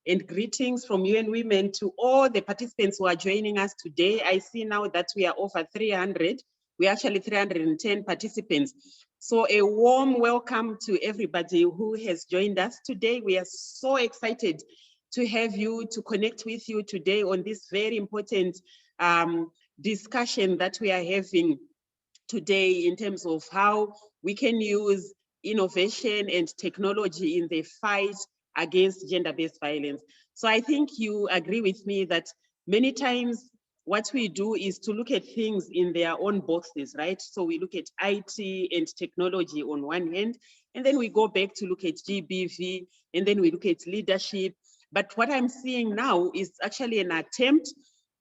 and greetings from UN Women to all the participants who are joining us today. I see now that we are over 300. We're actually 310 participants. So a warm welcome to everybody who has joined us today. We are so excited to have you, to connect with you today on this very important discussion that we are having today in terms of how we can use innovation and technology in the fight against gender-based violence. So I think you agree with me that many times what we do is to look at things in their own boxes, right? So we look at IT and technology on one hand, and then we go back to look at GBV, and then we look at leadership. But what I'm seeing now is actually an attempt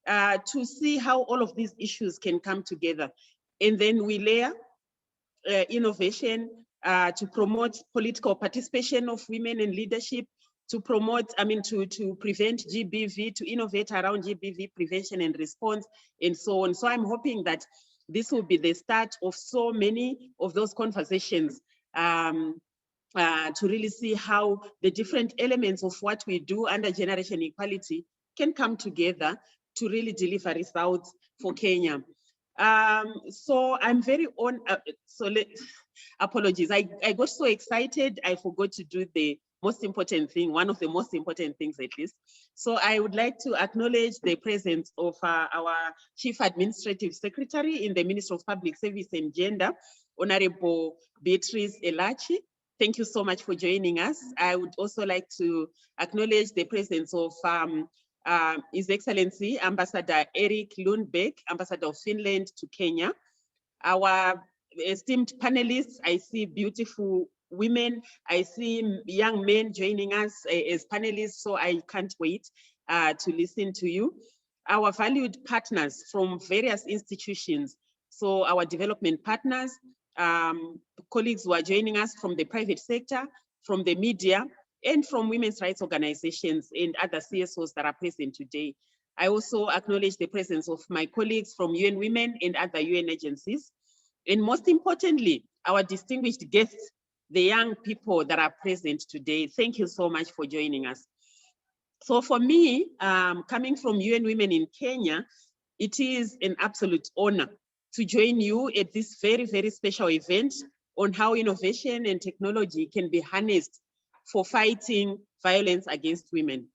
to see how all of these issues can come together. And then we layer innovation to promote political participation of women in leadership, to promote, to prevent GBV, to innovate around GBV prevention and response, and so on. So I'm hoping that this will be the start of so many of those conversations to really see how the different elements of what we do under generation equality can come together to really deliver results for Kenya. So I'm very apologies. I got so excited, I forgot to do the most important thing, one of the most important things at least. So I would like to acknowledge the presence of our Chief Administrative Secretary in the Ministry of Public Service and Gender, Honorable Beatrice Elachi. Thank you so much for joining us. I would also like to acknowledge the presence of His Excellency Ambassador Erik Lundbäck, Ambassador of Finland to Kenya. Our esteemed panelists, I see beautiful women, I see young men joining us as panelists, so I can't wait to listen to you. Our valued partners from various institutions, so our development partners, colleagues who are joining us from the private sector, from the media, and from women's rights organizations and other CSOs that are present today. I also acknowledge the presence of my colleagues from UN Women and other UN agencies. And most importantly, our distinguished guests, the young people that are present today. Thank you so much for joining us. So for me, coming from UN Women in Kenya, it is an absolute honor to join you at this very, very special event on how innovation and technology can be harnessed for fighting violence against women.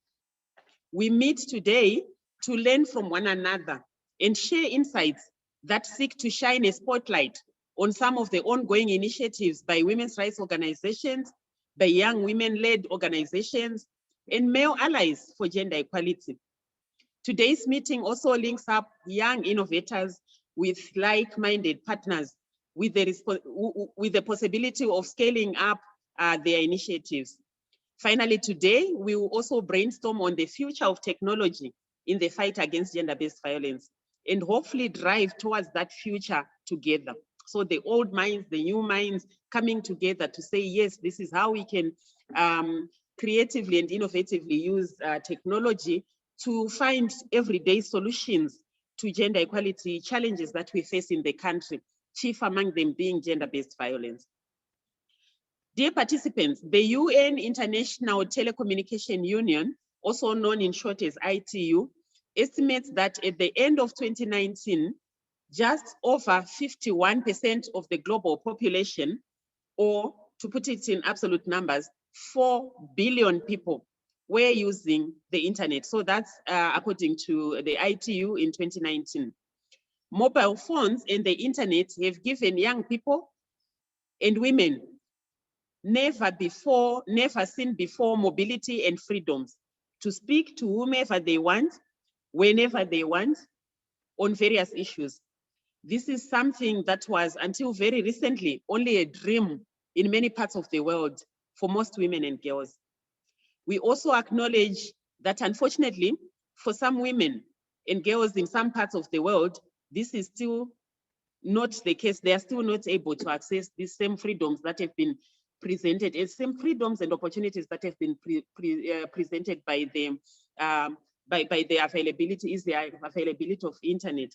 We meet today to learn from one another and share insights that seek to shine a spotlight on some of the ongoing initiatives by women's rights organizations, by young women-led organizations, and male allies for gender equality. Today's meeting also links up young innovators with like-minded partners with the possibility of scaling up their initiatives. Finally, today, we will also brainstorm on the future of technology in the fight against gender-based violence and hopefully drive towards that future together. So the old minds, the new minds coming together to say, yes, this is how we can creatively and innovatively use technology to find everyday solutions to gender equality challenges that we face in the country, chief among them being gender-based violence. Dear participants, the UN International Telecommunication Union, also known in short as ITU, estimates that at the end of 2019, just over 51% of the global population, or to put it in absolute numbers, 4 billion people were using the internet. So that's according to the ITU in 2019. Mobile phones and the internet have given young people and women never seen before mobility and freedoms to speak to whomever they want, whenever they want, on various issues. This is something that was, until very recently, only a dream in many parts of the world for most women and girls. We also acknowledge that, unfortunately, for some women and girls in some parts of the world, this is still not the case. They are still not able to access these same freedoms that have been presented, as same freedoms and opportunities that have been presented by the availability of internet.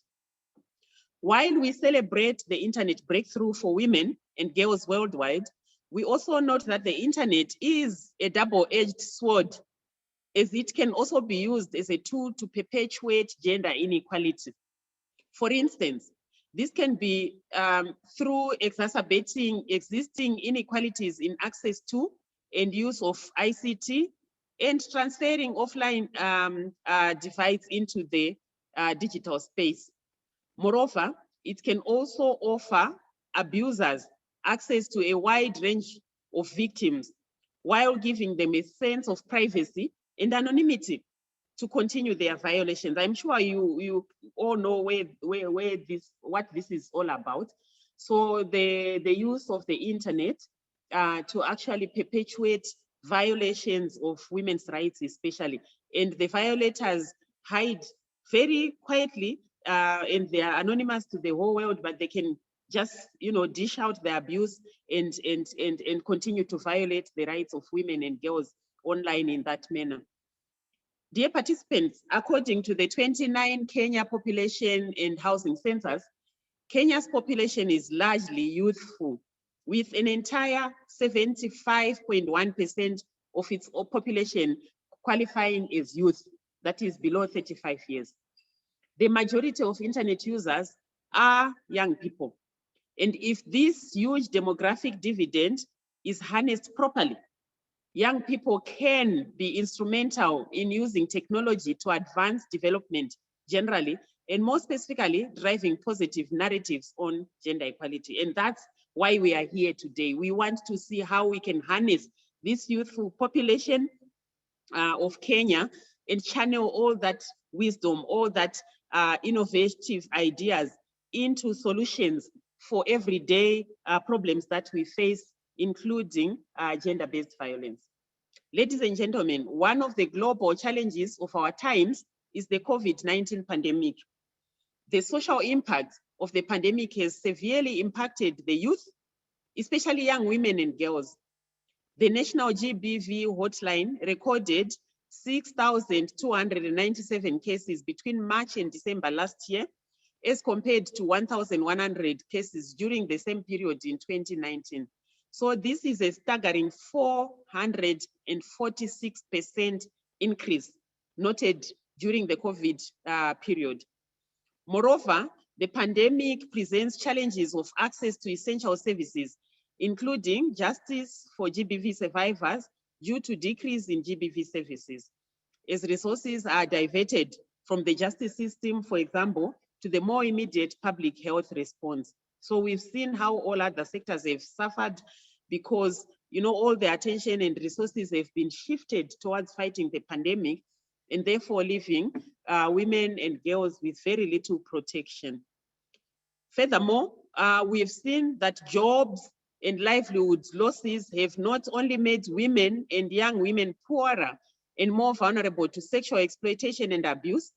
While we celebrate the internet breakthrough for women and girls worldwide, we also note that the internet is a double-edged sword as it can also be used as a tool to perpetuate gender inequality. For instance, this can be through exacerbating existing inequalities in access to and use of ICT and transferring offline divides into the digital space. Moreover, it can also offer abusers access to a wide range of victims while giving them a sense of privacy and anonymity to continue their violations. I'm sure you all know what this is all about. So the use of the internet to actually perpetuate violations of women's rights, especially, and the violators hide very quietly and they are anonymous to the whole world, but they can just dish out the abuse and continue to violate the rights of women and girls online in that manner. Dear participants, according to the 29 Kenya population and housing census, Kenya's population is largely youthful, with an entire 75.1% of its population qualifying as youth, that is below 35 years. The majority of internet users are young people. And if this huge demographic dividend is harnessed properly, young people can be instrumental in using technology to advance development generally, and more specifically, driving positive narratives on gender equality. And that's why we are here today. We want to see how we can harness this youthful population of Kenya and channel all that wisdom, all that innovative ideas into solutions for everyday problems that we face, including gender-based violence. Ladies and gentlemen, one of the global challenges of our times is the COVID-19 pandemic. The social impact of the pandemic has severely impacted the youth, especially young women and girls. The National GBV hotline recorded 6,297 cases between March and December last year, as compared to 1,100 cases during the same period in 2019. So this is a staggering 446% increase noted during the COVID period. Moreover, the pandemic presents challenges of access to essential services, including justice for GBV survivors due to decrease in GBV services, as resources are diverted from the justice system, for example, to the more immediate public health response. So we've seen how all other sectors have suffered because all the attention and resources have been shifted towards fighting the pandemic, and therefore leaving women and girls with very little protection. Furthermore, we have seen that jobs and livelihoods losses have not only made women and young women poorer and more vulnerable to sexual exploitation and abuse,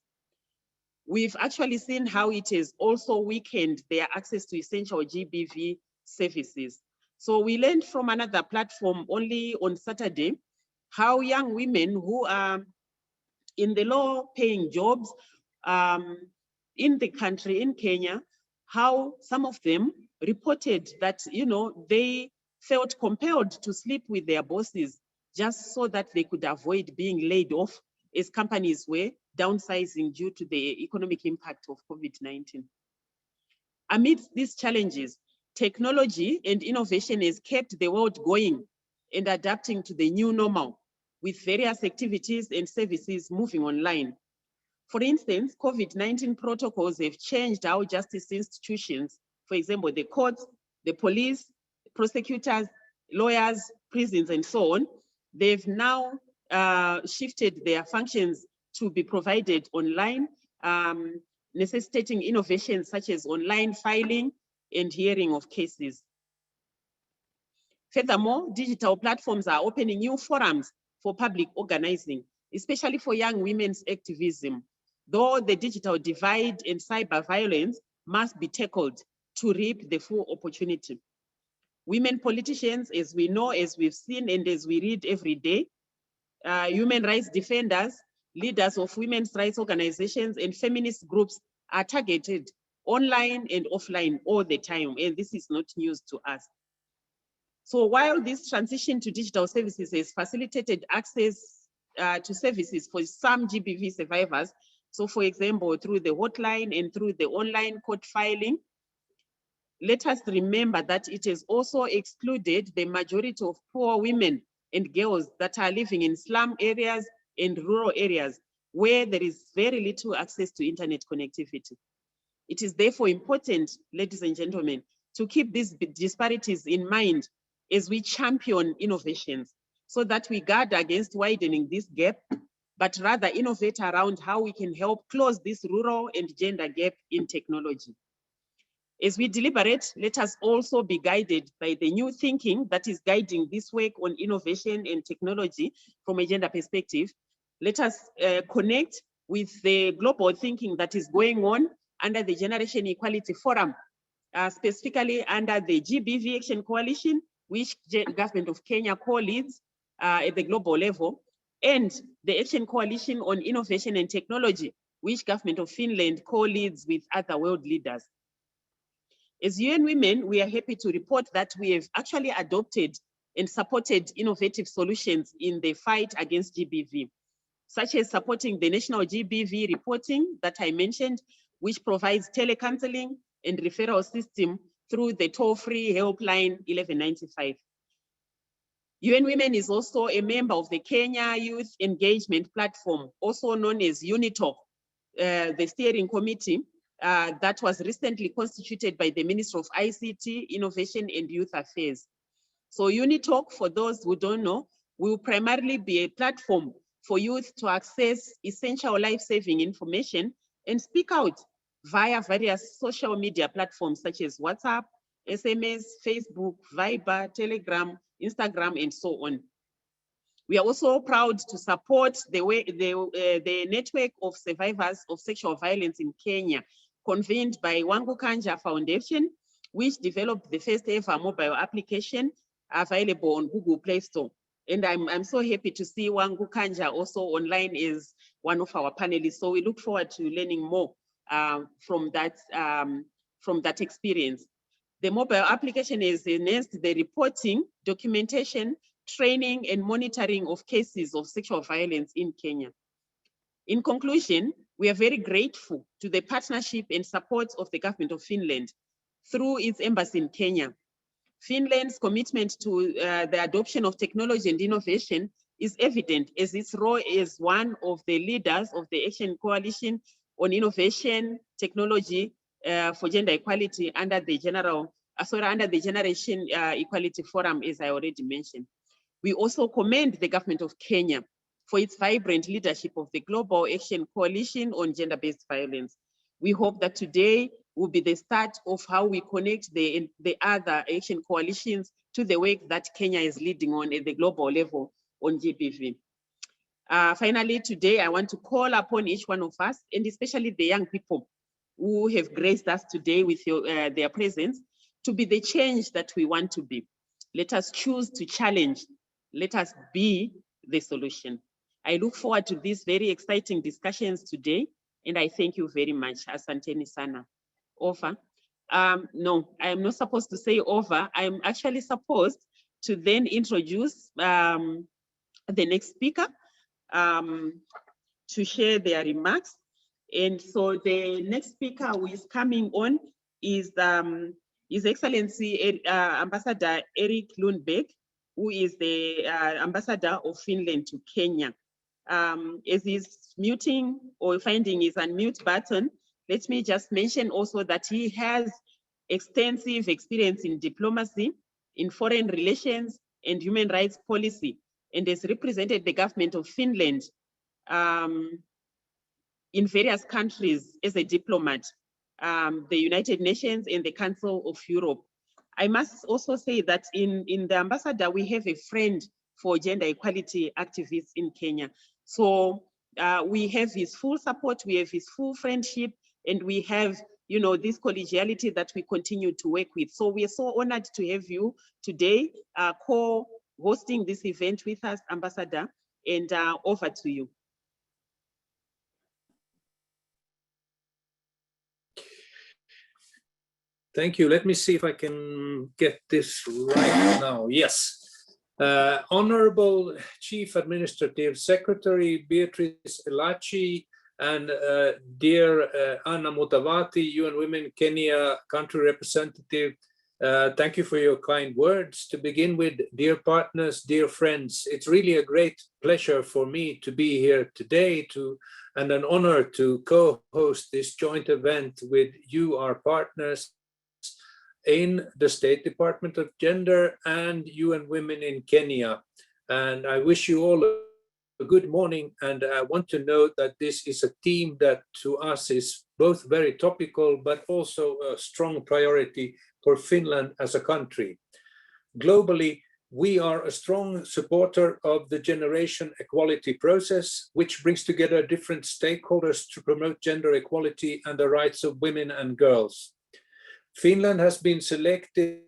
we've actually seen how it has also weakened their access to essential GBV services. So we learned from another platform only on Saturday how young women who are in the low-paying jobs in the country, in Kenya, how some of them reported that they felt compelled to sleep with their bosses just so that they could avoid being laid off, as companies were downsizing due to the economic impact of COVID-19. Amidst these challenges, technology and innovation has kept the world going and adapting to the new normal, with various activities and services moving online. For instance, COVID-19 protocols have changed how justice institutions, for example, the courts, the police, prosecutors, lawyers, prisons, and so on, they've now shifted their functions to be provided online, necessitating innovations such as online filing and hearing of cases. Furthermore, digital platforms are opening new forums for public organizing, especially for young women's activism, though the digital divide and cyber violence must be tackled to reap the full opportunity. Women politicians, as we know, as we've seen, and as we read every day, human rights defenders, leaders of women's rights organizations, and feminist groups are targeted online and offline all the time, and this is not news to us. So while this transition to digital services has facilitated access to services for some GBV survivors. So for example, through the hotline and through the online court filing, let us remember that it has also excluded the majority of poor women and girls that are living in slum areas and rural areas where there is very little access to internet connectivity. It is therefore important, ladies and gentlemen, to keep these disparities in mind as we champion innovations so that we guard against widening this gap, but rather innovate around how we can help close this rural and gender gap in technology. As we deliberate, let us also be guided by the new thinking that is guiding this work on innovation and technology from a gender perspective. Let us connect with the global thinking that is going on under the Generation Equality Forum, specifically under the GBV Action Coalition, which the government of Kenya co-leads at the global level, and the Action Coalition on Innovation and Technology, which government of Finland co-leads with other world leaders. As UN Women, we are happy to report that we have actually adopted and supported innovative solutions in the fight against GBV, such as supporting the national GBV reporting that I mentioned, which provides telecounseling and referral system through the toll-free helpline 1195. UN Women is also a member of the Kenya Youth Engagement Platform, also known as UNITOC, the steering committee that was recently constituted by the Minister of ICT, Innovation and Youth Affairs. So UNITOC, for those who don't know, will primarily be a platform for youth to access essential life-saving information and speak out via various social media platforms such as WhatsApp, SMS, Facebook, Viber, Telegram, Instagram, and so on. We are also proud to support the network of survivors of sexual violence in Kenya, convened by Wangu Kanja Foundation, which developed the first ever mobile application available on Google Play Store. And I'm so happy to see Wangu Kanja also online is one of our panelists. So we look forward to learning more from that experience. The mobile application has enhanced the reporting, documentation, training, and monitoring of cases of sexual violence in Kenya. In conclusion, we are very grateful to the partnership and support of the government of Finland through its embassy in Kenya. Finland's commitment to the adoption of technology and innovation is evident as its role as one of the leaders of the Action Coalition on Innovation, Technology for Gender Equality under the Generation Equality Forum, as I already mentioned. We also commend the government of Kenya for its vibrant leadership of the Global Action Coalition on Gender-Based Violence. We hope that today will be the start of how we connect the other action coalitions to the work that Kenya is leading on at the global level on GBV. Finally, today, I want to call upon each one of us, and especially the young people who have graced us today with their presence, to be the change that we want to be. Let us choose to challenge. Let us be the solution. I look forward to these very exciting discussions today, and I thank you very much. Asanteni sana. Over. No, I am not supposed to say over. I'm actually supposed to then introduce the next speaker to share their remarks. And so the next speaker who is coming on is His Excellency Ambassador Eric Lundberg, who is the Ambassador of Finland to Kenya. As he's muting or finding his unmute button, let me just mention also that he has extensive experience in diplomacy, in foreign relations, and human rights policy, and has represented the government of Finland in various countries as a diplomat, the United Nations and the Council of Europe. I must also say that in the ambassador, we have a friend for gender equality activists in Kenya. So we have his full support, we have his full friendship, and we have, you know, this collegiality that we continue to work with. So we are so honored to have you today co-hosting this event with us, Ambassador, and over to you. Thank you. Let me see if I can get this right now. Yes. Honorable Chief Administrative Secretary Beatrice Elachi and dear Anna Mutavati, UN Women Kenya country representative, thank you for your kind words. To begin with, dear partners, dear friends, it's really a great pleasure for me to be here today and an honor to co-host this joint event with you, our partners, in the State Department of Gender and UN Women in Kenya. And I wish you all a good morning, and I want to note that this is a theme that to us is both very topical, but also a strong priority for Finland as a country. Globally, we are a strong supporter of the generation equality process, which brings together different stakeholders to promote gender equality and the rights of women and girls. Finland has been selected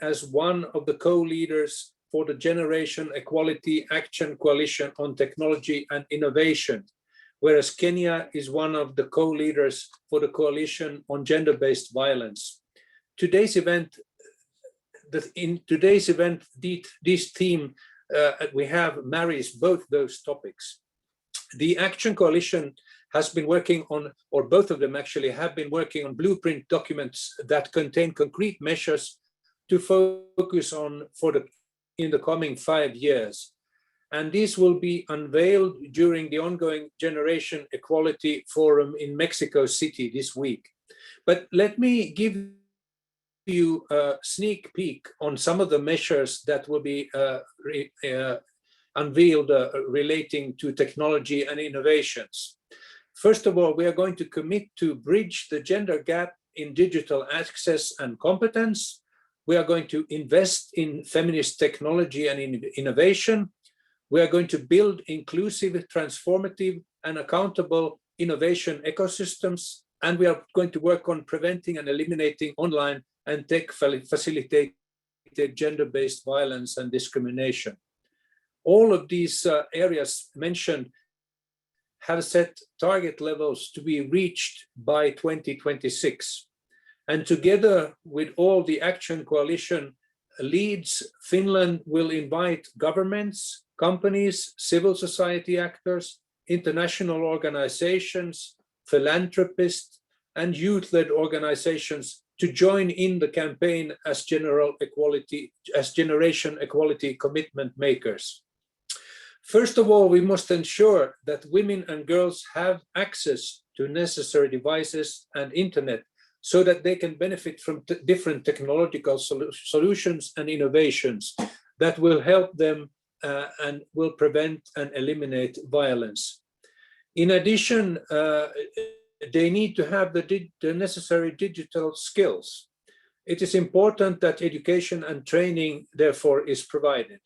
as one of the co-leaders for the Generation Equality Action Coalition on Technology and Innovation, whereas Kenya is one of the co-leaders for the Coalition on Gender-Based Violence. In today's event, this theme we have marries both those topics. The Action Coalition has been working on, or both of them actually have been working on blueprint documents that contain concrete measures to focus on in the coming 5 years. And these will be unveiled during the ongoing Generation Equality Forum in Mexico City this week. But let me give you a sneak peek on some of the measures that will be unveiled relating to technology and innovations. First of all, we are going to commit to bridge the gender gap in digital access and competence. We are going to invest in feminist technology and innovation. We are going to build inclusive, transformative, and accountable innovation ecosystems. And we are going to work on preventing and eliminating online and tech-facilitated gender-based violence and discrimination. All of these areas mentioned have set target levels to be reached by 2026. And together with all the Action Coalition leads, Finland will invite governments, companies, civil society actors, international organizations, philanthropists, and youth-led organizations to join in the campaign as generation equality commitment makers. First of all, we must ensure that women and girls have access to necessary devices and internet so that they can benefit from different technological solutions and innovations that will help them and will prevent and eliminate violence. In addition, they need to have the necessary digital skills. It is important that education and training, therefore, is provided.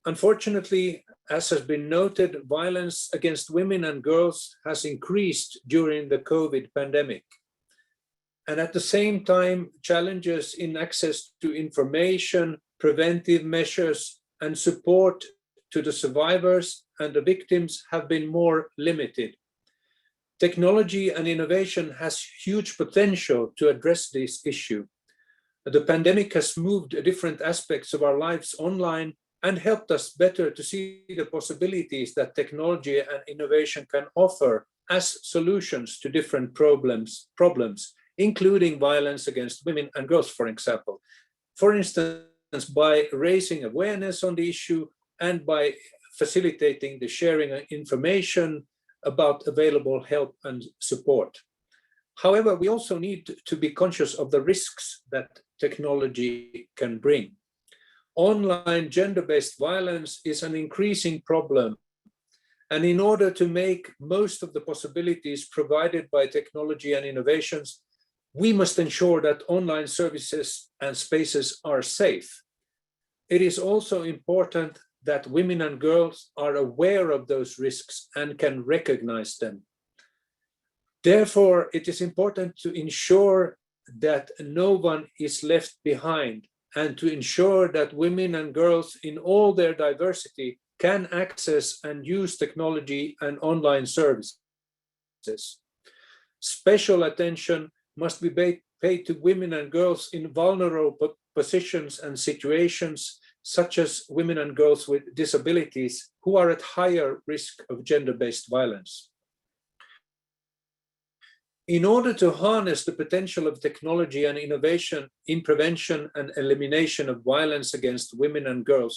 Unfortunately, as has been noted, violence against women and girls has increased during the COVID pandemic. And at the same time, challenges in access to information, preventive measures, and support to the survivors and the victims have been more limited. Technology and innovation has huge potential to address this issue. The pandemic has moved different aspects of our lives online and helped us better to see the possibilities that technology and innovation can offer as solutions to different problems, including violence against women and girls, for example. For instance, by raising awareness on the issue and by facilitating the sharing of information about available help and support. However, we also need to be conscious of the risks that technology can bring. Online gender-based violence is an increasing problem. And in order to make most of the possibilities provided by technology and innovations, we must ensure that online services and spaces are safe. It is also important that women and girls are aware of those risks and can recognize them. Therefore, it is important to ensure that no one is left behind and to ensure that women and girls in all their diversity can access and use technology and online services. Special attention must be paid to women and girls in vulnerable positions and situations, such as women and girls with disabilities, who are at higher risk of gender-based violence. In order to harness the potential of technology and innovation in prevention and elimination of violence against women and girls,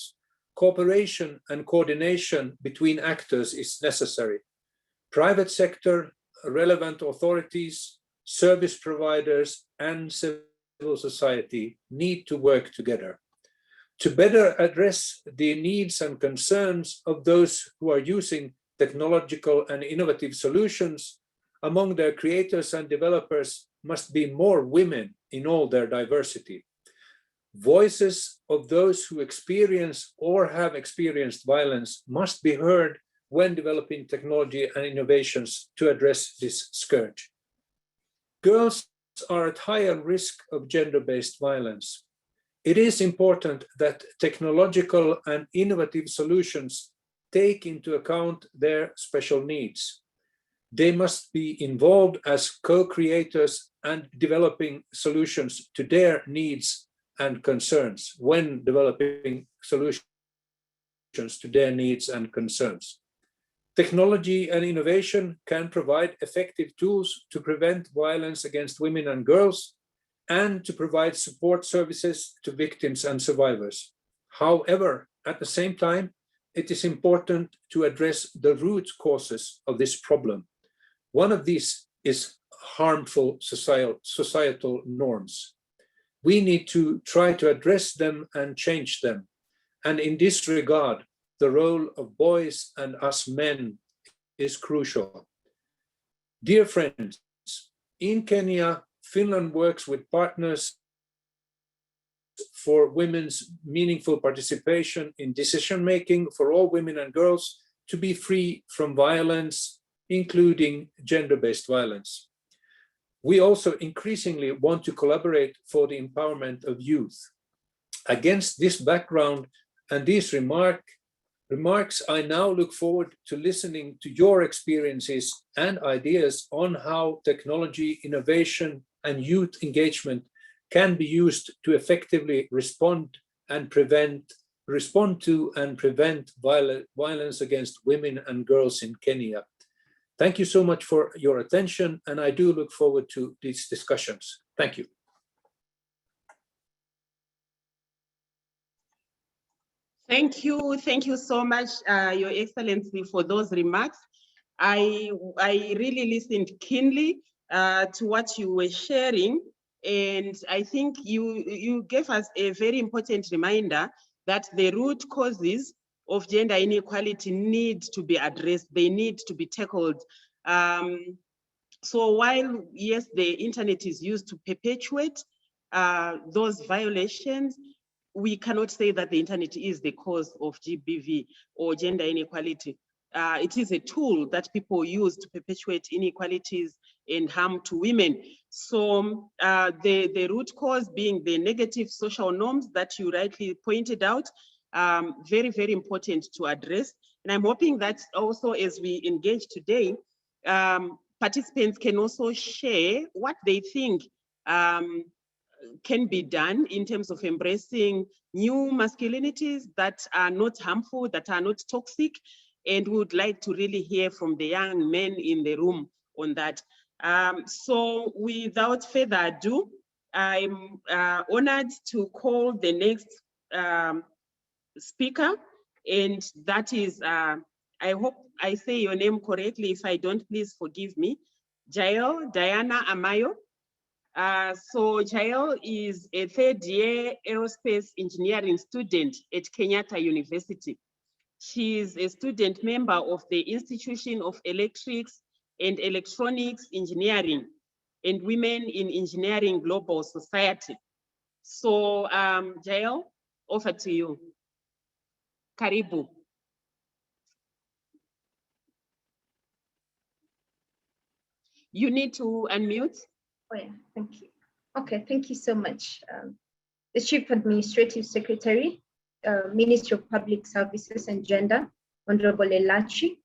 cooperation and coordination between actors is necessary. Private sector, relevant authorities, service providers, and civil society need to work together. To better address the needs and concerns of those who are using technological and innovative solutions, among their creators and developers must be more women in all their diversity. Voices of those who experience or have experienced violence must be heard when developing technology and innovations to address this scourge. Girls are at higher risk of gender-based violence. It is important that technological and innovative solutions take into account their special needs. They must be involved as co-creators and developing solutions to their needs and concerns when developing solutions to their needs and concerns. Technology and innovation can provide effective tools to prevent violence against women and girls and to provide support services to victims and survivors. However, at the same time, it is important to address the root causes of this problem. One of these is harmful societal norms. We need to try to address them and change them. And in this regard, the role of boys and us men is crucial. Dear friends, in Kenya, Finland works with partners for women's meaningful participation in decision-making for all women and girls to be free from violence, including gender-based violence. We also increasingly want to collaborate for the empowerment of youth. Against this background and these remarks, I now look forward to listening to your experiences and ideas on how technology, innovation, and youth engagement can be used to effectively respond to and prevent violence against women and girls in Kenya. Thank you so much for your attention, and I do look forward to these discussions. Thank you. Thank you so much, Your Excellency, for those remarks. I really listened keenly to what you were sharing, and I think you gave us a very important reminder that the root causes of gender inequality need to be addressed. They need to be tackled. So while, yes, the internet is used to perpetuate those violations, we cannot say that the internet is the cause of GBV or gender inequality. It is a tool that people use to perpetuate inequalities and harm to women. So the root cause being the negative social norms that you rightly pointed out, very, very important to address. And I'm hoping that also as we engage today, participants can also share what they think can be done in terms of embracing new masculinities that are not harmful, that are not toxic, and we would like to really hear from the young men in the room on that. So without further ado, I'm honored to call the next speaker, and that is, I hope I say your name correctly. If I don't, please forgive me. Jael Diana Amayo. So Jael is a third-year aerospace engineering student at Kenyatta University. She is a student member of the Institution of Electrics and Electronics Engineering and Women in Engineering Global Society. So Jael, over to you. Karibu. You need to unmute. Oh yeah, thank you. Okay, thank you so much. The Chief Administrative Secretary, Ministry of Public Services and Gender, Honorable Elachi,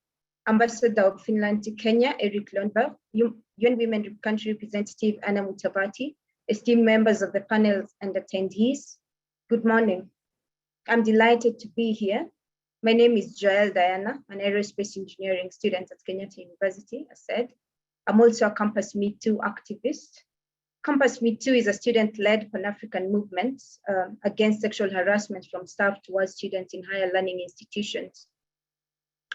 Ambassador of Finland to Kenya, Eric Lundberg, UN Women Country Representative Anna Mutabati, esteemed members of the panel and attendees, Good morning. I'm delighted to be here. My name is Joel Diana, an aerospace engineering student at Kenyatta University, as said. I'm also a Campus Me Too activist. Campus Me Too is a student-led Pan-African movement against sexual harassment from staff towards students in higher learning institutions.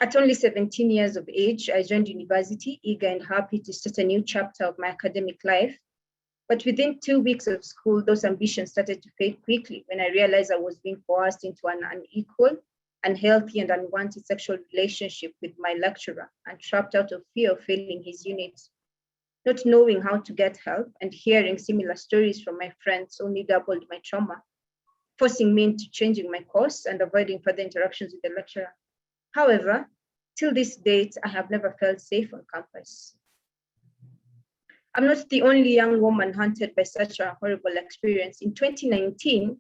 At only 17 years of age, I joined university, eager and happy to start a new chapter of my academic life. But within 2 weeks of school, those ambitions started to fade quickly when I realized I was being coerced into an unequal, unhealthy, and unwanted sexual relationship with my lecturer and trapped out of fear of failing his unit. Not knowing how to get help and hearing similar stories from my friends only doubled my trauma, forcing me into changing my course and avoiding further interactions with the lecturer. However, till this date, I have never felt safe on campus. I'm not the only young woman hunted by such a horrible experience. In 2019,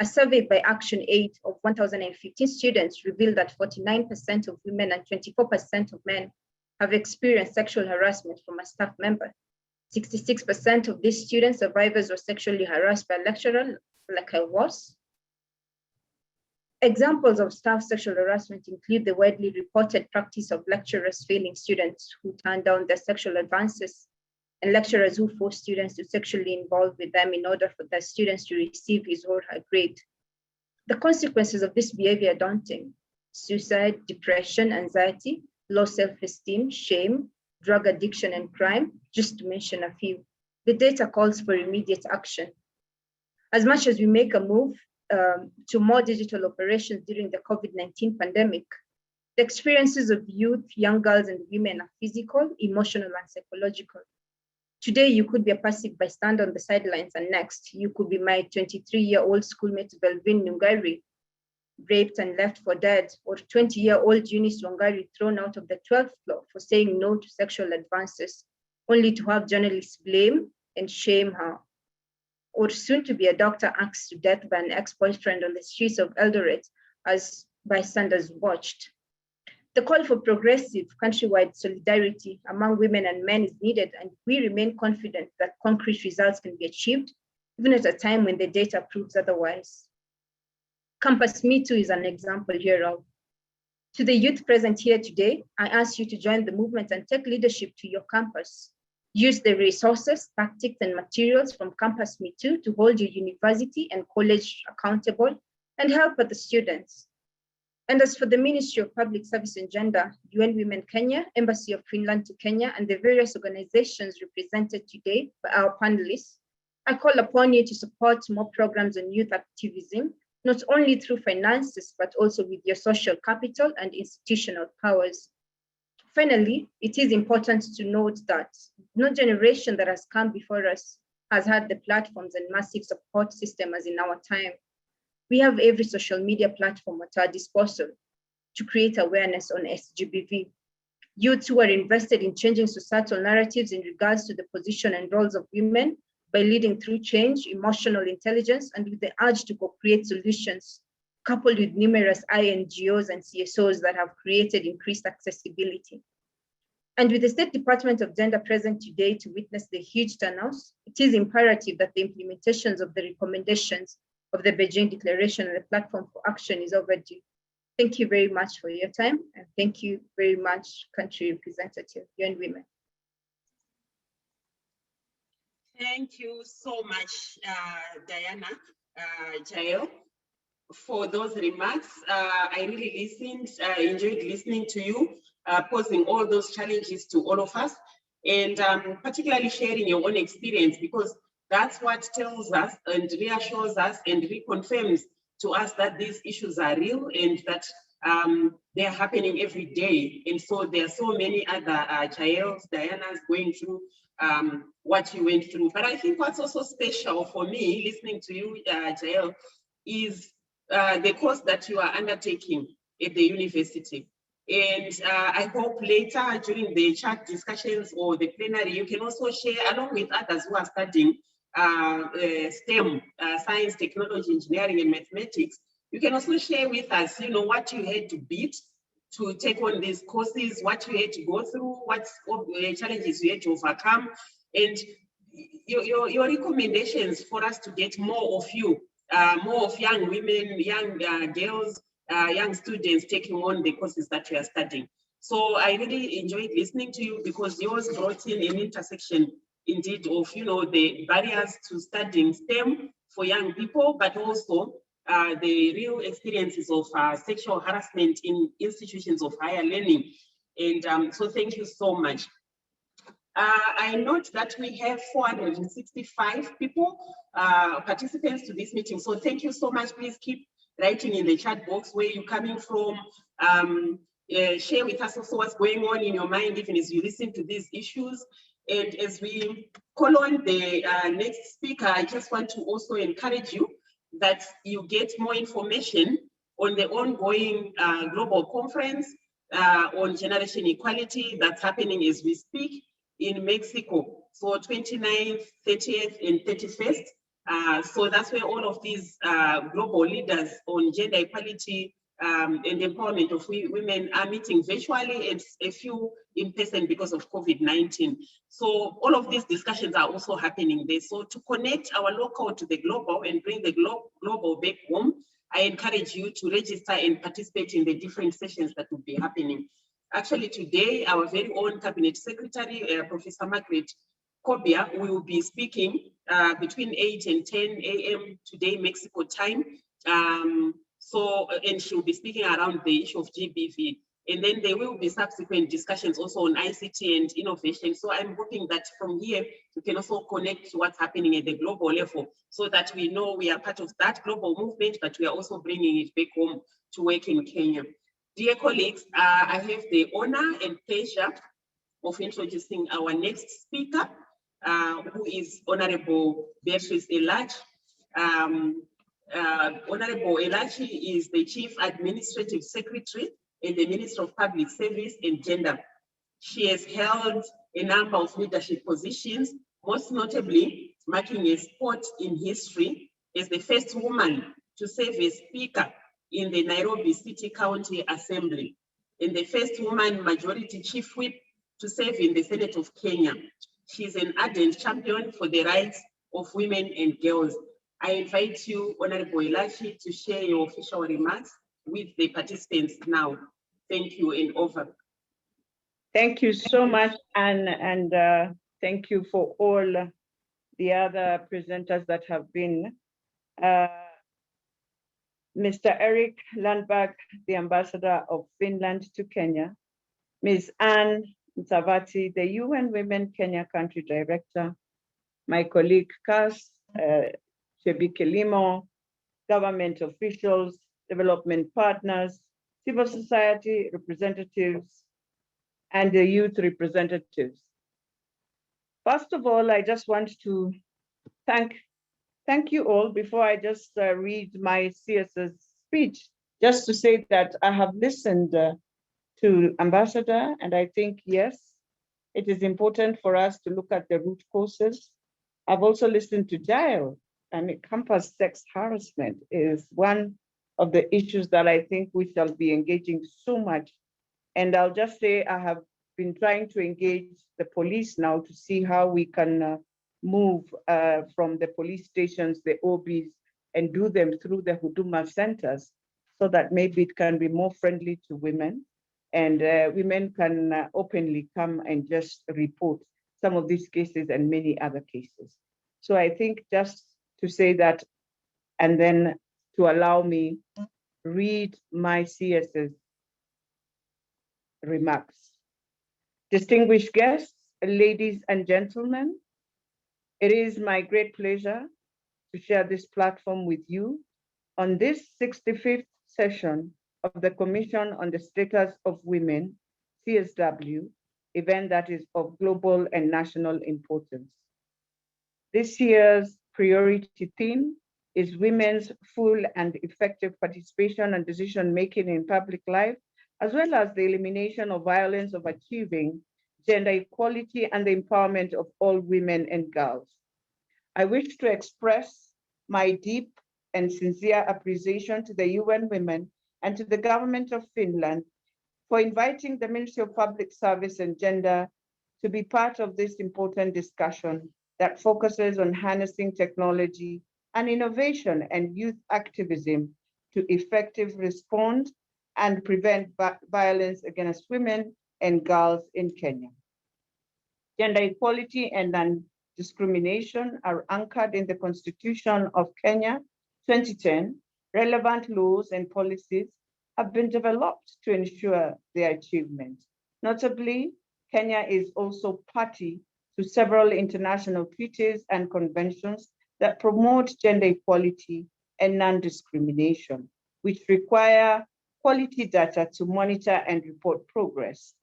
a survey by Action Aid of 1,015 students revealed that 49% of women and 24% of men have experienced sexual harassment from a staff member. 66% of these student survivors were sexually harassed by a lecturer, like I was. Examples of staff sexual harassment include the widely reported practice of lecturers failing students who turn down their sexual advances, and lecturers who force students to sexually involve with them in order for their students to receive his or her grade. The consequences of this behavior are daunting: suicide, depression, anxiety, low self-esteem, shame, drug addiction, and crime, just to mention a few. The data calls for immediate action. As much as we make a move to more digital operations during the COVID-19 pandemic, the experiences of youth, young girls, and women are physical, emotional, and psychological. Today, you could be a passive bystander on the sidelines, and next, you could be my 23-year-old schoolmate Belvin Nungari, raped and left for dead, or 20-year-old Eunice Wangari thrown out of the 12th floor for saying no to sexual advances, only to have journalists blame and shame her. Or soon to be a doctor axed to death by an ex-boyfriend on the streets of Eldoret as bystanders watched. The call for progressive countrywide solidarity among women and men is needed, and we remain confident that concrete results can be achieved, even at a time when the data proves otherwise. Campus Me Too is an example hereof. To the youth present here today, I ask you to join the movement and take leadership to your campus. Use the resources, tactics, and materials from Campus Me Too to hold your university and college accountable and help the students. And as for the Ministry of Public Service and Gender, UN Women Kenya, Embassy of Finland to Kenya, and the various organizations represented today by our panelists, I call upon you to support more programs on youth activism, not only through finances, but also with your social capital and institutional powers. Finally, it is important to note that no generation that has come before us has had the platforms and massive support system as in our time. We have every social media platform at our disposal to create awareness on SGBV. Youths who are invested in changing societal narratives in regards to the position and roles of women by leading through change, emotional intelligence, and with the urge to co-create solutions, coupled with numerous INGOs and CSOs that have created increased accessibility. And with the State Department of Gender present today to witness the huge turnouts, it is imperative that the implementations of the recommendations of the Beijing Declaration and the Platform for Action is overdue. Thank you very much for your time, and thank you very much, country representative, UN Women. Thank you so much, Diana, Jael, for those remarks. I really listened, enjoyed listening to you, posing all those challenges to all of us, and particularly sharing your own experience, because that's what tells us and reassures us and reconfirms to us that these issues are real and that they are happening every day. And so there are so many other Jaels, Dianas going through what you went through. But I think what's also special for me, listening to you, Jael, is the course that you are undertaking at the university. And I hope later during the chat discussions or the plenary, you can also share along with others who are studying STEM, science, technology, engineering, and mathematics. You can also share with us, you know, what you had to beat to take on these courses, what you had to go through, what challenges you had to overcome, and your recommendations for us to get more of you more of young women, young girls, young students taking on the courses that we are studying. So I really enjoyed listening to you because yours brought in an intersection indeed of, you know, the barriers to studying STEM for young people, but also the real experiences of sexual harassment in institutions of higher learning. And so thank you so much. I note that we have 465 people, participants to this meeting. So thank you so much. Please keep writing in the chat box where you're coming from. Share with us also what's going on in your mind, even as you listen to these issues. And as we call on the next speaker, I just want to also encourage you that you get more information on the ongoing global conference on generation equality that's happening as we speak in Mexico. So 29th, 30th, and 31st. So that's where all of these global leaders on gender equality and empowerment of women are meeting virtually and a few in person because of COVID-19. So all of these discussions are also happening there. So to connect our local to the global and bring the global back home, I encourage you to register and participate in the different sessions that will be happening. Actually, today, our very own Cabinet Secretary, Professor Margaret Kobia, will be speaking between 8 and 10 a.m. today, Mexico time. And she'll be speaking around the issue of GBV. And then there will be subsequent discussions also on ICT and innovation. So I'm hoping that from here, we can also connect to what's happening at the global level so that we know we are part of that global movement, but we are also bringing it back home to work in Kenya. Dear colleagues, I have the honor and pleasure of introducing our next speaker, who is Honorable Beatrice Elachi. Honorable Elachi is the Chief Administrative Secretary and the Minister of Public Service and Gender. She has held a number of leadership positions, most notably marking a spot in history as the first woman to serve as Speaker in the Nairobi City County Assembly, and the first woman Majority Chief Whip to serve in the Senate of Kenya. She is an ardent champion for the rights of women and girls. I invite you, Honorable Elachi, to share your official remarks with the participants now. Thank you, and over. Thank you so much, Anne, and thank you for all the other presenters that have been. Mr. Eric Landberg, the Ambassador of Finland to Kenya, Ms. Anne Msavati, the UN Women Kenya Country Director, my colleague Cass, Shebi Kelimo, government officials, development partners, civil society representatives, and the youth representatives. First of all, I just want to thank you all before I just read my CSS speech, just to say that I have listened to Ambassador, and I think, yes, it is important for us to look at the root causes. I've also listened to Jael, and campus sex harassment is one of the issues that I think we shall be engaging so much. And I'll just say I have been trying to engage the police now to see how we can move from the police stations, the OBs, and do them through the Huduma centers so that maybe it can be more friendly to women, and women can openly come and just report some of these cases and many other cases. So I think just to say that, and then to allow me read my CS's remarks. Distinguished guests, ladies and gentlemen, it is my great pleasure to share this platform with you on this 65th session of the Commission on the Status of Women, CSW, event that is of global and national importance. This year's priority theme is women's full and effective participation and decision-making in public life, as well as the elimination of violence of achieving gender equality and the empowerment of all women and girls. I wish to express my deep and sincere appreciation to the UN Women and to the government of Finland for inviting the Ministry of Public Service and Gender to be part of this important discussion that focuses on harnessing technology and innovation and youth activism to effectively respond and prevent violence against women and girls in Kenya. Gender equality and non-discrimination are anchored in the Constitution of Kenya 2010. Relevant laws and policies have been developed to ensure their achievement. Notably, Kenya is also party to several international treaties and conventions that promote gender equality and non-discrimination, which require quality data to monitor and report progress.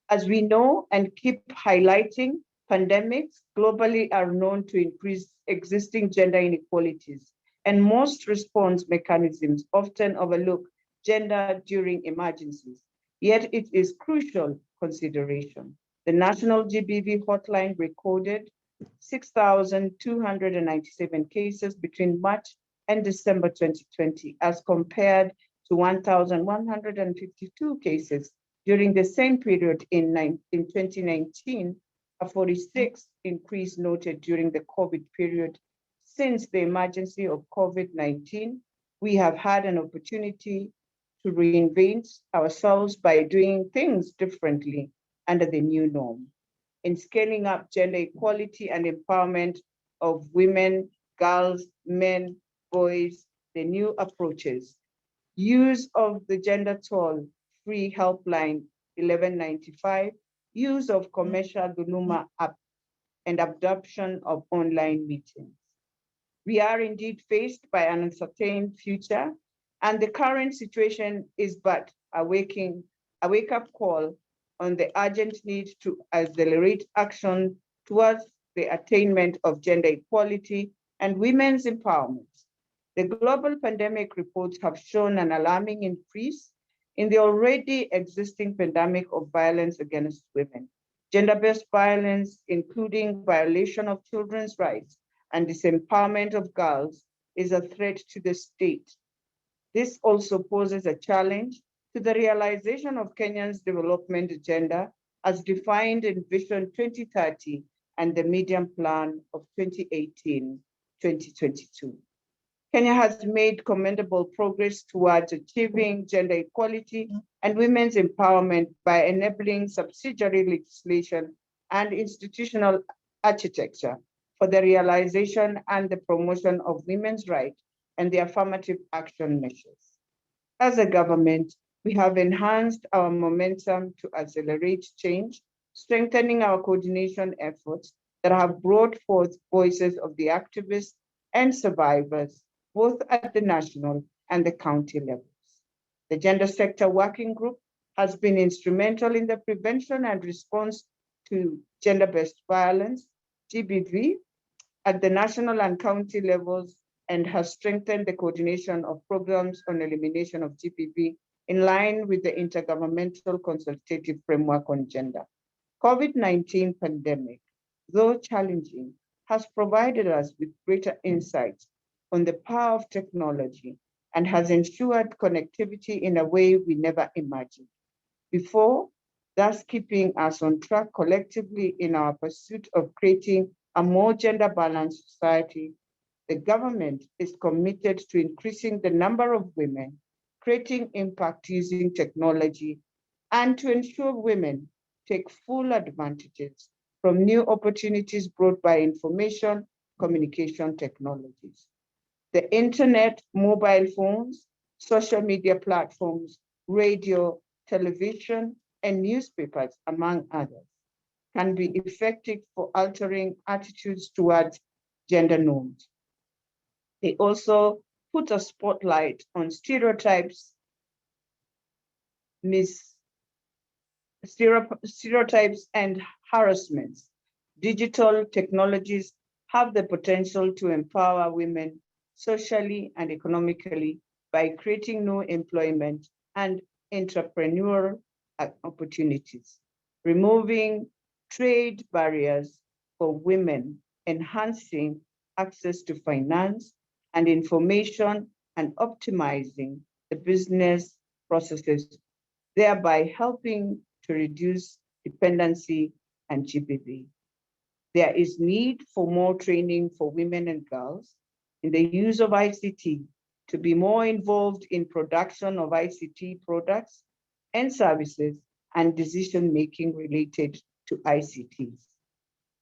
As we know and keep highlighting, pandemics globally are known to increase existing gender inequalities, and most response mechanisms often overlook gender during emergencies. Yet it is crucial consideration. The National GBV hotline recorded 6,297 cases between March and December 2020, as compared to 1,152 cases during the same period in 2019, a 46% increase noted during the COVID period. Since the emergency of COVID-19, we have had an opportunity to reinvent ourselves by doing things differently under the new norm. In scaling up gender equality and empowerment of women, girls, men, boys, the new approaches, use of the gender toll-free helpline 1195, use of commercial Dhuluma app, and adoption of online meetings. We are indeed faced by an uncertain future, and the current situation is but a wake-up call on the urgent need to accelerate action towards the attainment of gender equality and women's empowerment. The global pandemic reports have shown an alarming increase in the already existing pandemic of violence against women. Gender-based violence, including violation of children's rights and disempowerment of girls, is a threat to the state. This also poses a challenge to the realization of Kenya's development agenda as defined in Vision 2030 and the Medium Plan of 2018-2022. Kenya has made commendable progress towards achieving gender equality and women's empowerment by enabling subsidiary legislation and institutional architecture for the realization and the promotion of women's rights and the affirmative action measures. As a government, we have enhanced our momentum to accelerate change, strengthening our coordination efforts that have brought forth voices of the activists and survivors, both at the national and the county levels. The Gender Sector Working Group has been instrumental in the prevention and response to gender-based violence, GBV, at the national and county levels, and has strengthened the coordination of programs on elimination of GBV in line with the Intergovernmental Consultative Framework on Gender. COVID-19 pandemic, though challenging, has provided us with greater insights on the power of technology and has ensured connectivity in a way we never imagined before, thus keeping us on track collectively in our pursuit of creating a more gender-balanced society. The government is committed to increasing the number of women, creating impact using technology, and to ensure women take full advantages from new opportunities brought by information communication technologies. The internet, mobile phones, social media platforms, radio, television, and newspapers, among others, can be effective for altering attitudes towards gender norms. They also put a spotlight on stereotypes, stereotypes and harassments. Digital technologies have the potential to empower women socially and economically by creating new employment and entrepreneurial opportunities, removing trade barriers for women, enhancing access to finance and information, and optimizing the business processes, thereby helping to reduce dependency and GBV. There is need for more training for women and girls in the use of ICT, to be more involved in production of ICT products and services and decision-making related to ICTs.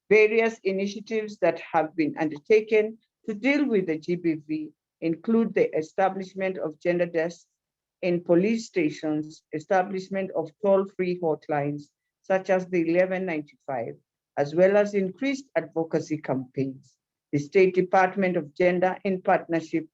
Various initiatives that have been undertaken to deal with the GBV include the establishment of gender desks in police stations, establishment of toll-free hotlines, such as the 1195, as well as increased advocacy campaigns. The State Department of Gender, in partnership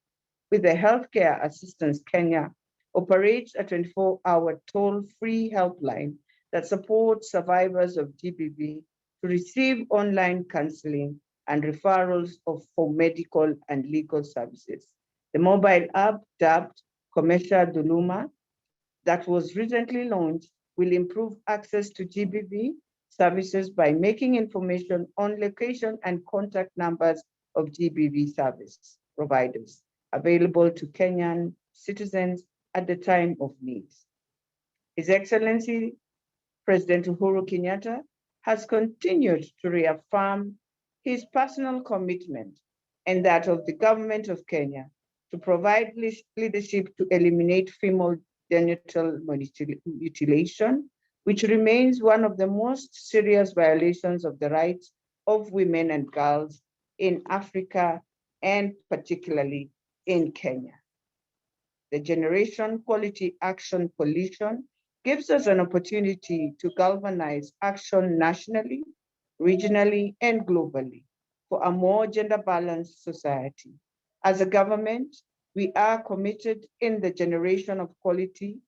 with the Healthcare Assistance Kenya, operates a 24-hour toll-free helpline that supports survivors of GBV to receive online counseling and referrals for medical and legal services. The mobile app, dubbed Commercial Duluma, that was recently launched, will improve access to GBV services by making information on location and contact numbers of GBV service providers available to Kenyan citizens at the time of need. His Excellency President Uhuru Kenyatta has continued to reaffirm his personal commitment and that of the government of Kenya to provide leadership to eliminate female genital mutilation, which remains one of the most serious violations of the rights of women and girls in Africa and particularly in Kenya. The Generation Quality Action Coalition gives us an opportunity to galvanize action nationally, regionally, and globally for a more gender-balanced society. As a government, we are committed in the Generation of Quality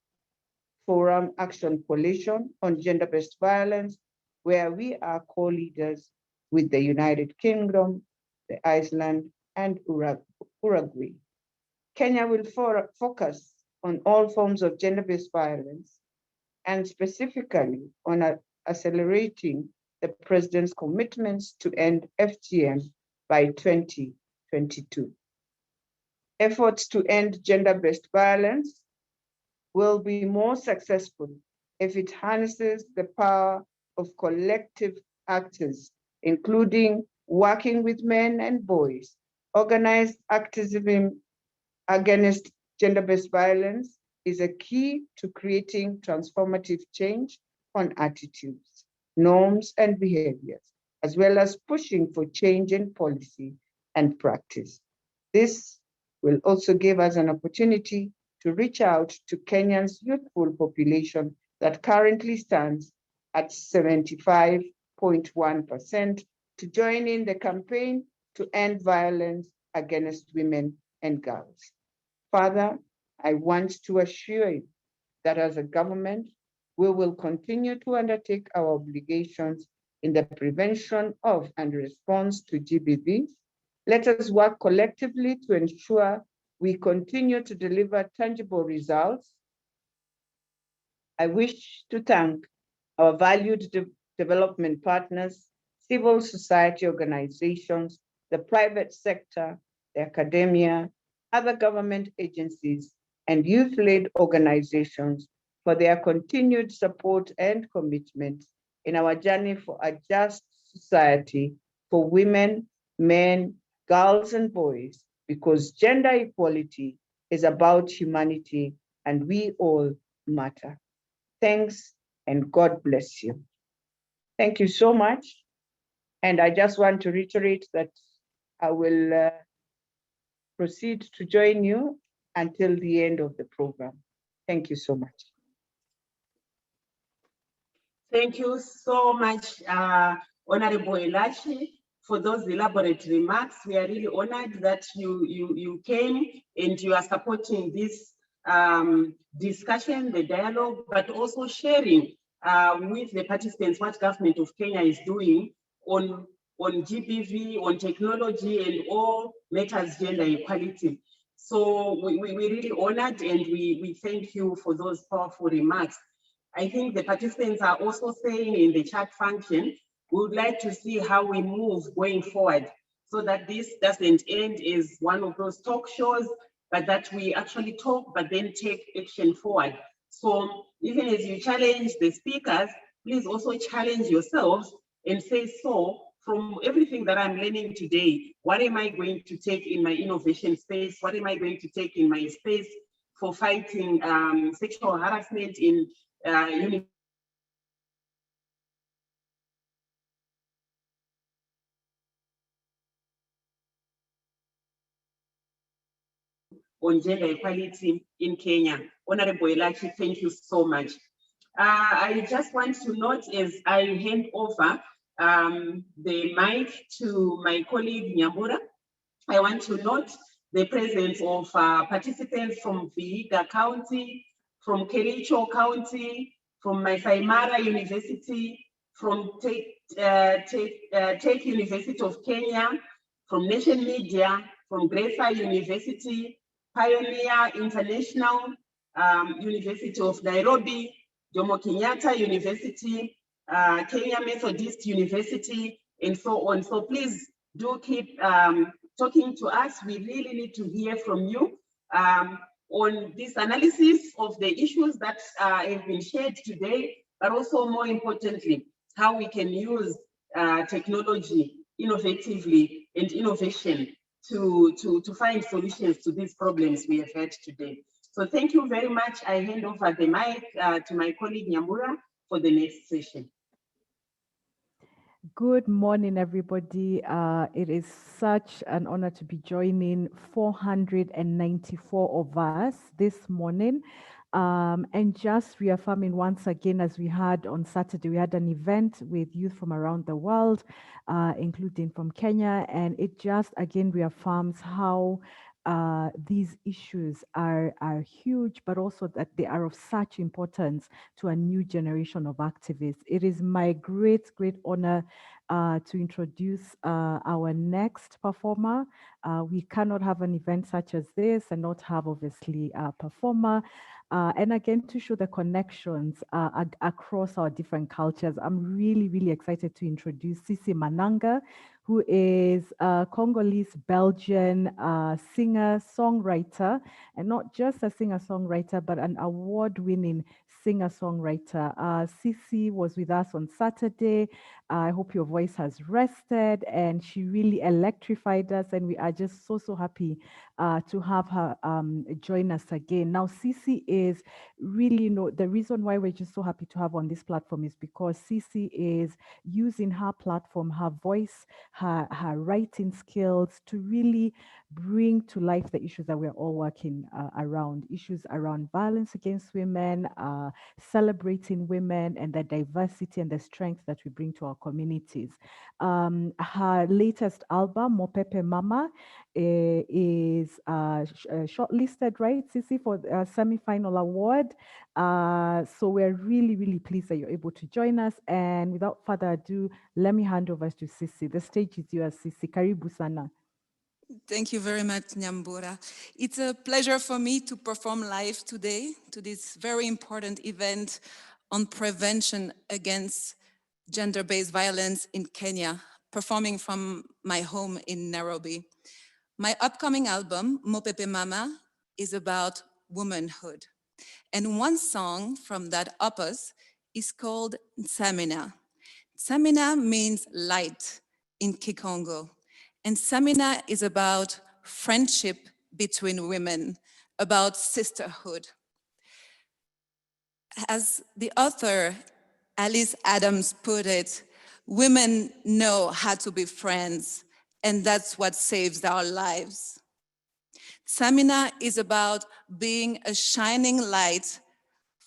Forum Action Coalition on Gender-Based Violence, where we are co-leaders with the United Kingdom, the Iceland, and Uruguay. Kenya will focus on all forms of gender-based violence and specifically on accelerating the President's commitments to end FGM by 2022. Efforts to end gender-based violence will be more successful if it harnesses the power of collective actors, including working with men and boys. Organized activism against gender-based violence is a key to creating transformative change on attitudes, norms, and behaviors, as well as pushing for change in policy and practice. This will also give us an opportunity to reach out to Kenya's youthful population that currently stands at 75.1% to join in the campaign to end violence against women and girls. Further, I want to assure you that as a government, we will continue to undertake our obligations in the prevention of and response to GBV. Let us work collectively to ensure we continue to deliver tangible results. I wish to thank our valued development partners, civil society organizations, the private sector, the academia, other government agencies, and youth-led organizations for their continued support and commitment in our journey for a just society for women, men, girls, and boys, because gender equality is about humanity and we all matter. Thanks and God bless you. Thank you so much. And I just want to reiterate that I will proceed to join you until the end of the program. Thank you so much. Thank you so much, Honorable Elachi, for those elaborate remarks. We are really honored that you came and you are supporting this discussion, the dialogue, but also sharing with the participants what government of Kenya is doing on GBV, on technology, and all matters gender equality. So we're really honored and we thank you for those powerful remarks. I think the participants are also saying in the chat function, we would like to see how we move going forward so that this doesn't end as one of those talk shows, but that we actually talk, but then take action forward. So even as you challenge the speakers, please also challenge yourselves and say so from everything that I'm learning today, what am I going to take in my innovation space? What am I going to take in my space for fighting sexual harassment in on gender equality in Kenya? Honorable Elachi, thank you so much. I just want to note as I hand over the mic to my colleague Nyambura, I want to note the presence of participants from Vihiga County, from Kericho County, from Masai Mara University, from Tech University of Kenya, from Nation Media, from Gresa University, Pioneer International, University of Nairobi, Jomo Kenyatta University, Kenya Methodist University, and so on. So please do keep talking to us. We really need to hear from you on this analysis of the issues that have been shared today, but also more importantly, how we can use technology innovatively and innovation to find solutions to these problems we have had today. So thank you very much. I hand over the mic to my colleague Nyambura for the next session. Good morning, everybody. It is such an honor to be joining 494 of us this morning. And just reaffirming once again, as we had on Saturday, we had an event with youth from around the world, including from Kenya. And it just again reaffirms how these issues are huge, but also that they are of such importance to a new generation of activists. It is my great honor to introduce our next performer. We cannot have an event such as this and not have obviously a performer. And again, to show the connections across our different cultures. I'm really excited to introduce Sisi Mananga, who is a Congolese-Belgian singer-songwriter, and not just a singer-songwriter, but an award-winning singer-songwriter. Sisi was with us on Saturday. I hope your voice has rested, and she really electrified us, and we are just so happy to have her join us again. Now, Sisi is really, the reason why we're just so happy to have on this platform is because Sisi is using her platform, her voice, her writing skills to really bring to life the issues that we're all working around, issues around violence against women, celebrating women and the diversity and the strength that we bring to our communities. Her latest album, Mopepe Mama, is shortlisted, right, Sisi, for a semi-final award. So we're really pleased that you're able to join us. And without further ado, let me hand over to Sisi. The stage is yours, Sisi. Karibu sana. Thank you very much, Nyambura. It's a pleasure for me to perform live today to this very important event on prevention against gender-based violence in Kenya, performing from my home in Nairobi. My upcoming album, Mopepe Mama, is about womanhood. And one song from that opus is called Nsamina. Nsamina means light in Kikongo. And Nsamina is about friendship between women, about sisterhood. As the author Alice Adams put it, women know how to be friends, and that's what saves our lives. Nsamina is about being a shining light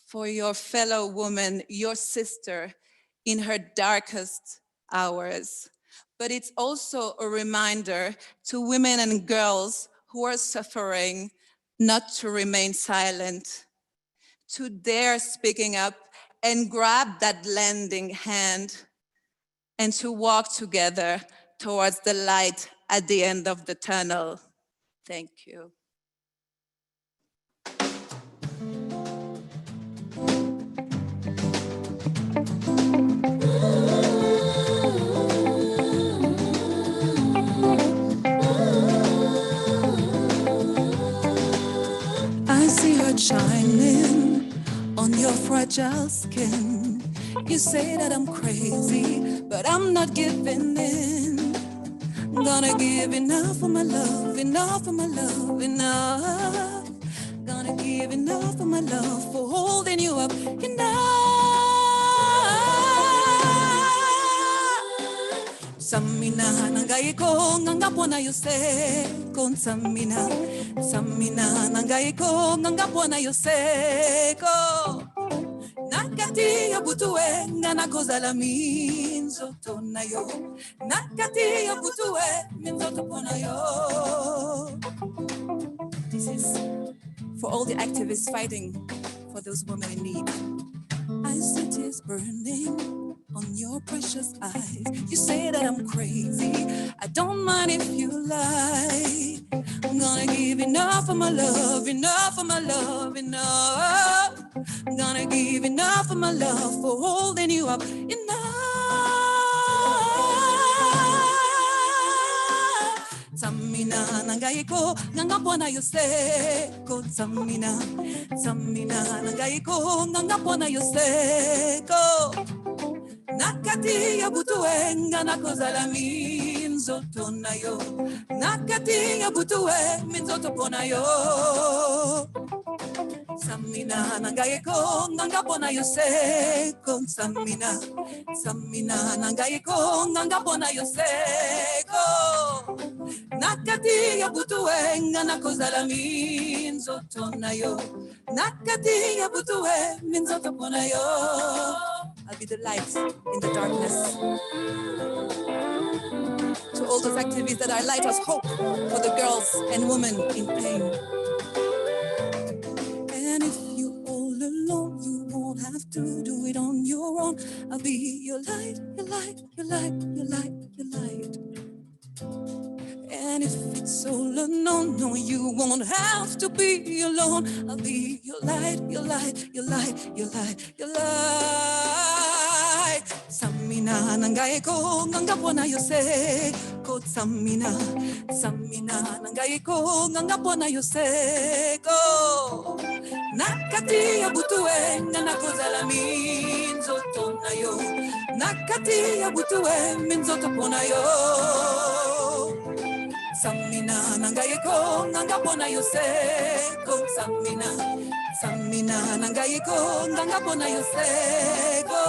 for your fellow woman, your sister, in her darkest hours. But it's also a reminder to women and girls who are suffering not to remain silent, to dare speaking up and grab that lending hand, and to walk together towards the light at the end of the tunnel. Thank you. I see her shining on your fragile skin. You say that I'm crazy, but I'm not giving in. Gonna give enough of my love, enough of my love, enough. Gonna give enough of my love for holding you up, enough. Samina nangai ko ngangapona yose kon samina. Samina nangai ko ngangapona yose ko. Nakati ya butuwe ngana kozala minzo tonayo. Nakati ya butuwe minzo tonayo. This is for all the activists fighting for those women in need. I see tears burning on your precious eyes. You say that I'm crazy. I don't mind if you lie. I'm gonna give enough of my love, enough of my love, enough. I'm gonna give enough of my love for holding you up, enough. Samina nangai ko ngangapona yose ko samina. Samina nangai ko ngangapona yose ko. Nakati ya butuwe ngana kozala minzo tonayo. Nakati ya butuwe minzo toponayo. Samina nangai ko ngangapona yose ko samina. Samina nangai ko ngangapona yose ko. Nakati ya butuwe ngana kozala minzo tonayo. Nakati ya butuwe minzo toponayo. I'll be the light in the darkness. To all those activists that are light as hope for the girls and women in pain. And if you're all alone, you won't have to do it on your own. I'll be your light, your light, your light, your light, your light. And if it's all unknown, no, you won't have to be alone. I'll be your light, your light, your light, your light, your light. Samina nangai ko ngangapona yose ko samina. Samina nangai ko ngangapona yose ko. Nakati ya butuwe ngana kozala minzo tonayo. Nakati ya butuwe minzo toponayo. Samina nangai ko ngangapona yose ko samina. Samina nangai ko ngangapona yose ko.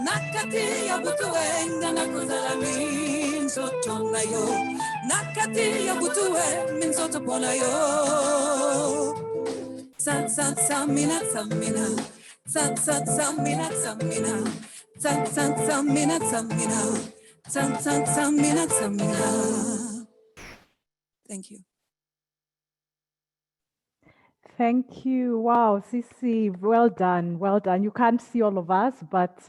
Nakati ya butuwe ngana kozala minzo tonayo. Nakati ya butuwe minzo toponayo. Samina samina. Samina samina. Samina samina. Samina samina. Thank you. Thank you. Wow, Sisi, well done. Well done. You can't see all of us, but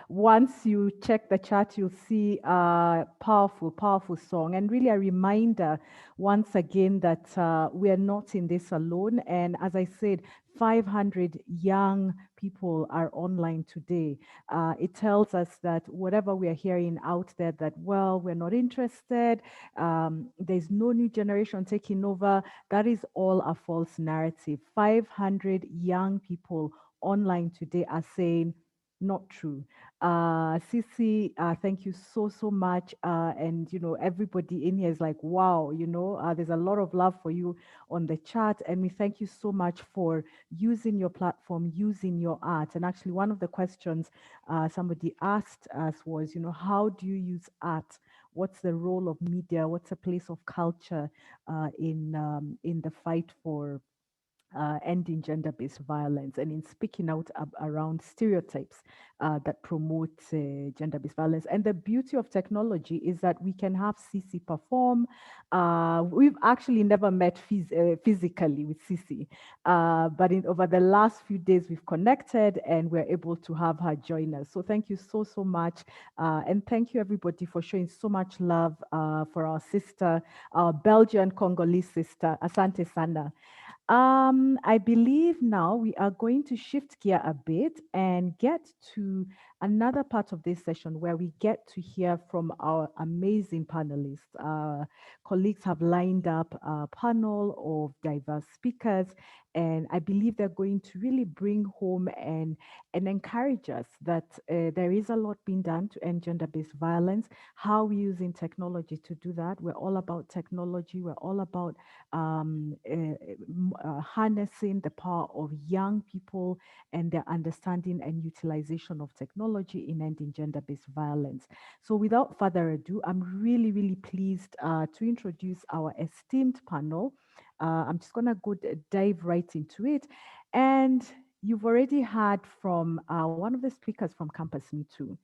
once you check the chat, you'll see a powerful, powerful song. And really a reminder once again that we are not in this alone. And as I said, 500 young people are online today. It tells us that whatever we are hearing out there, that, well, we're not interested, there's no new generation taking over, that is all a false narrative. 500 young people online today are saying, not true. Sisi, thank you so, so much. And, you know, everybody in here is like, wow, you know, there's a lot of love for you on the chat. And we thank you so much for using your platform, using your art. And actually, one of the questions somebody asked us was, you know, how do you use art? What's the role of media? What's a place of culture in the fight for ending gender-based violence and in speaking out around stereotypes that promote gender-based violence. And the beauty of technology is that we can have Sisi perform. We've actually never met physically with Sisi, but over the last few days we've connected and we're able to have her join us. So thank you so, so much. And thank you everybody for showing so much love for our sister, our Belgian Congolese sister, Asante Sana. I believe now we are going to shift gear a bit and get to another part of this session where we get to hear from our amazing panelists. Colleagues have lined up a panel of diverse speakers, and I believe they're going to really bring home and encourage us that there is a lot being done to end gender-based violence, how we're using technology to do that. We're all about technology. We're all about harnessing the power of young people and their understanding and utilization of technology in ending gender-based violence. So without further ado, I'm really, really pleased to introduce our esteemed panel. I'm just gonna dive right into it. And you've already heard from one of the speakers from Campus Me Too.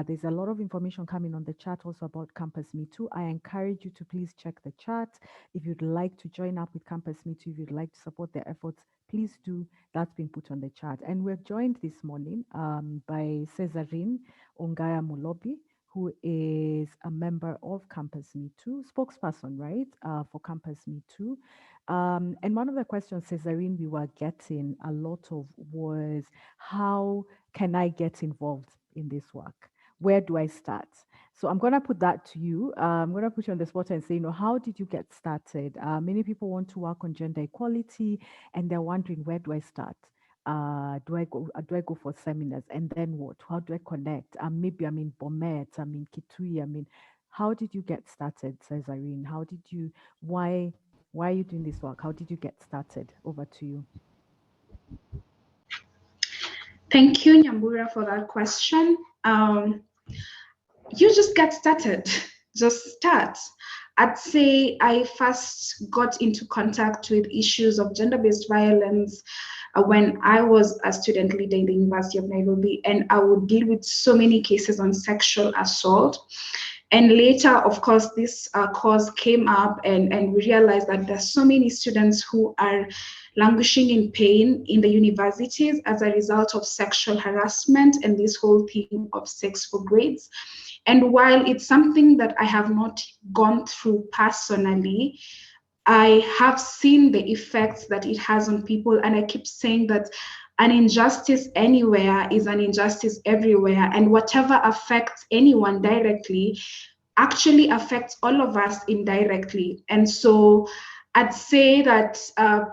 There's a lot of information coming on the chat also about Campus Me Too. I encourage you to please check the chat. If you'd like to join up with Campus Me Too, if you'd like to support their efforts, please do. That's been put on the chat. And we're joined this morning by Cesarine Ongaya Mulobi, who is a member of Campus Me Too, spokesperson, right, for Campus Me Too. And one of the questions, Cesarine, we were getting a lot of was, how can I get involved in this work? Where do I start? So I'm going to put that to you. I'm going to put you on the spot and say, how did you get started? Many people want to work on gender equality, and they're wondering, where do I start? Do I go for seminars, and then what? How do I connect? Maybe I'm in Bomet, I'm in Kitui. How did you get started, Cesarine? Why are you doing this work? How did you get started? Over to you. Thank you, Nyambura, for that question. You just get started, just start. I'd say I first got into contact with issues of gender-based violence when I was a student leader in the University of Nairobi, and I would deal with so many cases on sexual assault. And later, of course, this cause came up, and we realized that there's so many students who are languishing in pain in the universities as a result of sexual harassment and this whole theme of sex for grades. And while it's something that I have not gone through personally, I have seen the effects that it has on people. And I keep saying that an injustice anywhere is an injustice everywhere. And whatever affects anyone directly actually affects all of us indirectly. And so I'd say that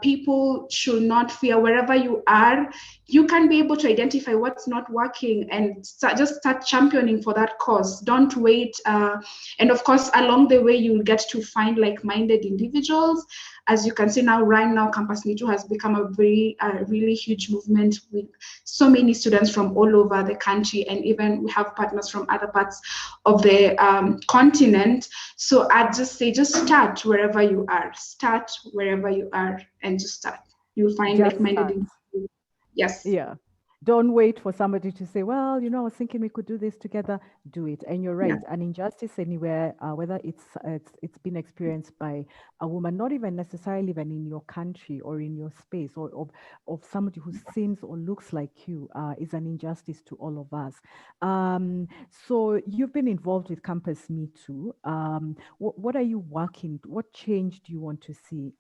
people should not fear. Wherever you are, you can be able to identify what's not working and just start championing for that cause. Don't wait. And of course, along the way, you'll get to find like-minded individuals. As you can see now, right now, Campus Me Too has become a very, really huge movement with so many students from all over the country. And even we have partners from other parts of the continent. So I'd just say, just start wherever you are. Start wherever you are and just start. You'll find like-minded individuals. Yes. Yeah. Don't wait for somebody to say, well, I was thinking we could do this together. Do it. And you're right. Yeah. An injustice anywhere, whether it's been experienced by a woman, not even necessarily even in your country or in your space, or of somebody who seems or looks like you, is an injustice to all of us. So you've been involved with Campus Me Too. What are you working? What change do you want to see?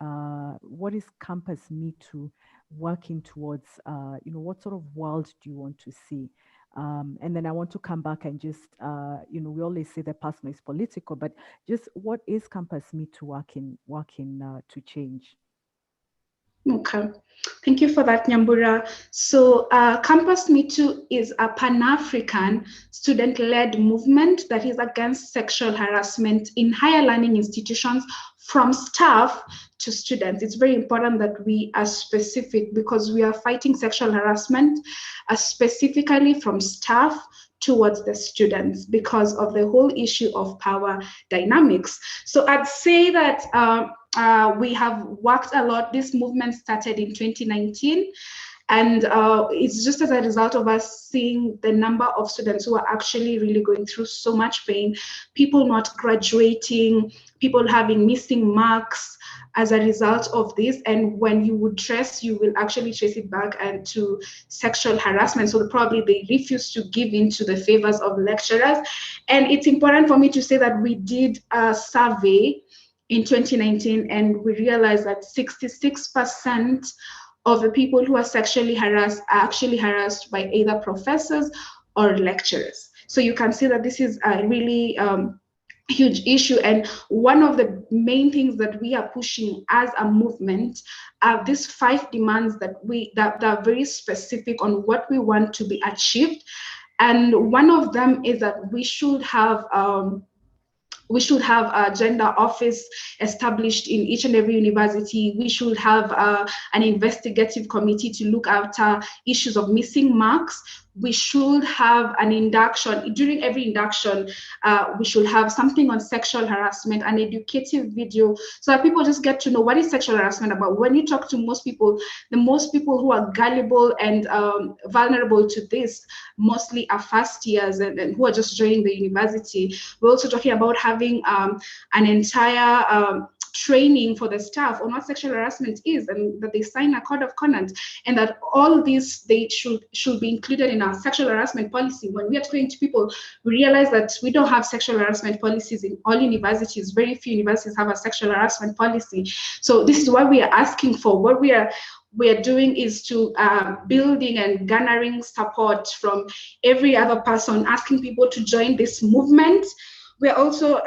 What is Campus Me Too working towards? What sort of world do you want to see? And then I want to come back and just, we always say that personal is political, but just what is Campus Me Too working to change? Okay, thank you for that, Nyambura. So Campus Me Too is a Pan-African student-led movement that is against sexual harassment in higher learning institutions from staff to students. It's very important that we are specific because we are fighting sexual harassment specifically from staff towards the students because of the whole issue of power dynamics. So I'd say that we have worked a lot. This movement started in 2019. And it's just as a result of us seeing the number of students who are actually really going through so much pain, people not graduating, people having missing marks as a result of this. And when you would trace, you will actually trace it back and to sexual harassment. So probably they refuse to give in to the favors of lecturers. And it's important for me to say that we did a survey in 2019, and we realized that 66% of the people who are sexually harassed are actually harassed by either professors or lecturers. So you can see that this is a really huge issue, and one of the main things that we are pushing as a movement are these 5 demands that are very specific on what we want to be achieved. And one of them is that we should have a gender office established in each and every university. We should have an investigative committee to look after issues of missing marks. We should have an induction. During every induction, we should have something on sexual harassment, an educative video, so that people just get to know what is sexual harassment about. When you talk to most people, the most people who are gullible and vulnerable to this mostly are first years and who are just joining the university. We're also talking about having an entire training for the staff on what sexual harassment is, and that they sign a code of conduct, and that all these they should be included in our sexual harassment policy. When we are talking to people, we realize that we don't have sexual harassment policies in all universities. Very few universities have a sexual harassment policy. So this is what we are asking for. What we are doing is to building and garnering support from every other person, asking people to join this movement. We're also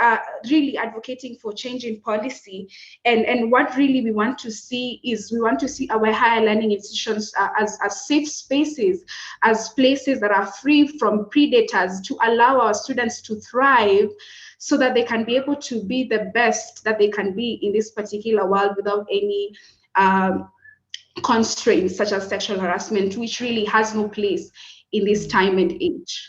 really advocating for change in policy. And what really we want to see is, we want to see our higher learning institutions as safe spaces, as places that are free from predators, to allow our students to thrive, so that they can be able to be the best that they can be in this particular world without any constraints such as sexual harassment, which really has no place in this time and age.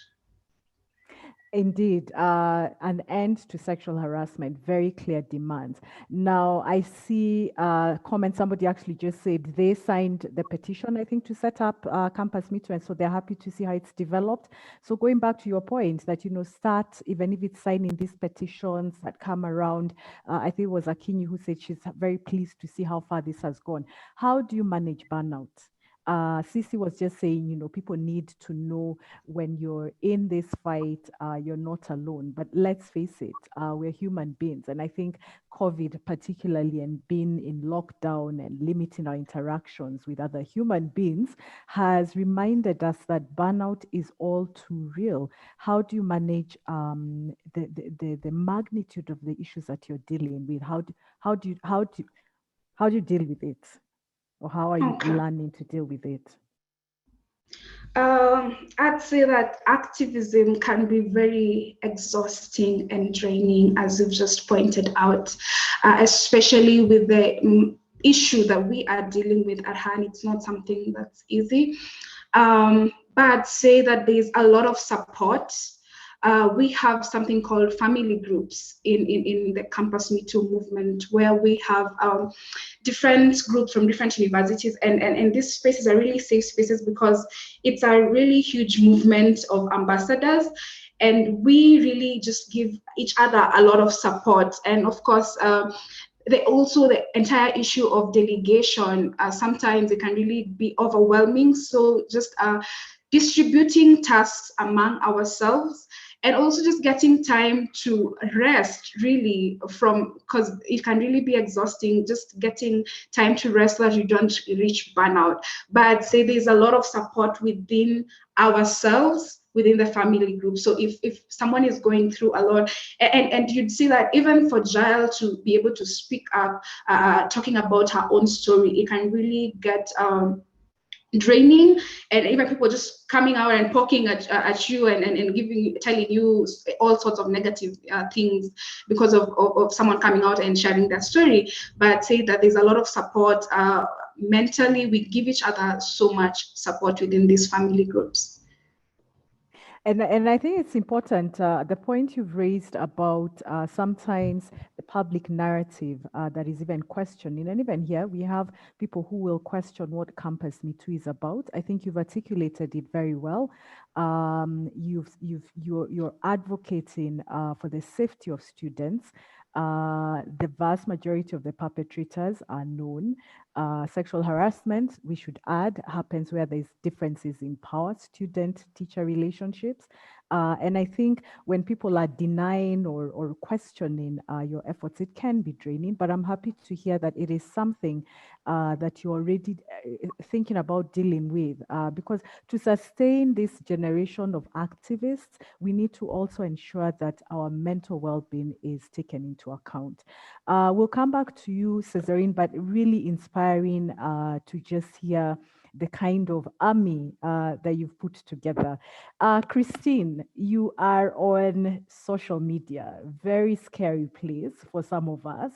Indeed, an end to sexual harassment, very clear demands. Now, I see a comment, somebody actually just said they signed the petition, I think, to set up Campus Me Too, and so they're happy to see how it's developed. So going back to your point that, start, even if it's signing these petitions that come around, I think it was Akinyi who said she's very pleased to see how far this has gone. How do you manage burnout? Sisi was just saying, people need to know when you're in this fight, you're not alone. But let's face it, we're human beings. And I think COVID particularly, and being in lockdown and limiting our interactions with other human beings, has reminded us that burnout is all too real. How do you manage the magnitude of the issues that you're dealing with? How do you deal with it? Or how are you learning to deal with it? I'd say that activism can be very exhausting and draining, as you've just pointed out, especially with the issue that we are dealing with at hand. It's not something that's easy. But I'd say that there's a lot of support. We have something called family groups in the Campus Me Too movement, where we have different groups from different universities, and these spaces are really safe spaces because it's a really huge movement of ambassadors, and we really just give each other a lot of support. And of course, the entire issue of delegation, sometimes it can really be overwhelming. So just distributing tasks among ourselves, and also just getting time to rest, really, because it can really be exhausting, just getting time to rest so that you don't reach burnout. But I'd say there's a lot of support within ourselves, within the family group. So if someone is going through a lot, and you'd see that even for Jael to be able to speak up, talking about her own story, it can really get draining, and even people just coming out and poking at you and telling you all sorts of negative things because of someone coming out and sharing their story. But I'd say that there's a lot of support mentally. We give each other so much support within these family groups. And I think it's important, the point you've raised about sometimes the public narrative that is even questioning. And even here, we have people who will question what Campus Me Too is about. I think you've articulated it very well. You're advocating for the safety of students. The vast majority of the perpetrators are known. Sexual harassment, we should add, happens where there's differences in power, student-teacher relationships. And I think when people are denying or questioning your efforts, it can be draining. But I'm happy to hear that it is something that you're already thinking about dealing with. Because to sustain this generation of activists, we need to also ensure that our mental well-being is taken into account. We'll come back to you, Cesarine, but really inspiring to just hear the kind of army that you've put together. Christine, you are on social media, very scary place for some of us.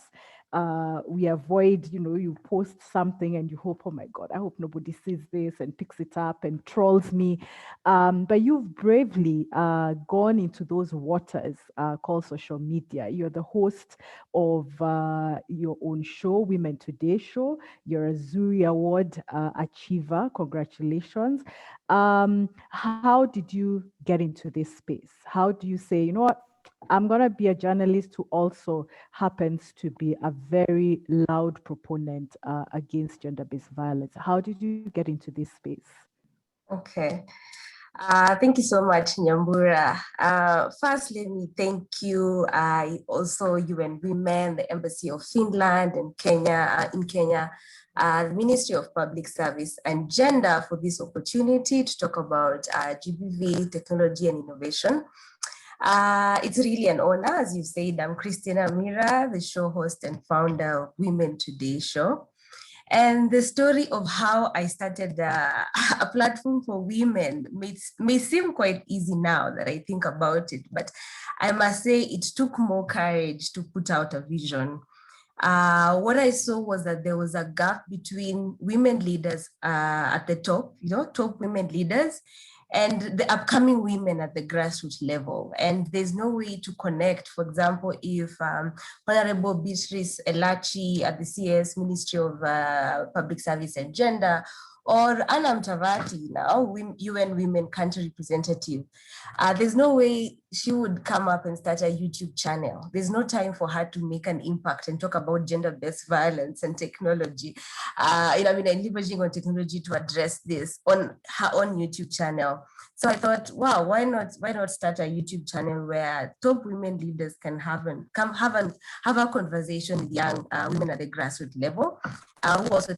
We avoid, you post something and you hope, oh my God, I hope nobody sees this and picks it up and trolls me. But you've bravely gone into those waters called social media. You're the host of your own show, Women Today Show. You're a Zuri Award achiever. Congratulations. How did you get into this space? How do you say, you know what? I'm going to be a journalist who also happens to be a very loud proponent against gender-based violence. How did you get into this space? Okay. Thank you so much, Nyambura. First, let me thank you, also UN Women, the Embassy of Finland and Kenya, in Kenya, the Ministry of Public Service and Gender for this opportunity to talk about GBV, technology and innovation. It's really an honor. As you said, I'm Christina Amira, the show host and founder of Women Today Show. And the story of how I started a platform for women may seem quite easy now that I think about it, but I must say it took more courage to put out a vision. What I saw was that there was a gap between women leaders at the top, top women leaders, and the upcoming women at the grassroots level. And there's no way to connect. For example, if Honorable Beatrice Elachi at the CS Ministry of Public Service and Gender, or Anna Mtavati now, UN Women Country Representative, there's no way she would come up and start a YouTube channel. There's no time for her to make an impact and talk about gender-based violence and technology. And leveraging on technology to address this on her own YouTube channel. So I thought, wow, why not start a YouTube channel where top women leaders can have a conversation with young women at the grassroots level, who also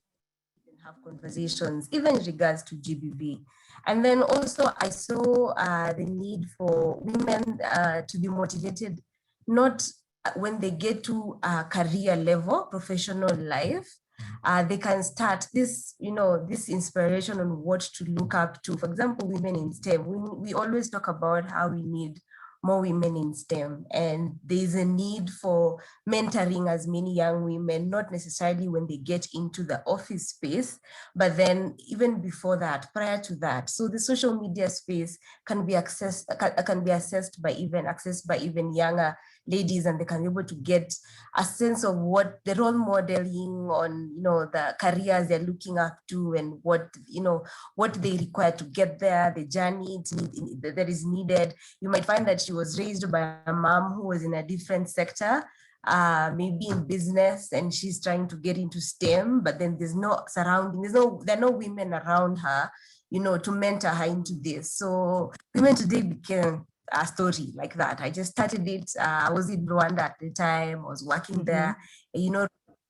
have conversations, even in regards to GBV. And then also I saw the need for women to be motivated, not when they get to a career level, professional life, they can start this, this inspiration on what to look up to. For example, women in STEM, we always talk about how we need more women in STEM, and there's a need for mentoring as many young women, not necessarily when they get into the office space, but then even before that, prior to that. So the social media space can be accessed by even younger ladies, and they can be able to get a sense of what the role modeling on, the careers they're looking up to, and what they require to get there, the journey that is needed. You might find that she was raised by a mom who was in a different sector, maybe in business, and she's trying to get into STEM, but then there are no women around her, to mentor her into this. So Women Today became a story like that. I just started it. I was in Rwanda at the time. I was working there.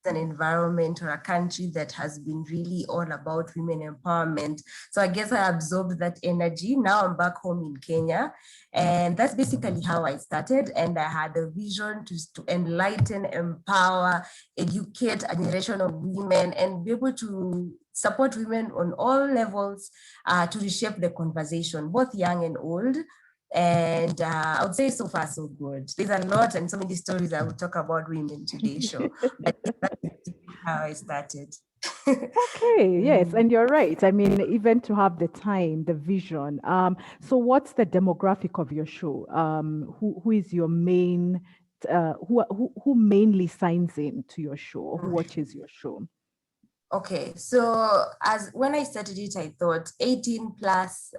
An environment or a country that has been really all about women empowerment. So I guess I absorbed that energy. Now I'm back home in Kenya. And that's basically how I started. And I had a vision to enlighten, empower, educate a generation of women, and be able to support women on all levels to reshape the conversation, both young and old. And I would say so far so good. There's a lot and so many stories I would talk about Women Today Show, but that's how I started. Okay, yes, and you're right. I mean, even to have the time, the vision. So what's the demographic of your show? Who is your main, who mainly signs in to your show? Who watches your show? Okay, so when I started it, I thought 18 plus,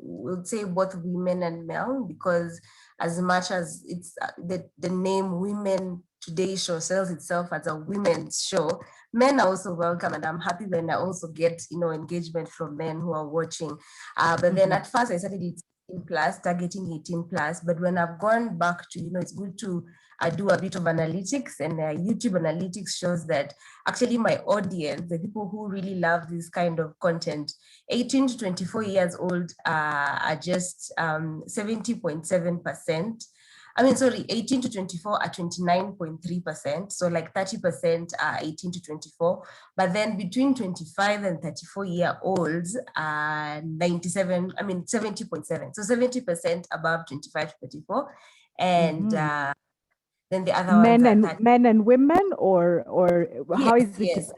would say both women and male, because as much as it's the name Women Today Show sells itself as a women's show, men are also welcome, and I'm happy when I also get engagement from men who are watching. But then at first I started it plus, targeting 18 plus. But when I've gone back to, it's good to do a bit of analytics, and YouTube analytics shows that actually my audience, the people who really love this kind of content, 18 to 24 years old are just 70.7%. 18 to 24 are 29.3%. So like 30% are 18 to 24. But then between 25 and 34-year-olds are 70.7. So 70% above 25 to 34. And then the other men ones and are men and women, or how is it? Yes.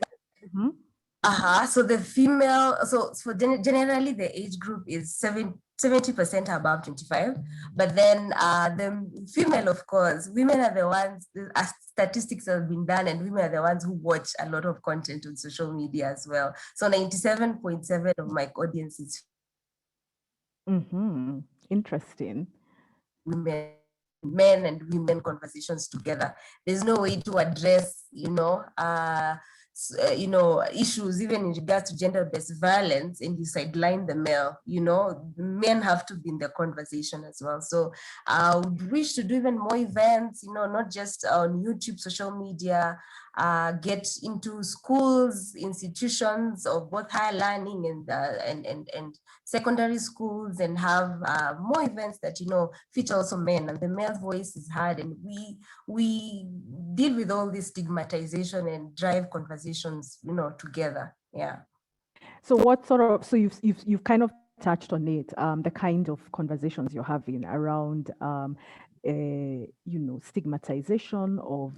So the female, so generally the age group is 70% above 25, but then the female, of course, women are the ones, statistics have been done, and women are the ones who watch a lot of content on social media as well. So 97.7 of my audience is Interesting. women, men and women conversations together. There's no way to address, issues even in regards to gender-based violence and you sideline the male. The men have to be in the conversation as well. So I would wish to do even more events, not just on YouTube, social media, get into schools, institutions of both higher learning and secondary schools, and have more events that feature also men, and the male voice is heard, and we deal with all this stigmatization and drive conversations together. So what sort of, so you've kind of touched on it, the kind of conversations you're having around stigmatization of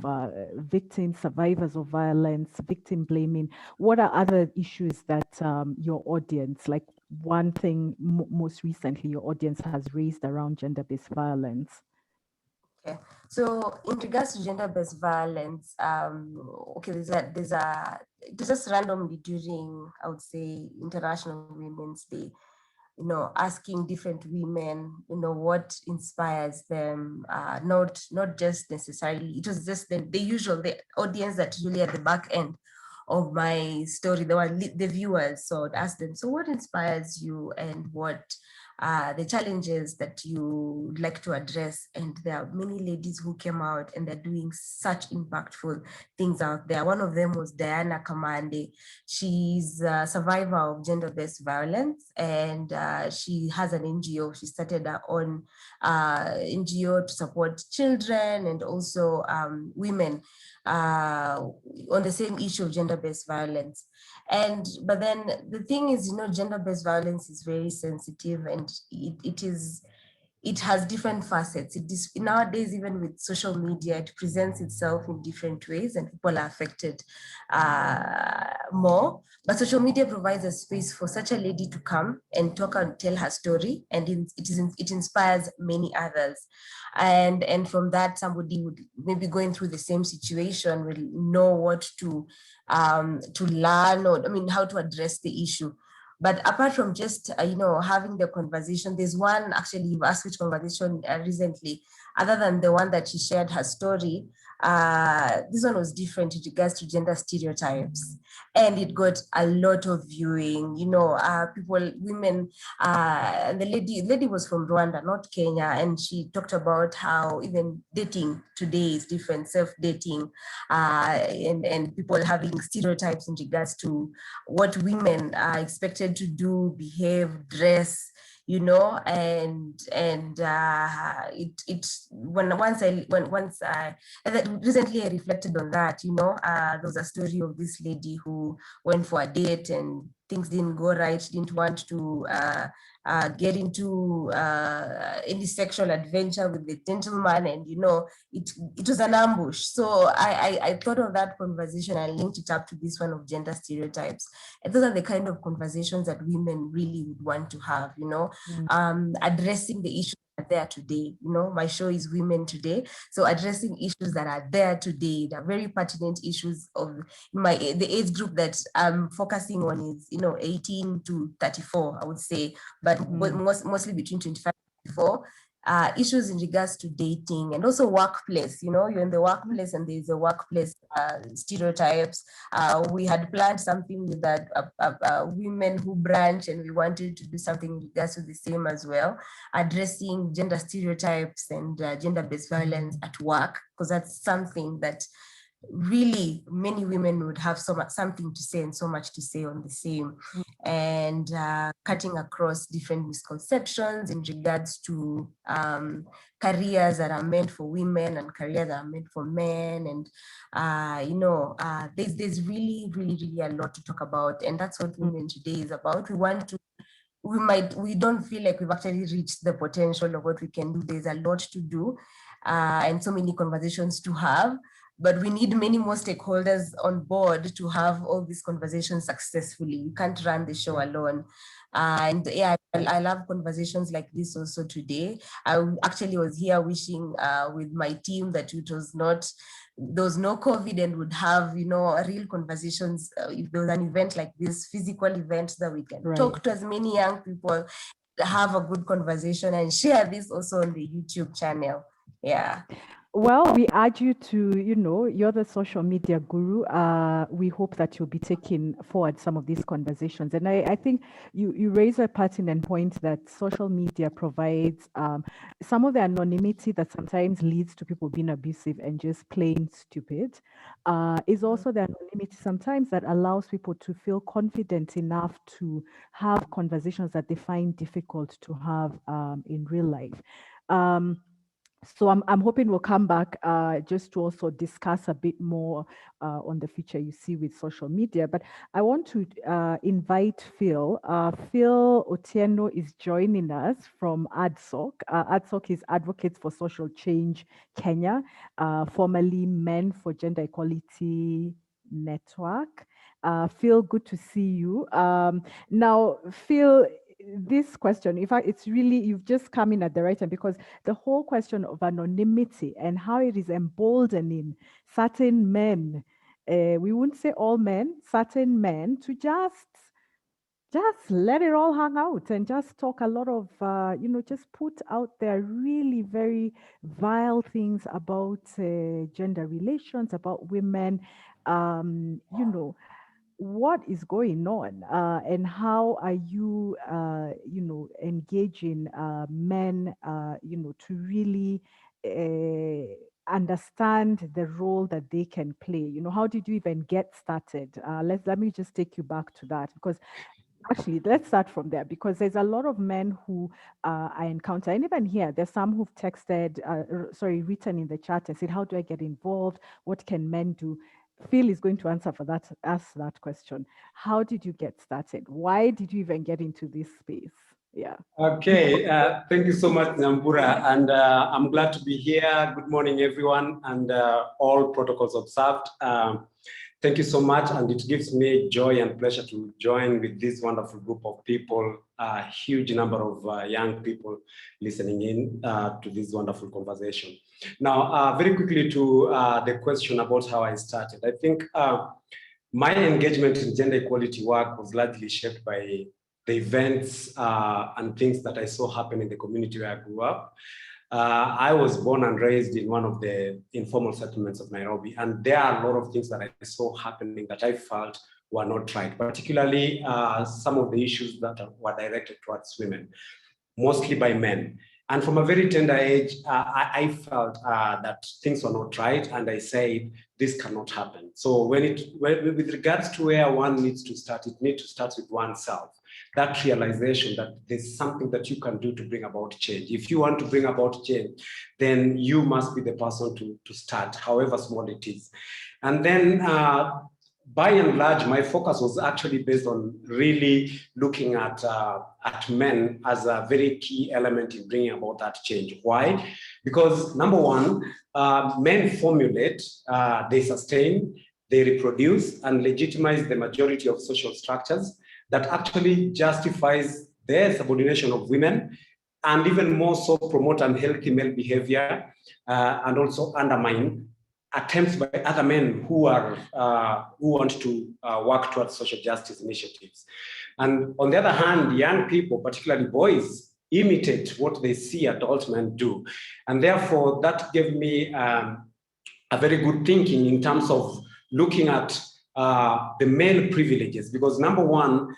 victims, survivors of violence, victim blaming. What are other issues that your audience, like one thing most recently your audience has raised around gender-based violence? Okay, so in regards to gender-based violence, there's just randomly during, I would say, International Women's Day, asking different women, what inspires them, not just necessarily, it was just the audience that's usually at the back end of my story, the viewers. So I'd ask them, so what inspires you, and what the challenges that you would like to address? And there are many ladies who came out and they're doing such impactful things out there. One of them was Diana Kamande. She's a survivor of gender-based violence, and she has an NGO. She started her own NGO to support children and also women on the same issue of gender-based violence. But then the thing is, gender-based violence is very sensitive, and it has different facets. Nowadays, even with social media, it presents itself in different ways, and people are affected more. But social media provides a space for such a lady to come and talk and tell her story, and it inspires many others. And from that, somebody would maybe going through the same situation will know what to learn, or how to address the issue. But apart from just having the conversation, there's one, actually, you've asked which conversation recently, other than the one that she shared her story. This one was different in regards to gender stereotypes, and it got a lot of viewing. Women, the lady was from Rwanda, not Kenya, and she talked about how even dating today is different, self-dating, and people having stereotypes in regards to what women are expected to do, behave, dress, recently I reflected on that. There was a story of this lady who went for a date and things didn't go right, didn't want to get into any sexual adventure with the gentleman, and it was an ambush. So I thought of that conversation and linked it up to this one of gender stereotypes. And those are the kind of conversations that women really would want to have, addressing the issues that are there today. My show is Women Today, so addressing issues that are there today, the very pertinent issues of the age group that I'm focusing on is 18 to 34, I would say, but mostly between 25 and 34. issues in regards to dating and also workplace. You know, you're in the workplace and there's a workplace stereotypes. We had planned something with that women who branch, and we wanted to do something in regards to the same as well, addressing gender stereotypes and gender-based violence at work, because that's something that really many women would have something to say and so much to say on the same, and cutting across different misconceptions in regards to careers that are meant for women and careers that are meant for men. And there's really a lot to talk about, and that's what Women Today is about. We don't feel like we've actually reached the potential of what we can do. There's a lot to do, and so many conversations to have, but we need many more stakeholders on board to have all these conversations successfully. We can't run the show alone. And yeah, I love conversations like this also today. I actually was here wishing with my team that there was no COVID and would have, real conversations. If there was an event like this, physical event, that we can talk to as many young people, have a good conversation, and share this also on the YouTube channel. Yeah. Well, we urge you to, you're the social media guru. We hope that you'll be taking forward some of these conversations. And I think you raise a pertinent point that social media provides some of the anonymity that sometimes leads to people being abusive and just plain stupid, is also the anonymity sometimes that allows people to feel confident enough to have conversations that they find difficult to have in real life. So I'm hoping we'll come back just to also discuss a bit more on the future you see with social media. But I want to invite Phil. Phil Otieno is joining us from ADSOC. ADSOC is Advocates for Social Change Kenya, formerly Men for Gender Equality Network. Phil, good to see you. Now, Phil, this question, in fact, it's really, you've just come in at the right time, because the whole question of anonymity and how it is emboldening certain men, we wouldn't say all men, certain men, to just let it all hang out and just talk a lot of, just put out there really very vile things about gender relations, about women, what is going on, and how are you, engaging men, to really understand the role that they can play? How did you even get started? Let me just take you back to that, because actually, let's start from there, because there's a lot of men who I encounter, and even here, there's some who've written in the chat and said, how do I get involved? What can men do? Phil is going to ask that question. How did you get started? Why did you even get into this space? Yeah. Okay. Thank you so much, Nyambura. And I'm glad to be here. Good morning, everyone, and all protocols observed. Thank you so much. And it gives me joy and pleasure to join with this wonderful group of people, a huge number of young people listening in to this wonderful conversation. Now, very quickly to the question about how I started. I think my engagement in gender equality work was largely shaped by the events and things that I saw happen in the community where I grew up. I was born and raised in one of the informal settlements of Nairobi, and there are a lot of things that I saw happening that I felt were not right, particularly some of the issues that were directed towards women, mostly by men. And from a very tender age, I felt that things were not right, and I said, this cannot happen. So with regards to where one needs to start, it needs to start with oneself. That realization that there's something that you can do to bring about change. If you want to bring about change, then you must be the person to start, however small it is. And then by and large, my focus was actually based on really looking at men as a very key element in bringing about that change. Why? Because number one, men formulate, they sustain, they reproduce and legitimize the majority of social structures that actually justifies their subordination of women, and even more so promote unhealthy male behavior and also undermine attempts by other men who want to work towards social justice initiatives. And on the other hand, young people, particularly boys, imitate what they see adult men do. And therefore, that gave me a very good thinking in terms of looking at the male privileges, because number one,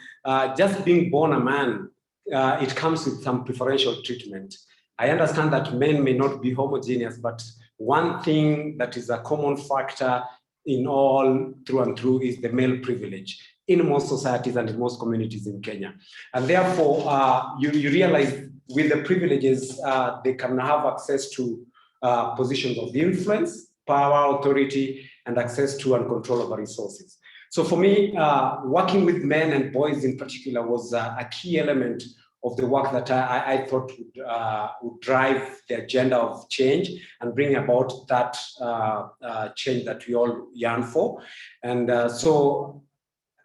just being born a man, it comes with some preferential treatment. I understand that men may not be homogeneous, but one thing that is a common factor in all through and through is the male privilege in most societies and in most communities in Kenya. And therefore, you realize with the privileges, they can have access to positions of influence, power, authority, and access to and control over resources. So for me, working with men and boys in particular was a key element of the work that I thought would drive the agenda of change and bring about that change that we all yearn for. And so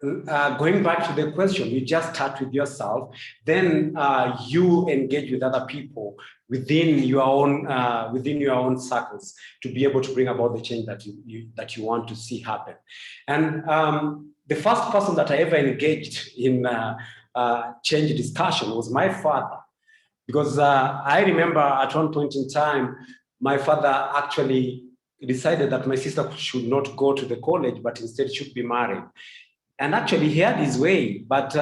going back to the question, you just start with yourself, then you engage with other people within your own circles to be able to bring about the change that you want to see happen. And the first person that I ever engaged in change discussion was my father, because I remember at one point in time, my father actually decided that my sister should not go to the college, but instead should be married. And actually he had his way, but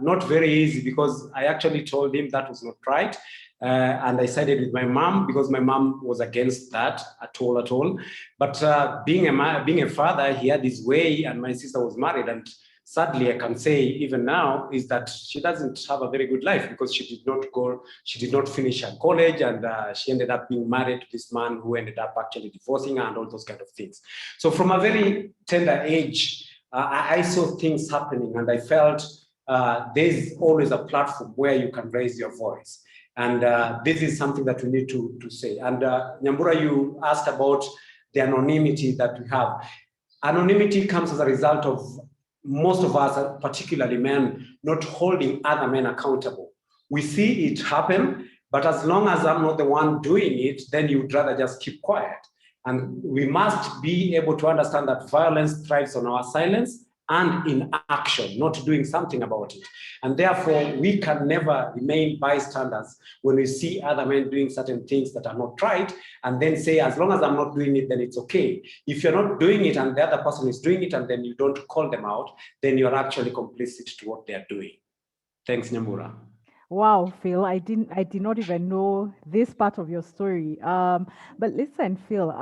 not very easy, because I actually told him that was not right. And I sided with my mom, because my mom was against that at all. But being a father, he had his way, and my sister was married. And sadly, I can say even now is that she doesn't have a very good life, because she did not finish her college, and she ended up being married to this man who ended up actually divorcing her and all those kind of things. So from a very tender age, I saw things happening, and I felt there's always a platform where you can raise your voice. And this is something that we need to say. And Nyambura, you asked about the anonymity that we have. Anonymity comes as a result of most of us, particularly men, not holding other men accountable. We see it happen, but as long as I'm not the one doing it, then you'd rather just keep quiet. And we must be able to understand that violence thrives on our silence and inaction, not doing something about it. And therefore, we can never remain bystanders when we see other men doing certain things that are not right, and then say, as long as I'm not doing it, then it's okay. If you're not doing it and the other person is doing it, and then you don't call them out, then you're actually complicit to what they're doing. Thanks, Nyambura. Wow, Phil, I did not even know this part of your story. But listen, Phil,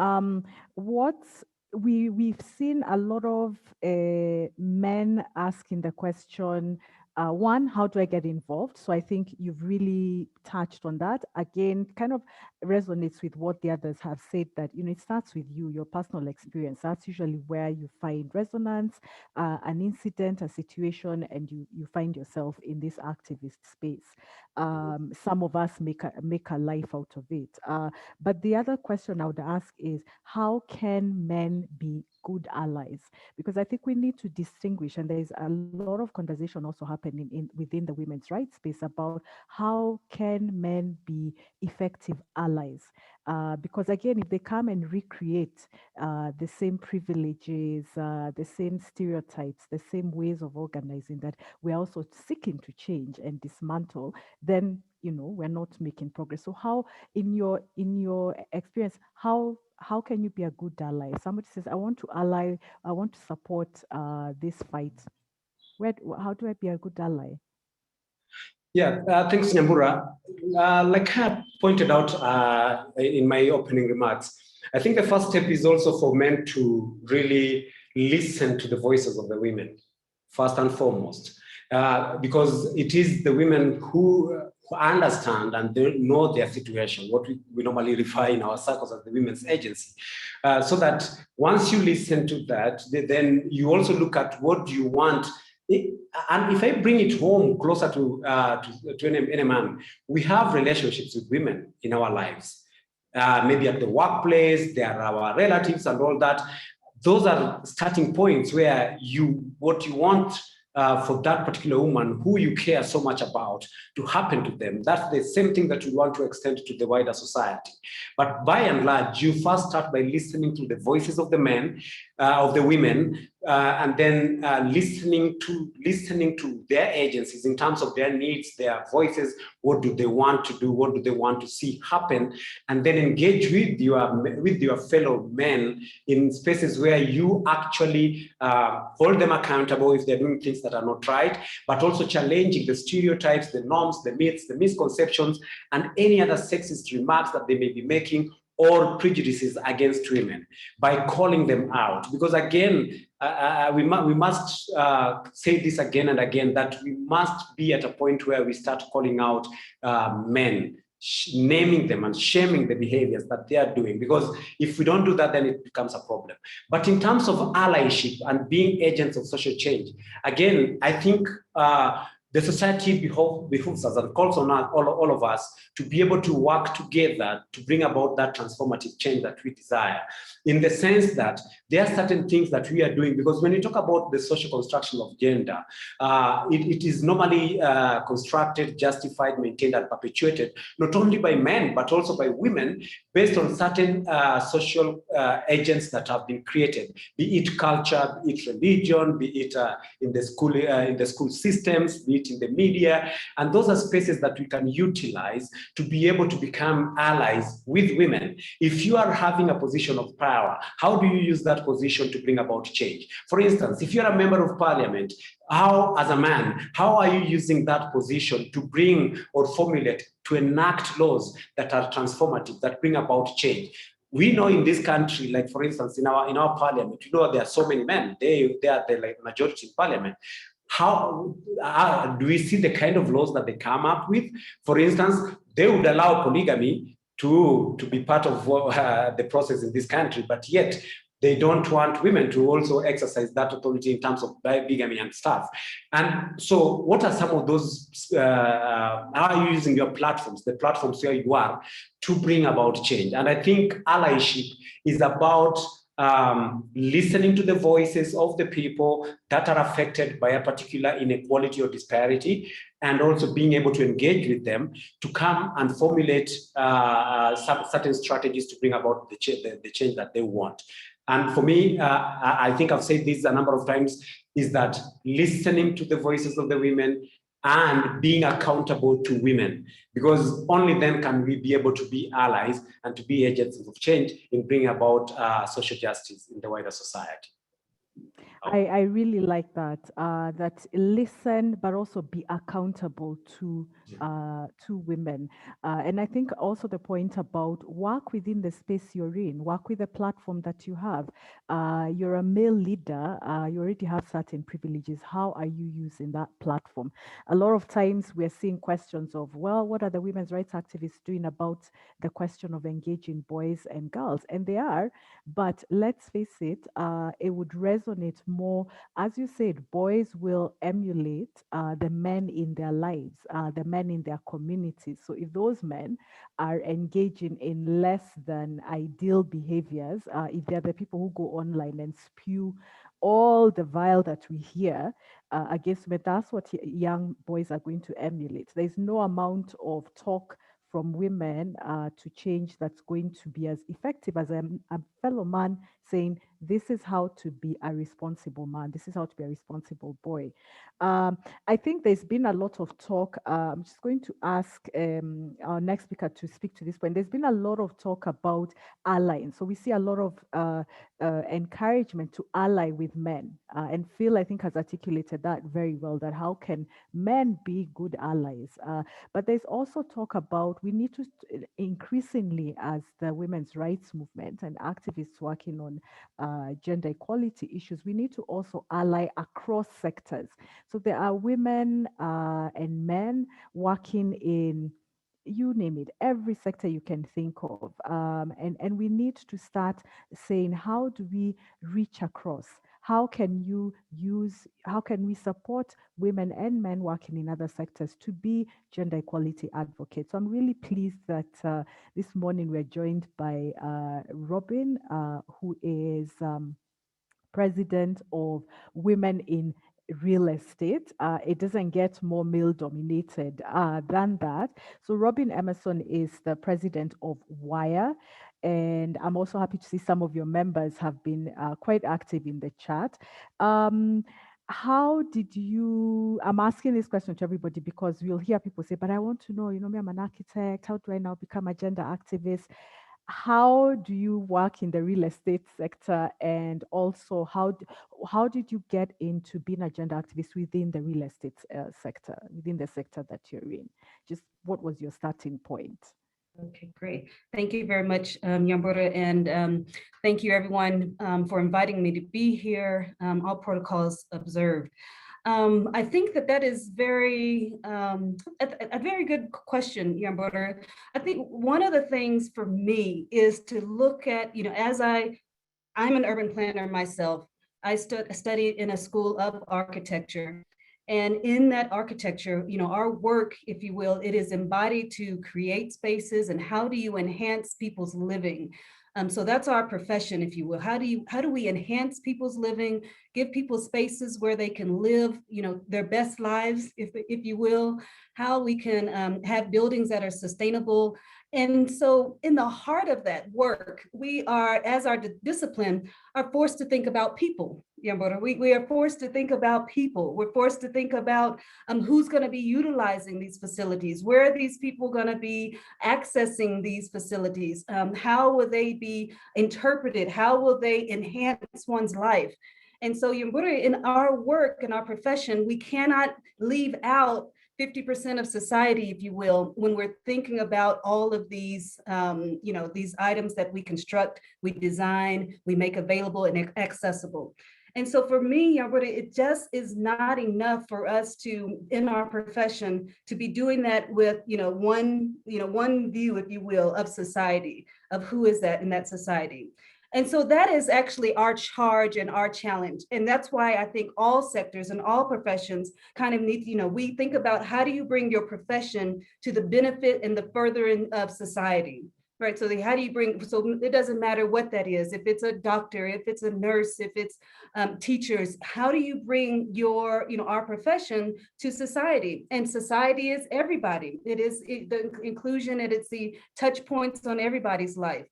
we've seen a lot of men asking the question, one, how do I get involved? So I think you've really touched on that. Again, kind of resonates with what the others have said, that, you know, it starts with you, your personal experience. That's usually where you find resonance, an incident, a situation, and you find yourself in this activist space. Some of us make a life out of it. But the other question I would ask is, how can men be good allies? Because I think we need to distinguish, and there's a lot of conversation also happening within the women's rights space about how can men be effective allies. Because again, if they come and recreate the same privileges, the same stereotypes, the same ways of organizing that we're also seeking to change and dismantle, then, you know, we're not making progress. So how, in your experience, how can you be a good ally? Somebody says, I want to ally, I want to support this fight. How do I be a good ally? Yeah, thanks, Nyambura. Like I pointed out in my opening remarks, I think the first step is also for men to really listen to the voices of the women, first and foremost, because it is the women who understand and they know their situation, what we normally refer in our circles as the women's agency. So that once you listen to that, then you also look at what do you want. And if I bring it home closer to any man, we have relationships with women in our lives. Maybe at the workplace, they are our relatives and all that. Those are starting points where what you want for that particular woman who you care so much about to happen to them. That's the same thing that you want to extend to the wider society. But by and large, you first start by listening to the voices of the men, of the women, and then listening to their agencies in terms of their needs, their voices. What do they want to do? What do they want to see happen? And then engage with your fellow men in spaces where you actually hold them accountable if they're doing things that are not right, but also challenging the stereotypes, the norms, the myths, the misconceptions, and any other sexist remarks that they may be making or prejudices against women by calling them out. Because again, we must say this again and again, that we must be at a point where we start calling out men, naming them and shaming the behaviors that they are doing. Because if we don't do that, then it becomes a problem. But in terms of allyship and being agents of social change, again, I think the society behooves us and calls on all of us to be able to work together to bring about that transformative change that we desire, in the sense that there are certain things that we are doing. Because when you talk about the social construction of gender, it is normally constructed, justified, maintained, and perpetuated, not only by men, but also by women, based on certain social agents that have been created, be it culture, be it religion, be it in the school systems, be it in the media. And those are spaces that we can utilize to be able to become allies with women. If you are having a position of power, how do you use that position to bring about change? For instance, if you're a member of parliament, how, as a man, how are you using that position to bring or formulate, to enact laws that are transformative, that bring about change? We know in this country, like for instance, in our parliament, you know, there are so many men. They are the like majority in parliament. How do we see the kind of laws that they come up with? For instance, they would allow polygamy to be part of the process in this country, but yet they don't want women to also exercise that authority in terms of bigamy and stuff. And so what are some of those, how are you using your platforms, the platforms where you are, to bring about change? And I think allyship is about listening to the voices of the people that are affected by a particular inequality or disparity, and also being able to engage with them to come and formulate certain strategies to bring about the change that they want. And for me, I think I've said this a number of times, is that listening to the voices of the women and being accountable to women, because only then can we be able to be allies and to be agents of change in bringing about social justice in the wider society. I really like that, that listen, but also be accountable to women. And I think also the point about work within the space you're in, work with the platform that you have. You're a male leader, you already have certain privileges. How are you using that platform? A lot of times we're seeing questions of, well, what are the women's rights activists doing about the question of engaging boys and girls? And they are, but let's face it, it would resonate more. As you said, boys will emulate the men in their lives, the men in their communities. So if those men are engaging in less than ideal behaviors, if they're the people who go online and spew all the vile that we hear against men, that's what young boys are going to emulate. There's no amount of talk from women to change that's going to be as effective as a fellow man saying, this is how to be a responsible man, this is how to be a responsible boy. I think there's been a lot of talk. I'm just going to ask our next speaker to speak to this point. There's been a lot of talk about allying. So we see a lot of encouragement to ally with men. And Phil, I think, has articulated that very well, that how can men be good allies? But there's also talk about we need to increasingly, as the women's rights movement and activists working on gender equality issues, we need to also ally across sectors. So there are women and men working in, you name it, every sector you can think of. And we need to start saying, how do we reach across? How can we support women and men working in other sectors to be gender equality advocates? So I'm really pleased that this morning we're joined by Robin, who is president of Women in Real Estate. It doesn't get more male dominated than that. So Robin Emerson is the president of WIRE. And I'm also happy to see some of your members have been quite active in the chat. How did you, I'm asking this question to everybody because we'll hear people say, but I want to know, me, I'm an architect. How do I now become a gender activist? How do you work in the real estate sector? And also, how did you get into being a gender activist within the real estate sector, within the sector that you're in? Just what was your starting point? Okay, great. Thank you very much, Nyambura, and thank you everyone for inviting me to be here, all protocols observed. I think that is very, a very good question, Nyambura. I think one of the things for me is to look at, as I'm an urban planner myself. I studied in a school of architecture. And in that architecture, our work, if you will, it is embodied to create spaces and how do you enhance people's living? So that's our profession, if you will. How do we enhance people's living, give people spaces where they can live, their best lives, if you will, how we can have buildings that are sustainable. And so in the heart of that work, we are, as our discipline, are forced to think about people. We are forced to think about people. We're forced to think about who's going to be utilizing these facilities. Where are these people going to be accessing these facilities? How will they be interpreted? How will they enhance one's life? And so in our work, in our profession, we cannot leave out 50% of society, if you will, when we're thinking about all of these, these items that we construct, we design, we make available and accessible. And so for me, it just is not enough for us to, in our profession, to be doing that with, one view, if you will, of society, of who is that in that society. And so that is actually our charge and our challenge. And that's why I think all sectors and all professions kind of need, we think about how do you bring your profession to the benefit and the furthering of society, right? So how do you bring, so it doesn't matter what that is, if it's a doctor, if it's a nurse, if it's teachers, how do you bring your, our profession to society? And society is everybody. It is the inclusion and it's the touch points on everybody's life.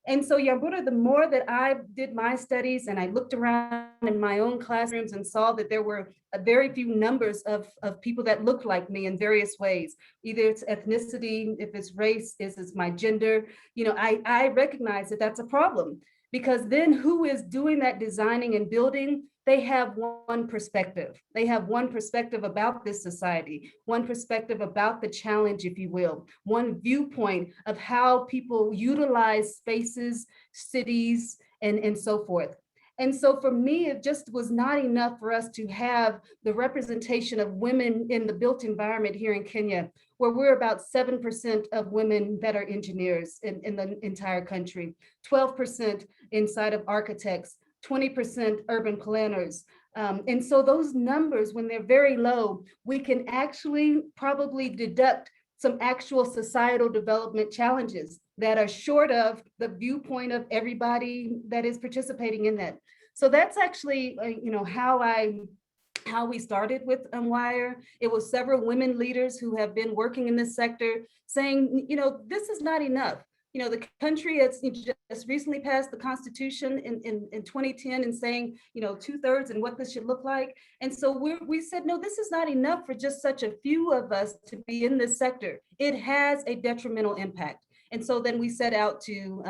And so Nyambura, the more that I did my studies and I looked around in my own classrooms and saw that there were very few numbers of people that looked like me in various ways, either it's ethnicity, if it's race, is it's my gender, I recognize that that's a problem, because then who is doing that designing and building? They have one perspective. They have one perspective about this society, one perspective about the challenge, if you will, one viewpoint of how people utilize spaces, cities, and so forth. And so for me, it just was not enough for us to have the representation of women in the built environment here in Kenya, where we're about 7% of women that are engineers in the entire country, 12% inside of architects, 20% urban planners. And so those numbers, when they're very low, we can actually probably deduct some actual societal development challenges that are short of the viewpoint of everybody that is participating in that. So that's actually, how we started with WIRE. It was several women leaders who have been working in this sector saying, this is not enough. The country has just recently passed the Constitution in 2010 and saying, 2/3 and what this should look like. And so we said, no, this is not enough for just such a few of us to be in this sector. It has a detrimental impact. And so then we set out to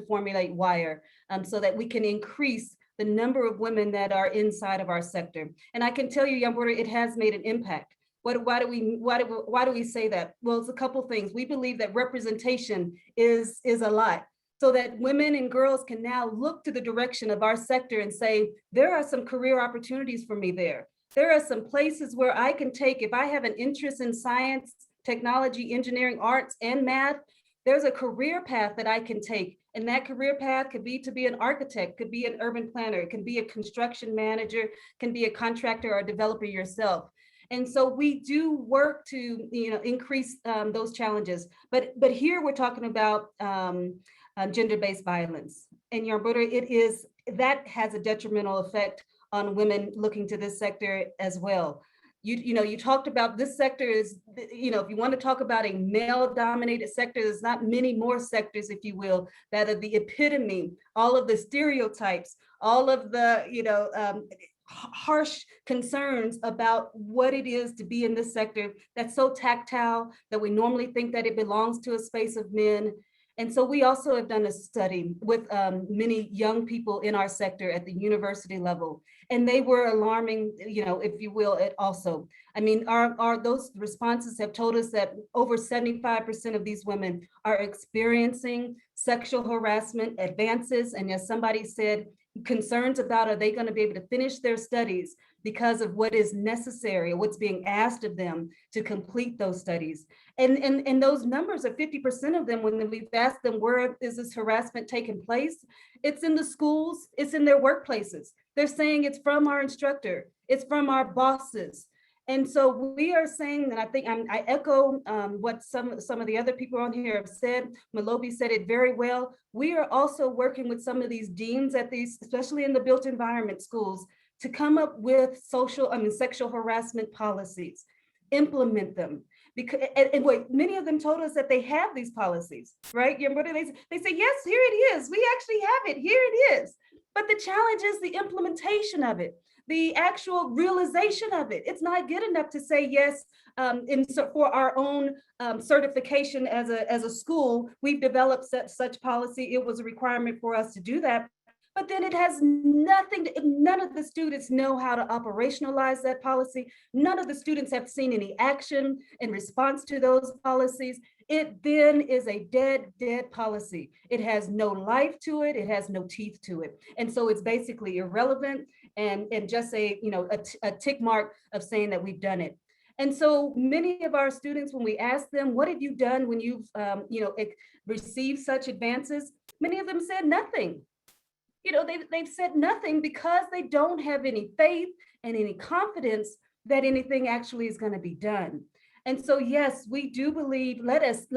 formulate WIRE so that we can increase the number of women that are inside of our sector. And I can tell you, Nyambura, it has made an impact. Why do we say that? Well, it's a couple things. We believe that representation is a lot, so that women and girls can now look to the direction of our sector and say, there are some career opportunities for me there. There are some places where I can take, if I have an interest in science, technology, engineering, arts, and math, there's a career path that I can take. And that career path could be to be an architect, could be an urban planner, it can be a construction manager, can be a contractor or a developer yourself. And so we do work to, increase those challenges. But here we're talking about gender-based violence. And Nyambura, that has a detrimental effect on women looking to this sector as well. You talked about this sector is, if you want to talk about a male-dominated sector, there's not many more sectors, if you will, that are the epitome, all of the stereotypes, all of the, harsh concerns about what it is to be in this sector that's so tactile that we normally think that it belongs to a space of men. And so we also have done a study with many young people in our sector at the university level, and they were alarming, if you will, it also. I mean, those responses have told us that over 75% of these women are experiencing sexual harassment advances, and as somebody said, concerns about, are they going to be able to finish their studies because of what is necessary or what's being asked of them to complete those studies. And those numbers are 50% of them, when we've asked them, where is this harassment taking place? It's in the schools, it's in their workplaces. They're saying it's from our instructor, it's from our bosses. And so we are saying, and I think I echo what some of the other people on here have said. Malobi said it very well. We are also working with some of these deans at these, especially in the built environment schools, to come up with sexual harassment policies, implement them. Because and wait, many of them told us that they have these policies, right? They say, yes, here it is. We actually have it. Here it is. But the challenge is the implementation of it, the actual realization of it. It's not good enough to say yes. For our own certification as a school, we've developed such policy. It was a requirement for us to do that. But then it has nothing, none of the students know how to operationalize that policy. None of the students have seen any action in response to those policies. It then is a dead policy. It has no life to it. It has no teeth to it. And so it's basically irrelevant and just a tick mark of saying that we've done it. And so many of our students, when we ask them, what have you done when you've received such advances? Many of them said nothing. They've said nothing because they don't have any faith and any confidence that anything actually is going to be done. And so, yes, we do believe, let us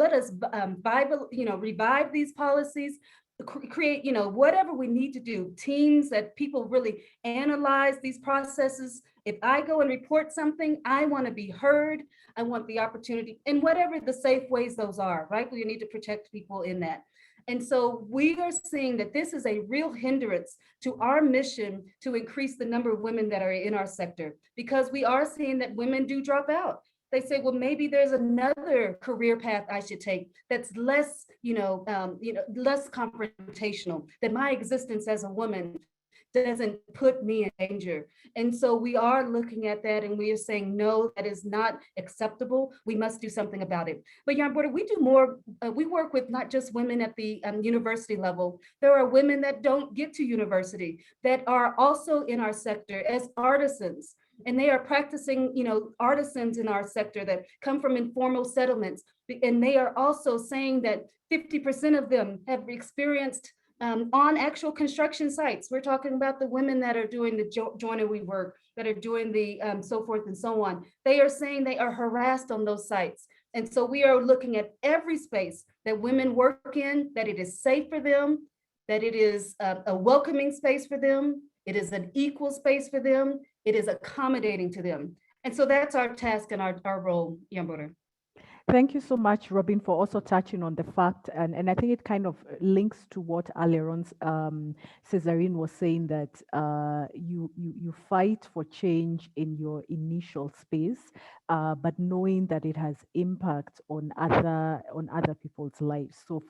revive these policies, create, whatever we need to do, teams that people really analyze these processes. If I go and report something, I want to be heard. I want the opportunity, and whatever the safe ways those are, right? We need to protect people in that. And so we are seeing that this is a real hindrance to our mission to increase the number of women that are in our sector, because we are seeing that women do drop out. They say, well, maybe there's another career path I should take that's less, less confrontational, that my existence as a woman doesn't put me in danger. And so we are looking at that, and we are saying, no, that is not acceptable. We must do something about it. But Yarn Border, we do more. We work with not just women at the university level. There are women that don't get to university that are also in our sector as artisans. And they are practicing, artisans in our sector that come from informal settlements. And they are also saying that 50% of them have experienced on actual construction sites. We're talking about the women that are doing the joinery work, that are doing the so forth and so on. They are saying they are harassed on those sites. And so we are looking at every space that women work in, that it is safe for them, that it is a welcoming space for them, it is an equal space for them, it is accommodating to them. And so that's our task and our role, Yambura. Thank you so much, Robin, for also touching on the fact, and I think it kind of links to what earlier on Cesarine was saying, that you fight for change in your initial space, but knowing that it has impact on other people's lives. So,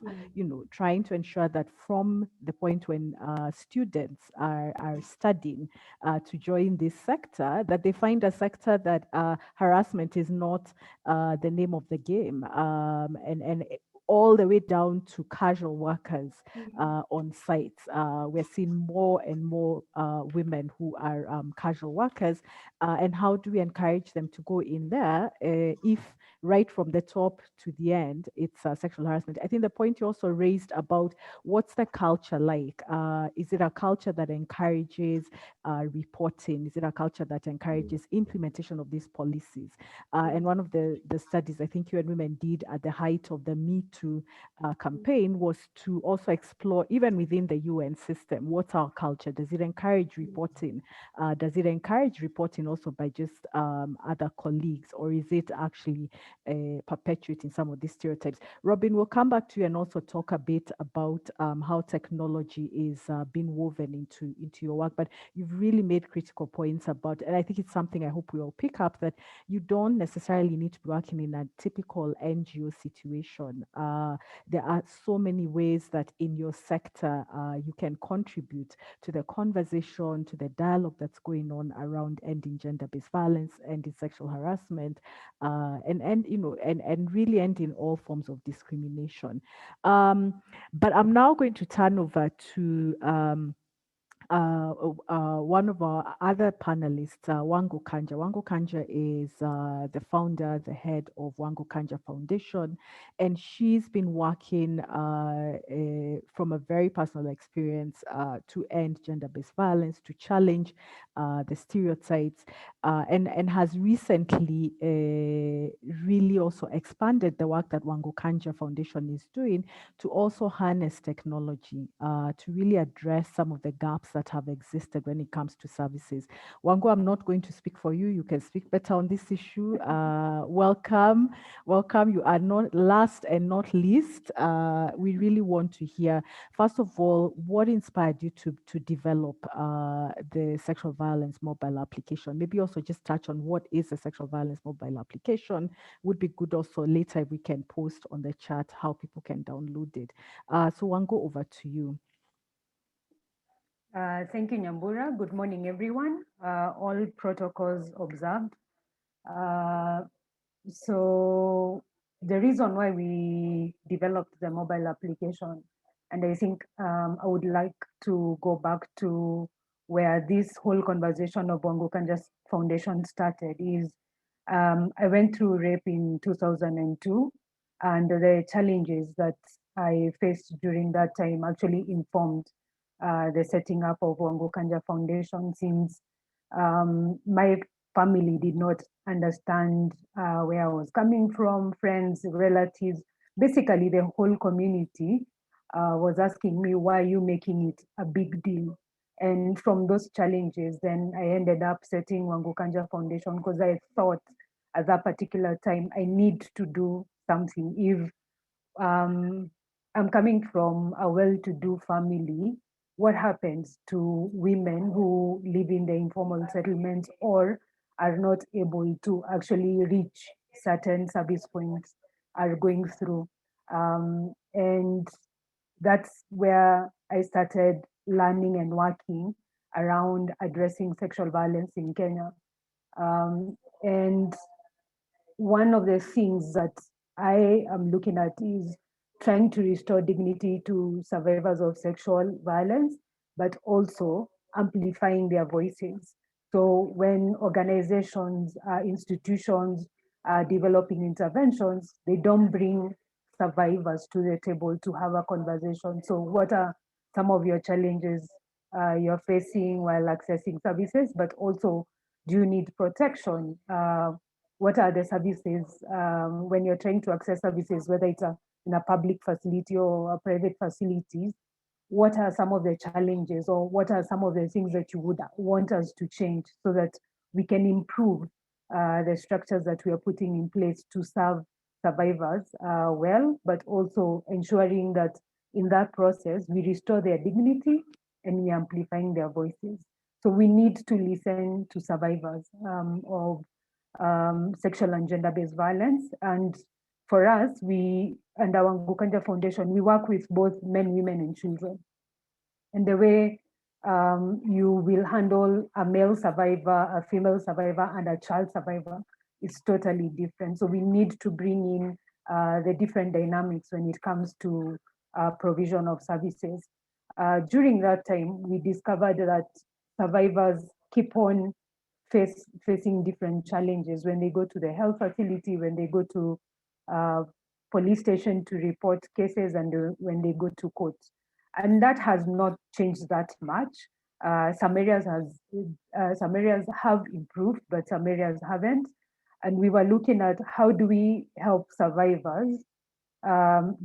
trying to ensure that from the point when students are studying to join this sector, that they find a sector that harassment is not the name of the game, and all the way down to casual workers on sites. We're seeing more and more women who are casual workers, and how do we encourage them to go in there if right from the top to the end, it's sexual harassment. I think the point you also raised about what's the culture like? Is it a culture that encourages reporting? Is it a culture that encourages implementation of these policies? And one of the studies I think UN Women did at the height of the Me Too campaign was to also explore, even within the UN system, what's our culture? Does it encourage reporting? Does it encourage reporting also by just other colleagues, or is it actually perpetuating some of these stereotypes? Robin, we'll come back to you and also talk a bit about how technology is being woven into your work, but you've really made critical points about, and I think it's something I hope we all pick up, that you don't necessarily need to be working in a typical NGO situation. There are so many ways that in your sector you can contribute to the conversation, to the dialogue that's going on around ending gender-based violence, ending sexual harassment, and really ending all forms of discrimination. But I'm now going to turn over to one of our other panelists, Wangu Kanja. Wangu Kanja is the founder, the head of Wangu Kanja Foundation, and she's been working from a very personal experience to end gender-based violence, to challenge the stereotypes, and has recently really also expanded the work that Wangu Kanja Foundation is doing to also harness technology to really address some of the gaps that have existed when it comes to services. Wangu, I'm not going to speak for you. You can speak better on this issue. Welcome. You are not last and not least. We really want to hear, first of all, what inspired you to develop the sexual violence mobile application? Maybe also just touch on what is a sexual violence mobile application. Would be good also later if we can post on the chat how people can download it. So Wangu, over to you. Thank you, Nyambura. Good morning, everyone. All protocols observed. So the reason why we developed the mobile application, and I think I would like to go back to where this whole conversation of Wangu Kanja Foundation started, is I went through rape in 2002, and the challenges that I faced during that time actually informed the setting up of Wangu Kanja Foundation, since my family did not understand where I was coming from, friends, relatives, basically the whole community was asking me, why are you making it a big deal? And from those challenges, then I ended up setting Wangu Kanja Foundation, because I thought at that particular time, I need to do something. If I'm coming from a well-to-do family, what happens to women who live in the informal settlements or are not able to actually reach certain service points are going through? And that's where I started learning and working around addressing sexual violence in Kenya. And one of the things that I am looking at is trying to restore dignity to survivors of sexual violence, but also amplifying their voices. So when organizations, institutions are developing interventions, they don't bring survivors to the table to have a conversation. So what are some of your challenges you're facing while accessing services, but also do you need protection? What are the services when you're trying to access services, whether it's in a public facility or a private facilities? What are some of the challenges, or what are some of the things that you would want us to change so that we can improve the structures that we are putting in place to serve survivors well, but also ensuring that in that process, we restore their dignity and we are amplifying their voices. So we need to listen to survivors of sexual and gender-based violence. And for us, we, and our Wangu Kanja Foundation, we work with both men, women, and children. And the way you will handle a male survivor, a female survivor, and a child survivor is totally different. So we need to bring in the different dynamics when it comes to provision of services. During that time, we discovered that survivors keep on facing different challenges when they go to the health facility, when they go to police station to report cases, and when they go to court. And that has not changed that much. Some areas have improved, but some areas haven't. And we were looking at how do we help survivors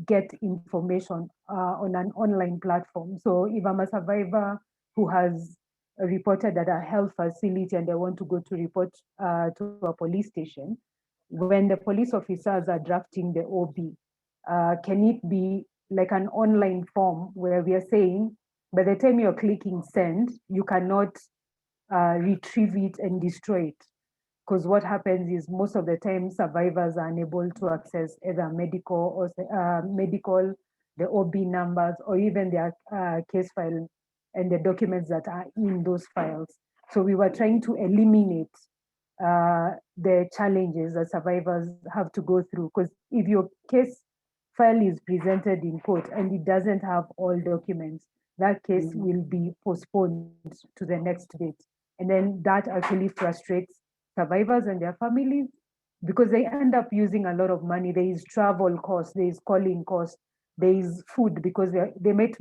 get information on an online platform. So if I'm a survivor who has reported at a health facility and they want to go to report to a police station, when the police officers are drafting the OB, can it be like an online form where we are saying, by the time you're clicking send, you cannot retrieve it and destroy it? Because what happens is most of the time survivors are unable to access either medical, the OB numbers, or even their case file and the documents that are in those files. So we were trying to eliminate the challenges that survivors have to go through. Because if your case file is presented in court and it doesn't have all documents, that case will be postponed to the next date. And then that actually frustrates survivors and their families, because they end up using a lot of money. There is travel cost, there is calling cost, there is food, because they might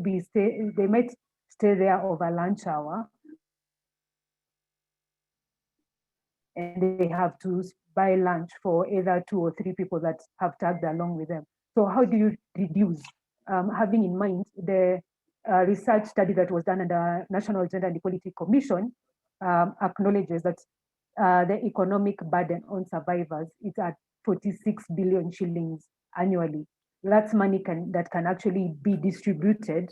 stay there over lunch hour, and they have to buy lunch for either 2 or 3 people that have tagged along with them. So how do you reduce, having in mind the research study that was done under National Gender and Equality Commission acknowledges that the economic burden on survivors is at 46 billion shillings annually. That's money that can actually be distributed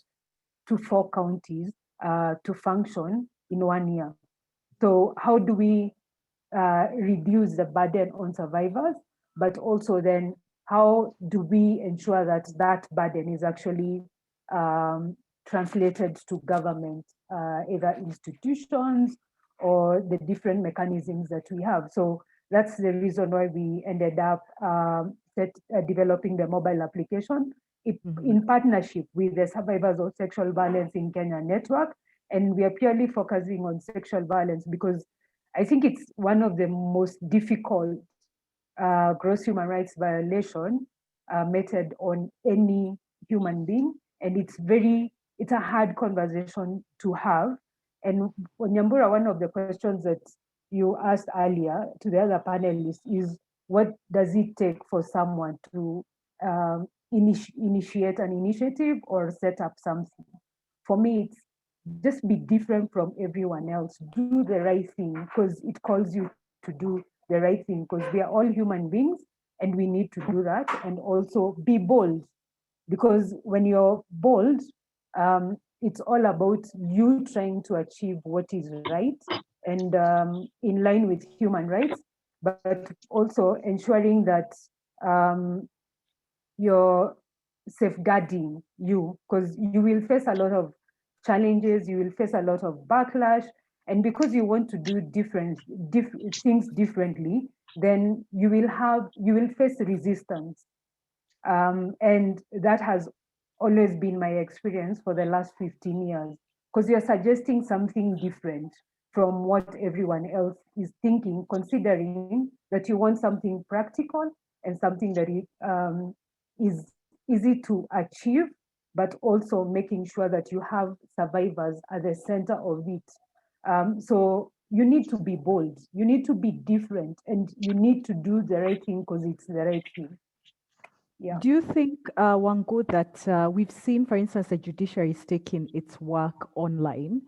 to 4 counties to function in 1 year. So how do we reduce the burden on survivors, but also then how do we ensure that that burden is actually translated to government, either institutions or the different mechanisms that we have? So that's the reason why we ended up developing the mobile application in partnership with the Survivors of Sexual Violence in Kenya network. And we are purely focusing on sexual violence because I think it's one of the most difficult gross human rights violation meted on any human being. And it's a hard conversation to have. And Nyambura, one of the questions that you asked earlier to the other panelists is, what does it take for someone to initiate an initiative or set up something? For me, it's just be different from everyone else. Do the right thing because it calls you to do the right thing, because we are all human beings and we need to do that. And also be bold, because when you're bold, it's all about you trying to achieve what is right and in line with human rights, but also ensuring that you're safeguarding you, because you will face a lot of challenges, you will face a lot of backlash, and because you want to do different things differently, then you will face resistance, and that has always been my experience for the last 15 years, because you're suggesting something different from what everyone else is thinking, considering that you want something practical and something that is easy to achieve, but also making sure that you have survivors at the center of it. So you need to be bold, you need to be different, and you need to do the right thing because it's the right thing. Yeah. Do you think, Wango, that we've seen, for instance, the judiciary is taking its work online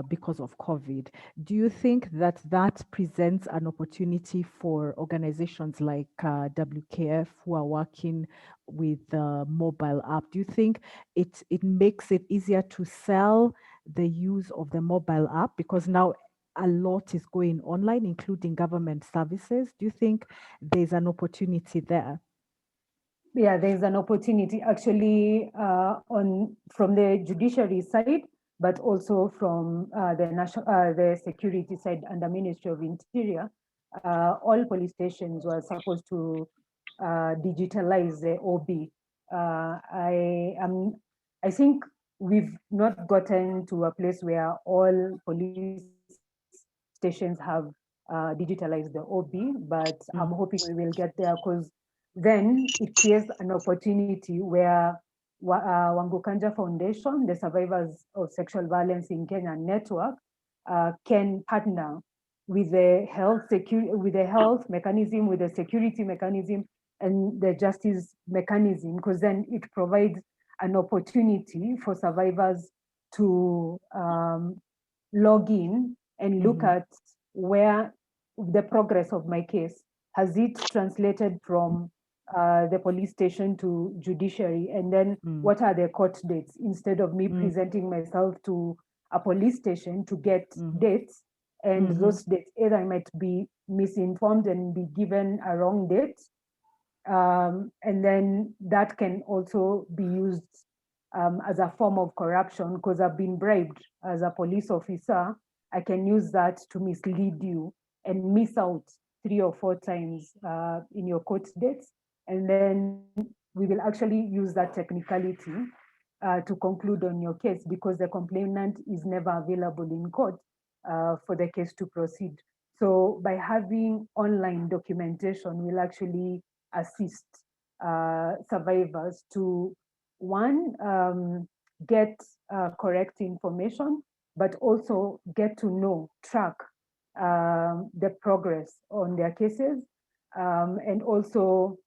because of COVID? Do you think that that presents an opportunity for organizations like WKF who are working with the mobile app? Do you think it makes it easier to sell the use of the mobile app because now a lot is going online, including government services? Do you think there's an opportunity there? Yeah, there's an opportunity actually from the judiciary side, but also from the security side under Ministry of Interior. All police stations were supposed to digitalize the OB. I think we've not gotten to a place where all police stations have digitalized the OB, but I'm hoping we will get there, because then it creates an opportunity where Wangukanja Foundation, the Survivors of Sexual Violence in Kenya network, can partner with the health mechanism, with the security mechanism, and the justice mechanism, because then it provides an opportunity for survivors to log in and look at where the progress of my case. Has it translated from the police station to judiciary? And then what are the court dates? Instead of me presenting myself to a police station to get dates, and those dates, either I might be misinformed and be given a wrong date, and then that can also be used as a form of corruption, because I've been bribed as a police officer. I can use that to mislead you and miss out 3 or 4 times in your court dates. And then we will actually use that technicality to conclude on your case, because the complainant is never available in court for the case to proceed. So by having online documentation will actually assist survivors to, one, get correct information, but also get to know, track the progress on their cases, and also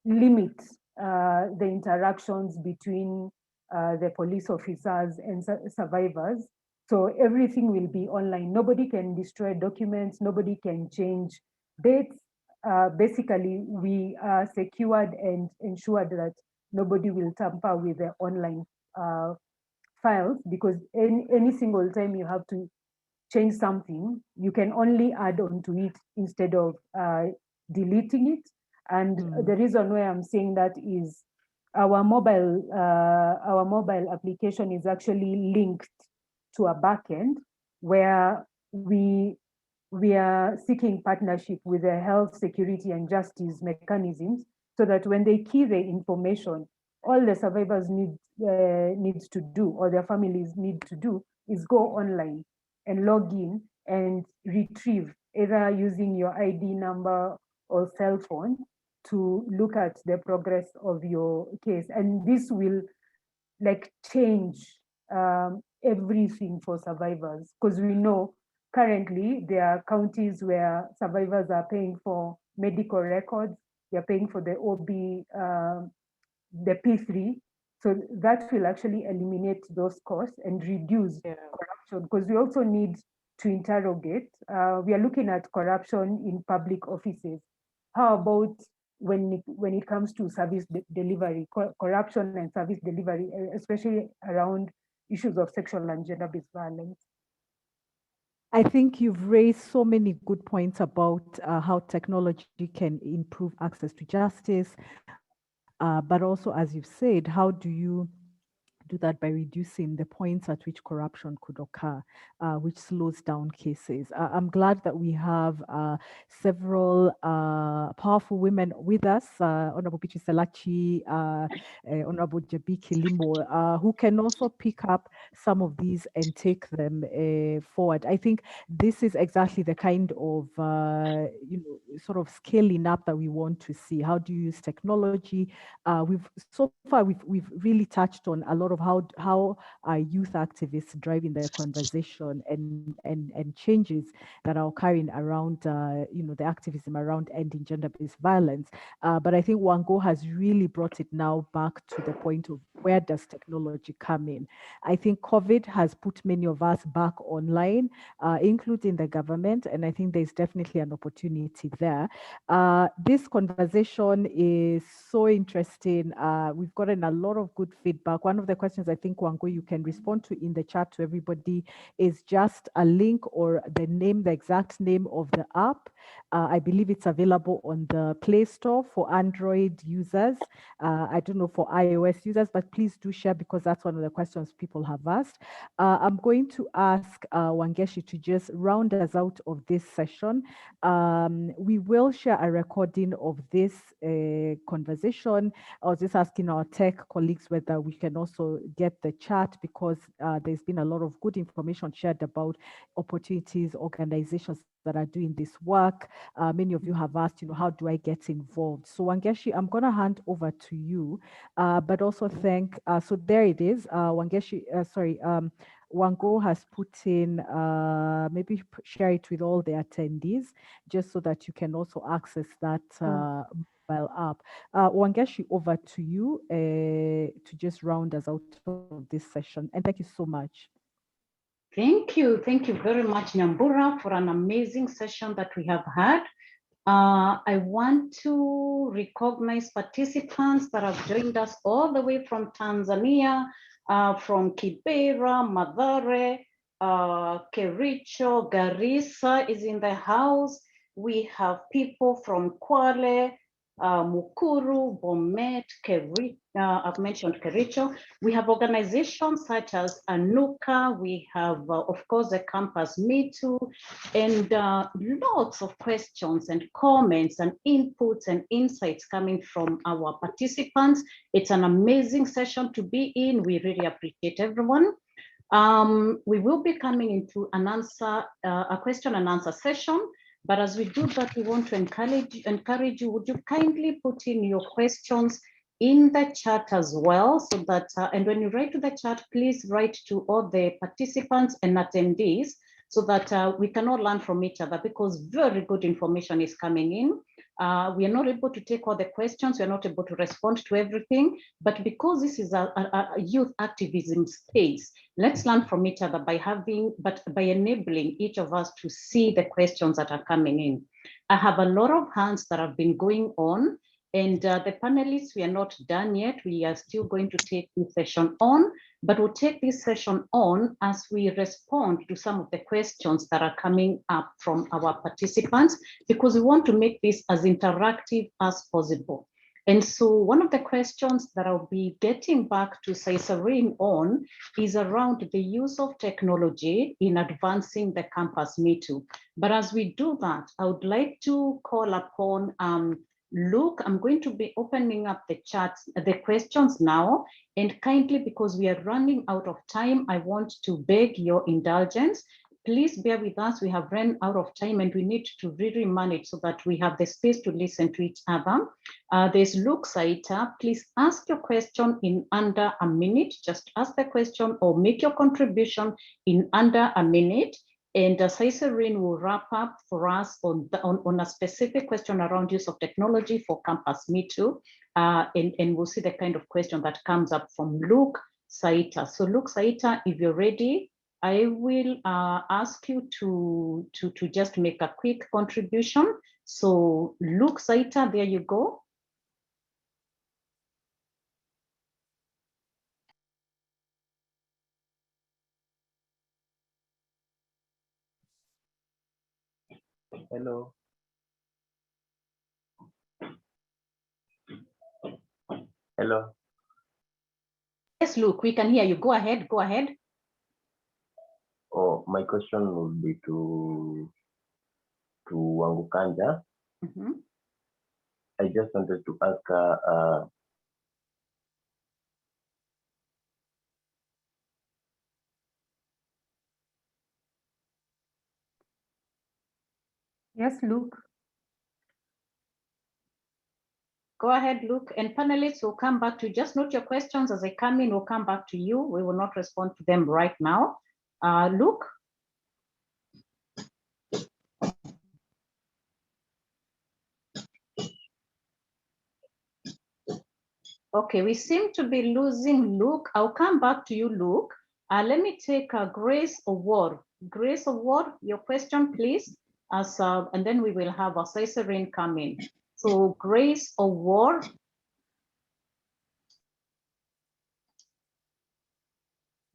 limit the interactions between the police officers and survivors. So everything will be online. Nobody can destroy documents, nobody can change dates. Basically, we are secured and ensured that nobody will tamper with the online files, because any single time you have to change something, you can only add on to it instead of deleting it. And the reason why I'm saying that is our mobile application is actually linked to a backend where we are seeking partnership with the health, security, and justice mechanisms, so that when they key the information, all the survivors needs to do, or their families need to do, is go online and log in and retrieve, either using your ID number or cell phone, to look at the progress of your case. And this will like change everything for survivors, because we know currently there are counties where survivors are paying for medical records, they're paying for the OB, the P3. So that will actually eliminate those costs and reduce corruption, because we also need to interrogate. We are looking at corruption in public offices. How about when it comes to service delivery, corruption and service delivery, especially around issues of sexual and gender-based violence? I think you've raised so many good points about how technology can improve access to justice, but also, as you've said, how do you do that by reducing the points at which corruption could occur, which slows down cases. I'm glad that we have several powerful women with us, Honorable Pichi Selachi, Honorable Jabi Kilimo, who can also pick up some of these and take them forward. I think this is exactly the kind of sort of scaling up that we want to see. How do you use technology? So far we've really touched on a lot of how are youth activists driving the conversation and changes that are occurring around the activism around ending gender-based violence. But I think Wango has really brought it now back to the point of where does technology come in? I think COVID has put many of us back online, including the government, and I think there's definitely an opportunity there. This conversation is so interesting. We've gotten a lot of good feedback. One of the questions I think, Wango, you can respond to in the chat to everybody is just a link or the exact name of the app. I believe it's available on the Play Store for Android users. I don't know for iOS users, but please do share, because that's one of the questions people have asked. I'm going to ask Wangeshi to just round us out of this session. We will share a recording of this conversation. I was just asking our tech colleagues whether we can also get the chat because there's been a lot of good information shared about opportunities, organizations that are doing this work. Many of you have asked, how do I get involved? So Wangeshi, I'm going to hand over to you, but also thank, so there it is, Wangeshi, Wango has put in, maybe share it with all the attendees, just so that you can also access that mobile app. Wangeshi, over to you to just round us out of this session. And thank you so much. Thank you very much, Nyambura, for an amazing session that we have had. I want to recognize participants that have joined us all the way from Tanzania, from Kibera, Mathare, Kericho, Garissa is in the house. We have people from Kwale, Mukuru, Bomet, I've mentioned Kericho. We have organizations such as Anuka. We have, of course, the campus Me Too, and lots of questions and comments and inputs and insights coming from our participants. It's an amazing session to be in. We really appreciate everyone. We will be coming into a question and answer session. But as we do that, we want to encourage you, would you kindly put in your questions in the chat as well, so that, and when you write to the chat, please write to all the participants and attendees, so that we can all learn from each other, because very good information is coming in. We are not able to take all the questions, we are not able to respond to everything, but because this is a youth activism space, let's learn from each other by enabling each of us to see the questions that are coming in. I have a lot of hands that have been going on, and the panelists, we are not done yet. We are still going to take this session on, but we'll take this session on as we respond to some of the questions that are coming up from our participants, because we want to make this as interactive as possible. And so one of the questions that I'll be getting back to Caesarine on is around the use of technology in advancing the campus Me Too. But as we do that, I would like to call upon Luke. I'm going to be opening up the chat, the questions now, and kindly, because we are running out of time, I want to beg your indulgence. Please bear with us. We have run out of time and we need to really manage so that we have the space to listen to each other. There's Luke Saita. Please ask your question in under a minute. Just ask the question or make your contribution in under a minute. And Caesarine will wrap up for us on a specific question around use of technology for Campus Me Too. And we'll see the kind of question that comes up from Luke Saita. So Luke Saita, if you're ready, I will ask you to just make a quick contribution. So Luke Saita, there you go. Hello. Hello. Yes, Luke, we can hear you. Go ahead, go ahead. Oh, my question would be to Wangu Kanja. I just wanted to ask her, Yes, Luke. Go ahead, Luke, and panelists will come back to you. Just note your questions as they come in, we'll come back to you. We will not respond to them right now. Luke? Okay, we seem to be losing Luke. I'll come back to you, Luke. Let me take Grace Award. Grace Award, your question, please. And then we will have a Caesarine come in. So Grace Award.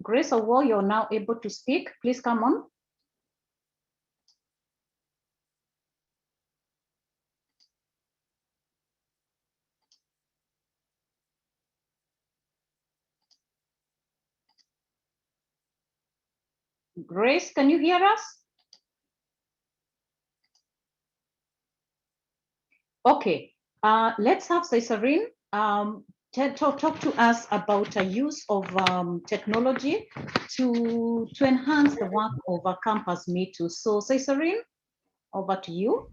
Grace Award, you're now able to speak. Please come on. Grace, can you hear us? Okay, let's have Caesarine. talk to us about a use of technology to enhance the work of a Campus Me Too. So, Cesarine, over to you.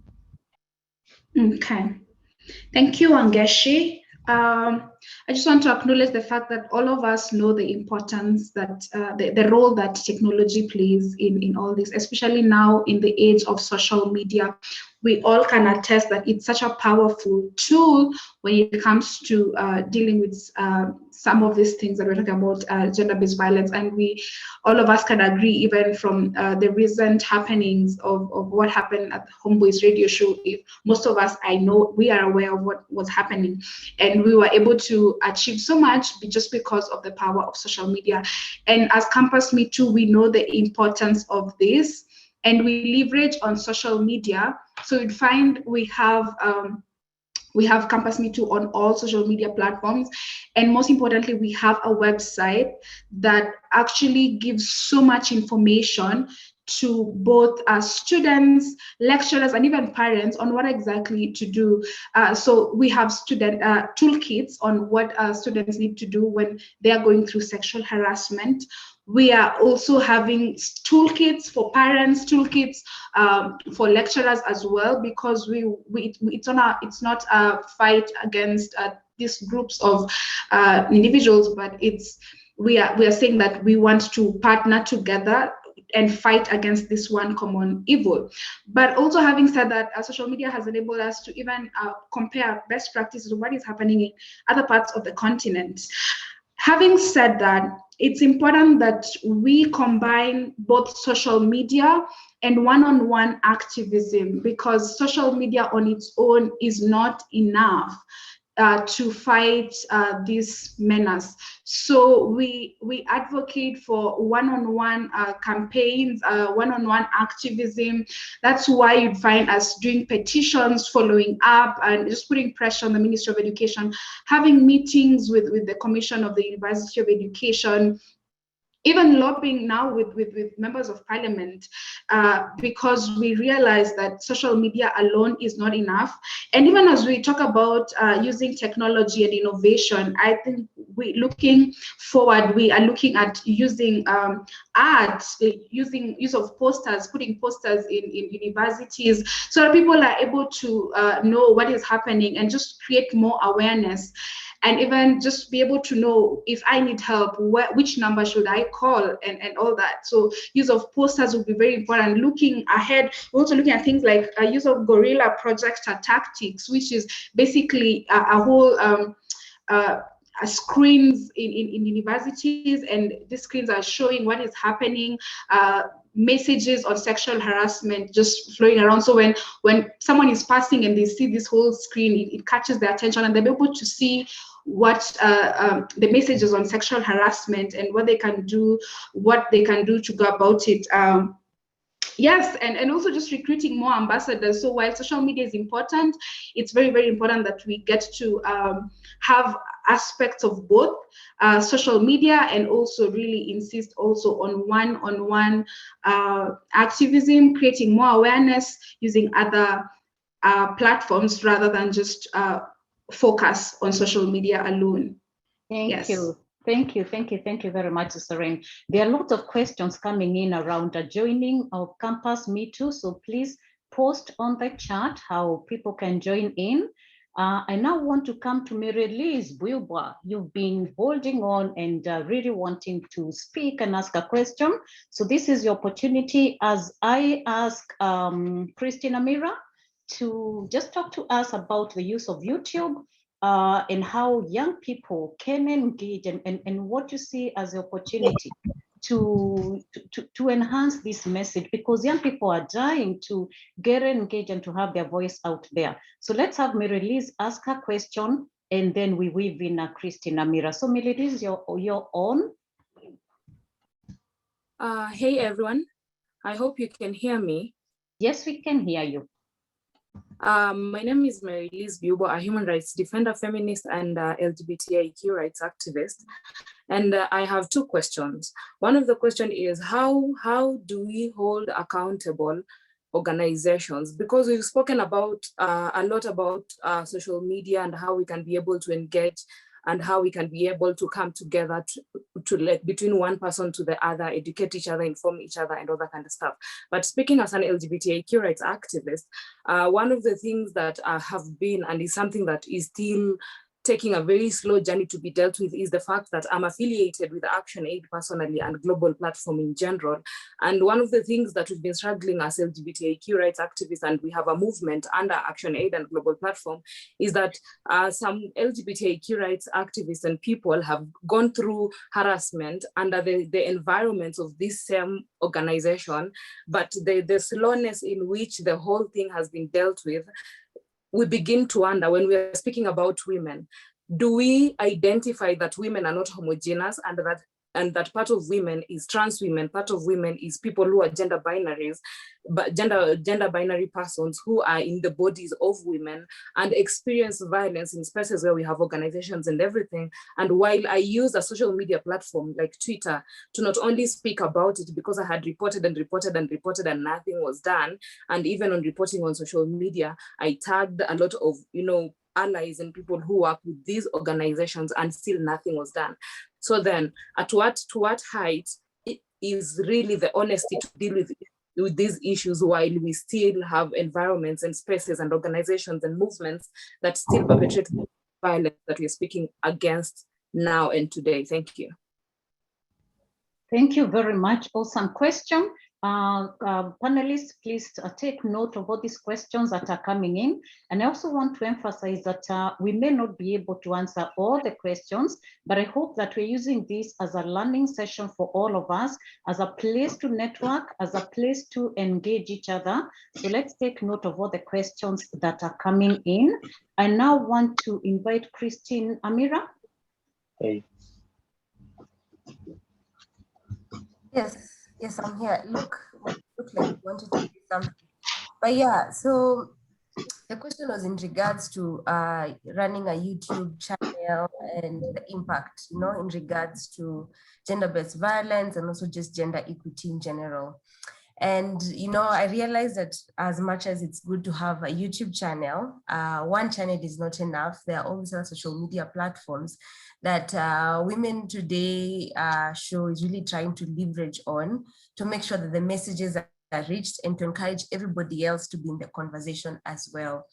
Okay. Thank you, Angeshi. I just want to acknowledge the fact that all of us know the importance that the role that technology plays in all this, especially now in the age of social media. We all can attest that it's such a powerful tool when it comes to dealing with some of these things that we're talking about, gender-based violence. And all of us can agree, even from the recent happenings of what happened at the Homeboys radio show. If most of us, I know, we are aware of what was happening. And we were able to achieve so much just because of the power of social media. And as Campus Me Too, we know the importance of this, and we leverage on social media. So you'd find we have Campus Me Too on all social media platforms. And most importantly, we have a website that actually gives so much information to both students, lecturers, and even parents on what exactly to do. So we have student toolkits on what students need to do when they are going through sexual harassment. We are also having toolkits for parents, toolkits for lecturers as well, because it's not a fight against these groups of individuals, but we are saying that we want to partner together and fight against this one common evil. But also, having said that, social media has enabled us to even compare best practices of what is happening in other parts of the continent. Having said that, it's important that we combine both social media and one-on-one activism, because social media on its own is not enough to fight this menace. So we advocate for one-on-one campaigns, one-on-one activism. That's why you'd find us doing petitions, following up, and just putting pressure on the Ministry of Education, having meetings with the Commission of the University of Education, even lobbying now with members of parliament, because we realize that social media alone is not enough. And even as we talk about using technology and innovation, I think looking forward, we are looking at using ads, use of posters, putting posters in universities, so that people are able to know what is happening and just create more awareness. And even just be able to know if I need help, which number should I call, and all that. So use of posters will be very important. Looking ahead, we're also looking at things like use of guerrilla projector tactics, which is basically a whole screens in universities, and these screens are showing what is happening, messages on sexual harassment just flowing around. So when someone is passing and they see this whole screen, it catches their attention, and they're able to see what the messages on sexual harassment and what they can do to go about it. Yes, and also just recruiting more ambassadors. So while social media is important, it's very, very important that we get to have aspects of both social media, and also really insist also on one-on-one activism, creating more awareness using other platforms rather than just focus on social media alone. Thank you. Thank you very much, Serene. There are a lot of questions coming in around joining of Campus Me Too, so please post on the chat how people can join in. I now want to come to Mary-Liz Builba. You've been holding on and really wanting to speak and ask a question. So this is your opportunity, as I ask Christine Amira to just talk to us about the use of YouTube and how young people can engage, and what you see as the opportunity to enhance this message, because young people are dying to get engaged and to have their voice out there. So let's have Mary-Liz ask her question, and then we weave in Christine Amira. So Mary-Liz, you're on. Hey everyone, I hope you can hear me. Yes, we can hear you. My name is Mary-Liz Builba, a human rights defender, feminist, and LGBTIQ rights activist. And I have two questions. One of the question is how do we hold accountable organizations? Because we've spoken about a lot about social media and how we can be able to engage and how we can be able to come together to like between one person to the other, educate each other, inform each other, and all that kind of stuff. But speaking as an LGBTIQ rights activist, one of the things that have been, and is something that is still taking a very slow journey to be dealt with, is the fact that I'm affiliated with ActionAid personally and Global Platform in general. And one of the things that we've been struggling as LGBTIQ rights activists, and we have a movement under ActionAid and Global Platform, is that some LGBTIQ rights activists and people have gone through harassment under the environments of this same organization, but the slowness in which the whole thing has been dealt with, we begin to wonder, when we are speaking about women, do we identify that women are not homogeneous, and that part of women is trans women, part of women is people who are gender binaries, but gender binary persons who are in the bodies of women and experience violence in spaces where we have organizations and everything. And while I use a social media platform like Twitter to not only speak about it, because I had reported and nothing was done, and even on reporting on social media, I tagged a lot of, allies and people who work with these organizations, and still nothing was done. So then to what height it is really the honesty to deal with these issues while we still have environments and spaces and organizations and movements that still perpetrate violence that we're speaking against now and today? Thank you. Thank you very much. Awesome question. Panelists, please take note of all these questions that are coming in. And I also want to emphasize that we may not be able to answer all the questions, but I hope that we're using this as a learning session for all of us, as a place to network, as a place to engage each other. So let's take note of all the questions that are coming in. I now want to invite Christine Amira. Hey. Yes, I'm here. Look like you wanted to say something. But yeah, so the question was in regards to running a YouTube channel and the impact, in regards to gender-based violence and also just gender equity in general. And, I realized that as much as it's good to have a YouTube channel, one channel is not enough. There are also social media platforms that Women Today show is really trying to leverage on to make sure that the messages are reached and to encourage everybody else to be in the conversation as well.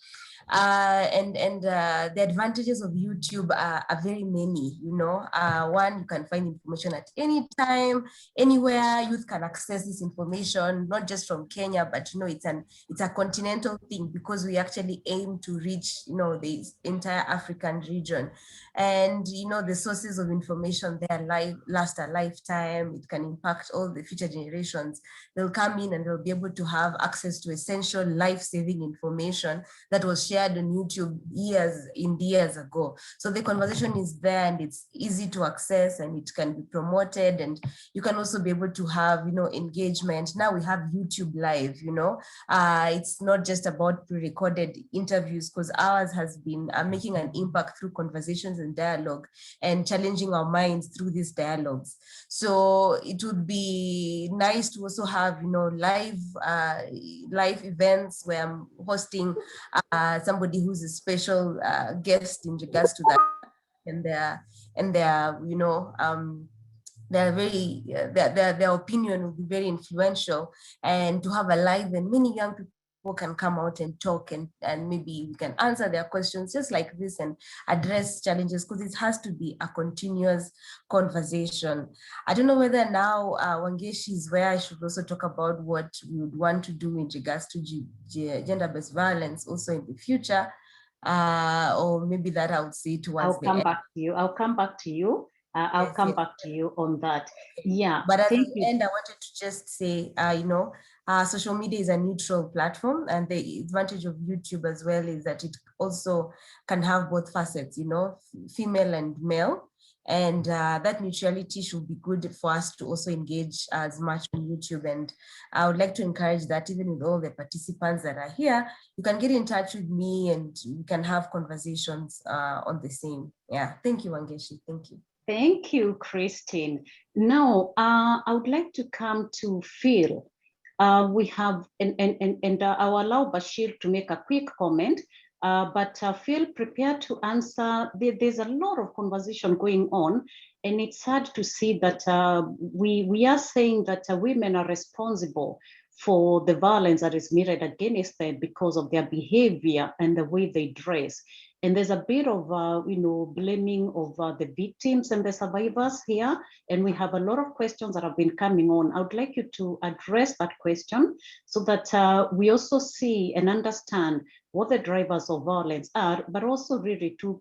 And the advantages of YouTube are very many, one, you can find information at any time, anywhere. Youth can access this information, not just from Kenya, but it's a continental thing, because we actually aim to reach, the entire African region. And the sources of information there last a lifetime. It can impact all the future generations. They'll come in and they'll be able to have access to essential life-saving information that was shared on YouTube years ago. So the conversation is there and it's easy to access and it can be promoted, and you can also be able to have, engagement. Now we have YouTube Live, it's not just about pre-recorded interviews, because ours has been making an impact through conversations and dialogue and challenging our minds through these dialogues. So it would be nice to also have, live events where I'm hosting somebody who's a special guest in regards to that, and their their opinion will be very influential, and to have a live and many young people can come out and talk, and maybe we can answer their questions just like this and address challenges, because it has to be a continuous conversation. I don't know whether now Wangeshi is where I should also talk about what we would want to do in regards to gender-based violence also in the future, or maybe that I would say towards the end. I'll come back to you. I'll come back to you on that. Yeah. But at the end, I wanted to just say, social media is a neutral platform, and the advantage of YouTube as well is that it also can have both facets, female and male. And that neutrality should be good for us to also engage as much on YouTube. And I would like to encourage that even with all the participants that are here, you can get in touch with me and we can have conversations on the same. Yeah, thank you, Wangeshi. Thank you. Thank you, Christine. Now, I would like to come to Phil. We have, and I'll allow Bashir to make a quick comment. but feel prepared to answer. There's a lot of conversation going on, and it's hard to see that we are saying that women are responsible for the violence that is mirrored against them because of their behavior and the way they dress. And there's a bit of, blaming of the victims and the survivors here. And we have a lot of questions that have been coming on. I would like you to address that question so that we also see and understand what the drivers of violence are, but also really to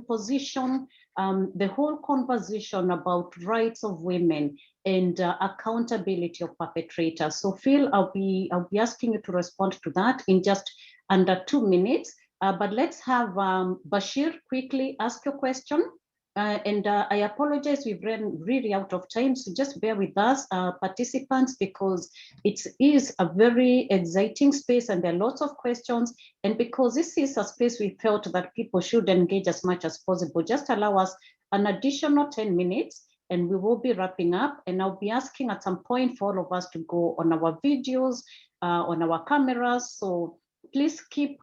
position the whole conversation about rights of women and accountability of perpetrators. So Phil, I'll be asking you to respond to that in just under 2 minutes. But let's have Bashir quickly ask your question. I apologize, we've run really out of time, so just bear with us, participants, because it is a very exciting space and there are lots of questions. And because this is a space we felt that people should engage as much as possible, just allow us an additional 10 minutes and we will be wrapping up. And I'll be asking at some point for all of us to go on our videos, on our cameras. So please keep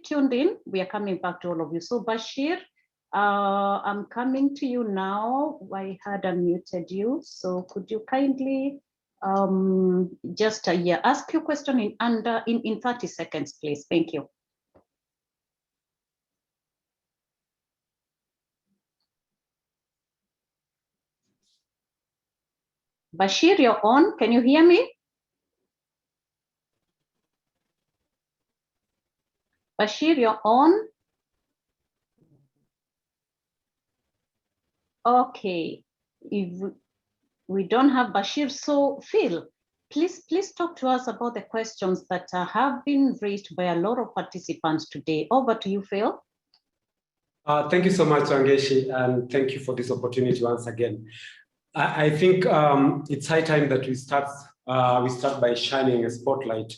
tuned in. We are coming back to all of you. So Bashir, I'm coming to you now. I had unmuted you. So could you kindly just ask your question in 30 seconds, please. Thank you. Bashir, you're on. Can you hear me? Bashir, you're on. Okay, if we don't have Bashir, so Phil, please talk to us about the questions that have been raised by a lot of participants today. Over to you, Phil. Thank you so much, Wangeshi, and thank you for this opportunity once again. I think it's high time that we start by shining a spotlight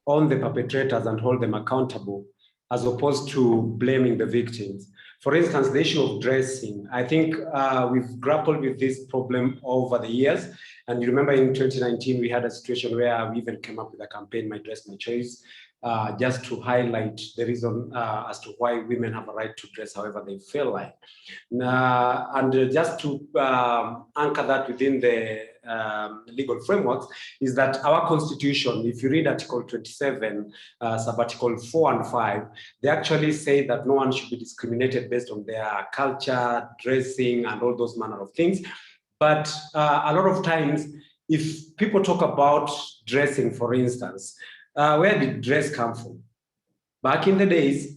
on the perpetrators and hold them accountable, as opposed to blaming the victims. For instance, the issue of dressing, I think we've grappled with this problem over the years. And you remember in 2019, we had a situation where we even came up with a campaign, My Dress, My Choice, just to highlight the reason as to why women have a right to dress however they feel like. And just to anchor that within the legal frameworks is that our constitution, if you read Article 27, sub-article 4 and 5, they actually say that no one should be discriminated based on their culture, dressing, and all those manner of things. But a lot of times, if people talk about dressing, for instance, where did dress come from? Back in the days,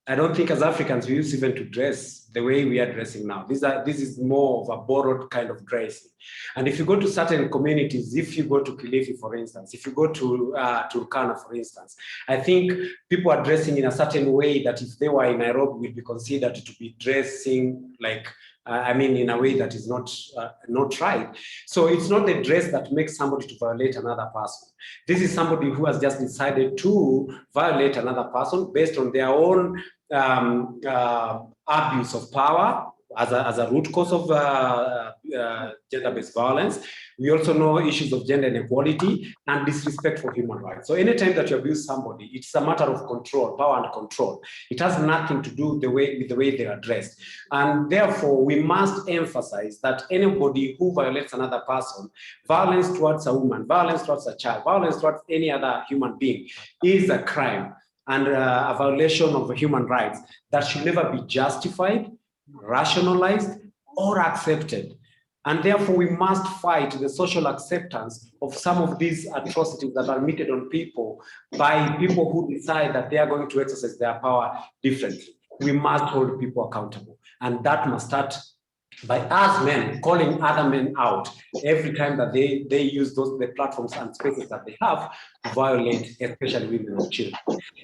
I don't think as Africans we used even to dress the way we are dressing now. This is more of a borrowed kind of dressing. And if you go to certain communities, if you go to Kilifi, for instance, if you go to Turkana, for instance, I think people are dressing in a certain way that if they were in Nairobi, would be considered to be dressing like, in a way that is not right. So it's not the dress that makes somebody to violate another person. This is somebody who has just decided to violate another person based on their own abuse of power as a root cause of gender-based violence. We also know issues of gender inequality and disrespect for human rights. So anytime that you abuse somebody, it's a matter of control, power and control. It has nothing to do with the way they are dressed. And therefore, we must emphasize that anybody who violates another person, violence towards a woman, violence towards a child, violence towards any other human being is a crime and a violation of human rights that should never be justified, rationalized, or accepted. And therefore, we must fight the social acceptance of some of these atrocities that are meted on people by people who decide that they are going to exercise their power differently. We must hold people accountable. And that must start by us men calling other men out every time that they use the platforms and spaces that they have to violate, especially women and children.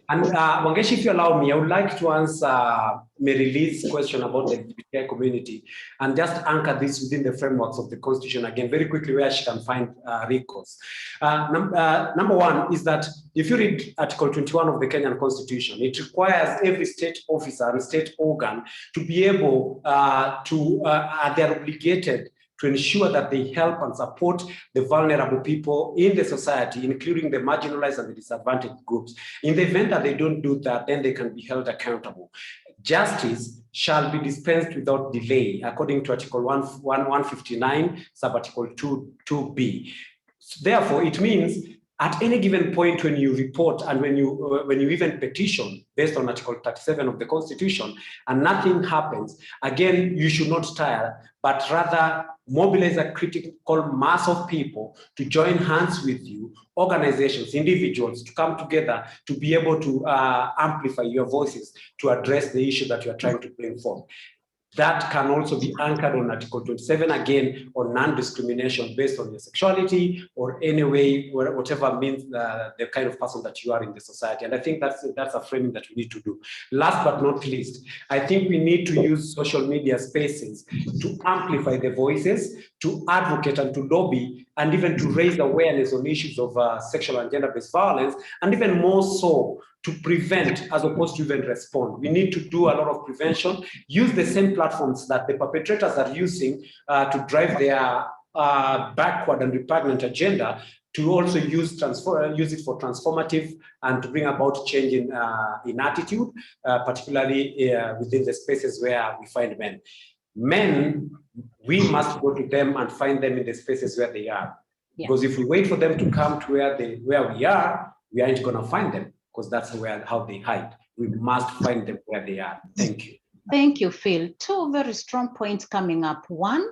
And Wangeshi, if you allow me, I would like to answer Mary Lee's question about the LGBTI community and just anchor this within the frameworks of the Constitution again, very quickly, where she can find recourse. Number one is that if you read Article 21 of the Kenyan Constitution, it requires every state officer and state organ to be able they're obligated to ensure that they help and support the vulnerable people in the society, including the marginalized and the disadvantaged groups. In the event that they don't do that, then they can be held accountable. Justice shall be dispensed without delay, according to Article 159, sub-article 2B. Therefore, it means at any given point when you report and when you even petition based on Article 37 of the Constitution and nothing happens, again, you should not tire, but rather mobilize a critical mass of people to join hands with you, organizations, individuals, to come together to be able to amplify your voices to address the issue that you are trying to bring forth. That can also be anchored on Article 27, again, on non-discrimination based on your sexuality or any way, whatever means the kind of person that you are in the society. And I think that's a framing that we need to do. Last but not least, I think we need to use social media spaces to amplify the voices, to advocate and to lobby, and even to raise awareness on issues of sexual and gender-based violence, and even more so, to prevent as opposed to even respond. We need to do a lot of prevention, use the same platforms that the perpetrators are using to drive their backward and repugnant agenda, to also use it for transformative and to bring about change in attitude, particularly within the spaces where we find men. Men, we must go to them and find them in the spaces where they are. Yeah. Because if we wait for them to come to where we aren't going to find them, because that's how they hide. We must find them where they are. Thank you. Thank you, Phil. Two very strong points coming up. One,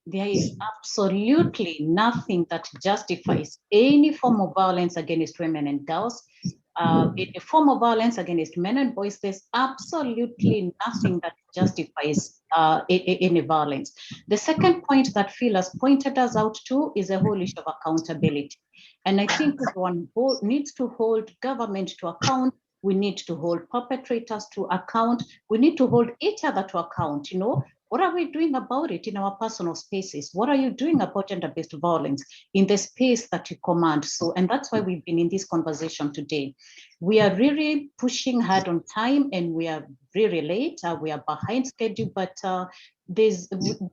there is absolutely nothing that justifies any form of violence against women and girls. Any form of violence against men and boys, there's absolutely nothing that justifies any violence. The second point that Phil has pointed us out to is a whole issue of accountability. And I think one needs to hold government to account. We need to hold perpetrators to account. We need to hold each other to account. You know, what are we doing about it in our personal spaces? What are you doing about gender-based violence in the space that you command? So, and that's why we've been in this conversation today. We are really pushing hard on time and we are really late. We are behind schedule, but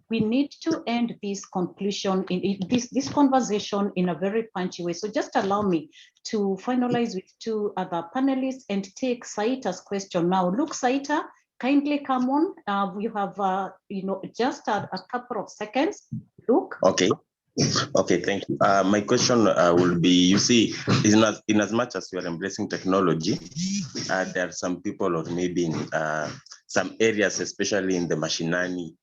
we need to end this conclusion in this conversation in a very punchy way. So just allow me to finalize with two other panelists and take Saita's question now. Look, Saita, kindly come on. We have just a couple of seconds. Look. Okay, thank you. My question will be, you see, in as much as you are embracing technology, there are some people, or maybe in some areas, especially in the mashinani,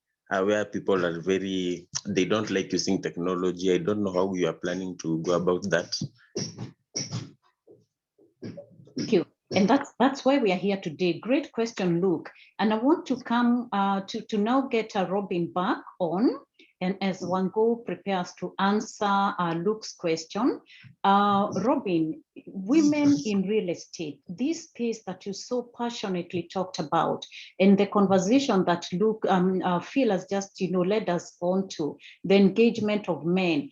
where people are they don't like using technology. I don't know how you are planning to go about that. Thank you. And that's why we are here today. Great question, Luke. And I want to come to now get Robin back on. And as Wango prepares to answer Luke's question, Robin, women in real estate, this space that you so passionately talked about, and the conversation that Luke, Phil has just led us on to, the engagement of men.